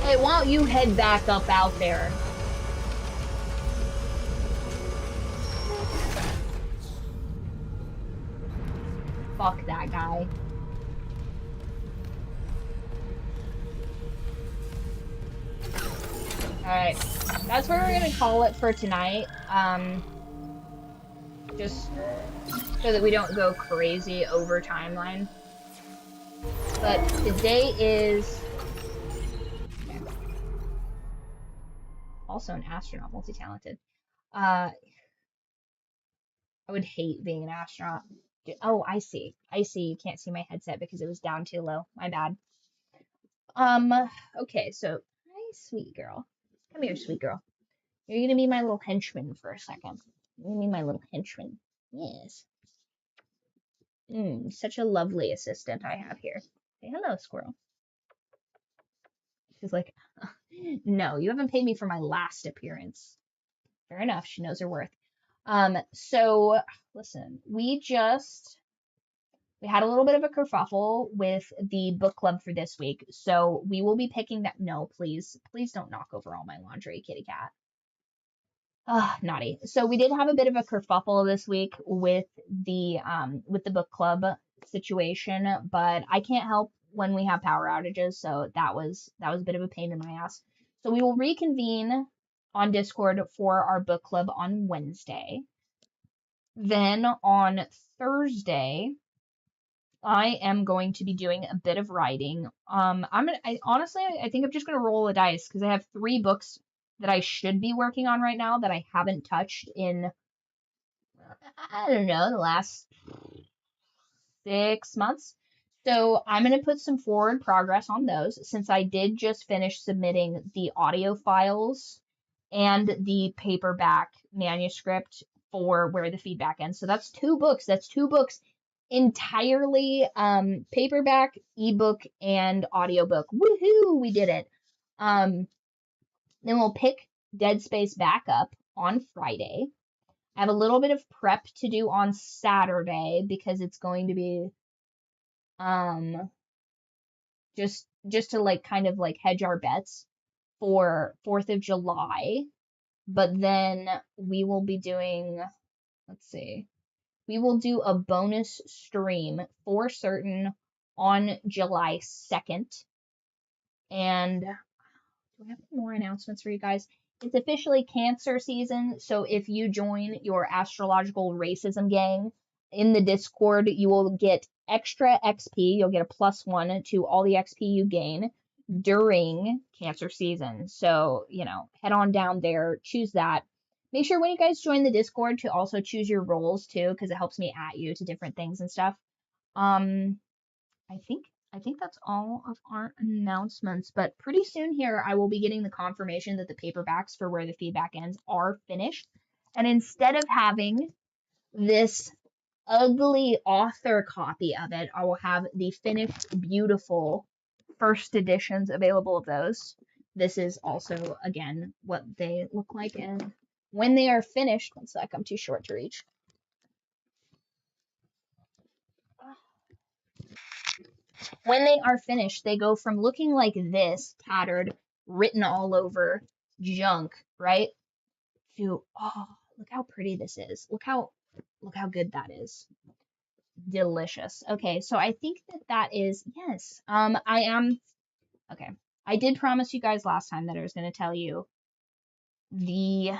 Hey, why don't you head back up out there? Fuck that guy. Alright, that's where we're gonna call it for tonight. Just so that we don't go crazy over timeline. But today is... Okay. Also an astronaut, multi-talented. I would hate being an astronaut. Oh, I see. I see. You can't see my headset because it was down too low. My bad. Okay, so, hi, sweet girl. Come here, sweet girl. You're gonna be my little henchman for a second. You're gonna be my little henchman. Yes. Such a lovely assistant I have here. Say hello, squirrel. She's like, no, you haven't paid me for my last appearance. Fair enough, she knows her worth. So, listen, we had a little bit of a kerfuffle with the book club for this week, so we will be picking that. No, please don't knock over all my laundry, kitty cat. Naughty. So we did have a bit of a kerfuffle this week with the book club situation, but I can't help when we have power outages, so that was a bit of a pain in my ass. So we will reconvene on Discord for our book club on Wednesday. Then on Thursday, I am going to be doing a bit of writing. Honestly, I think I'm just gonna roll the dice because I have 3 books that I should be working on right now that I haven't touched in, I don't know, the last 6 months. So I'm gonna put some forward progress on those since I did just finish submitting the audio files and the paperback manuscript for Where the Feedback Ends. So that's 2 books. That's 2 books entirely paperback, ebook, and audiobook. Woohoo! We did it. Then we'll pick Dead Space back up on Friday. I have a little bit of prep to do on Saturday because it's going to be just to like kind of like hedge our bets for 4th of July. But then we will be doing, let's see, we will do a bonus stream for certain on July 2nd. And do we have any more announcements for you guys? It's officially Cancer season, so if you join your astrological racism gang in the Discord, you will get extra XP. You'll get a +1 to all the XP you gain during Cancer season. So, head on down there, choose that. Make sure when you guys join the Discord to also choose your roles too, because it helps me at you to different things and stuff. I think that's all of our announcements, but pretty soon here I will be getting the confirmation that the paperbacks for Where the Feedback Ends are finished. And instead of having this ugly author copy of it, I will have the finished, beautiful first editions available of those. This is also, again, what they look like. And when they are finished, one sec, I'm too short to reach. When they are finished, they go from looking like this, tattered, written all over, junk, right? To, oh, look how pretty this is. Look how good that is. Delicious. Okay, so I think that is, yes. Okay. I did promise you guys last time that I was going to tell you the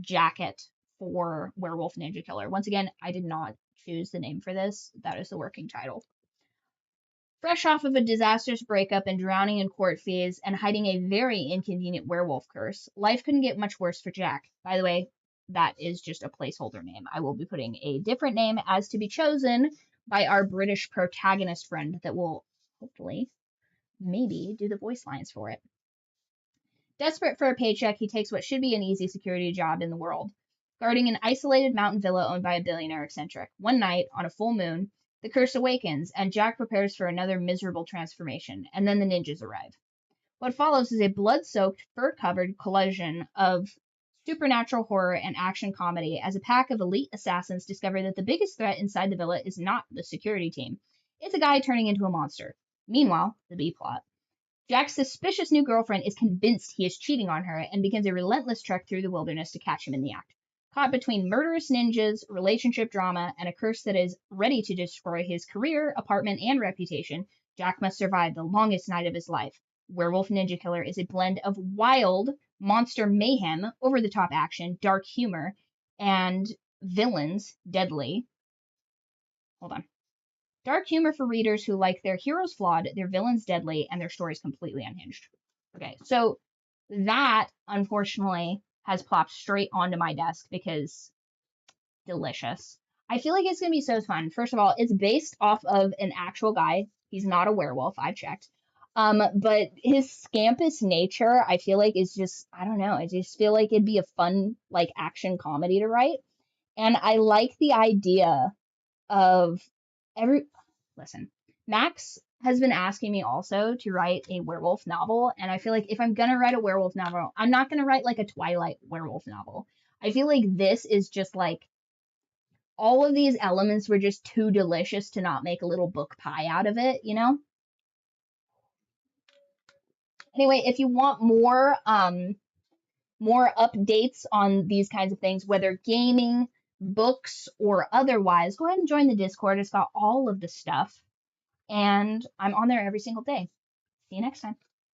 jacket for Werewolf Ninja Killer. Once again, I did not choose the name for this. That is the working title. Fresh off of a disastrous breakup and drowning in court fees and hiding a very inconvenient werewolf curse, life couldn't get much worse for Jack. By the way, that is just a placeholder name. I will be putting a different name as to be chosen by our British protagonist friend that will hopefully maybe do the voice lines for it. Desperate for a paycheck, he takes what should be an easy security job in the world, guarding an isolated mountain villa owned by a billionaire eccentric. One night, on a full moon, the curse awakens, and Jack prepares for another miserable transformation, and then the ninjas arrive. What follows is a blood-soaked, fur-covered collision of supernatural horror and action comedy as a pack of elite assassins discover that the biggest threat inside the villa is not the security team. It's a guy turning into a monster. Meanwhile, the B-plot. Jack's suspicious new girlfriend is convinced he is cheating on her and begins a relentless trek through the wilderness to catch him in the act. Caught between murderous ninjas, relationship drama, and a curse that is ready to destroy his career, apartment, and reputation, Jack must survive the longest night of his life. Werewolf Ninja Killer is a blend of wild, monster mayhem, over-the-top action, dark humor, and villains deadly. Hold on. Dark humor for readers who like their heroes flawed, their villains deadly, and their stories completely unhinged. Okay, so that, unfortunately, has plopped straight onto my desk because delicious. I feel like it's going to be so fun. First of all, it's based off of an actual guy. He's not a werewolf, I've checked. But his scampus nature, I feel like, is just, I don't know, I just feel like it'd be a fun, like, action comedy to write. And I like the idea of listen, Max has been asking me also to write a werewolf novel, and I feel like if I'm gonna write a werewolf novel, I'm not gonna write like a Twilight werewolf novel. I feel like this is just like all of these elements were just too delicious to not make a little book pie out of it, you know? Anyway, if you want more updates on these kinds of things, whether gaming, books, or otherwise, go ahead and join the Discord. It's got all of the stuff. And I'm on there every single day. See you next time.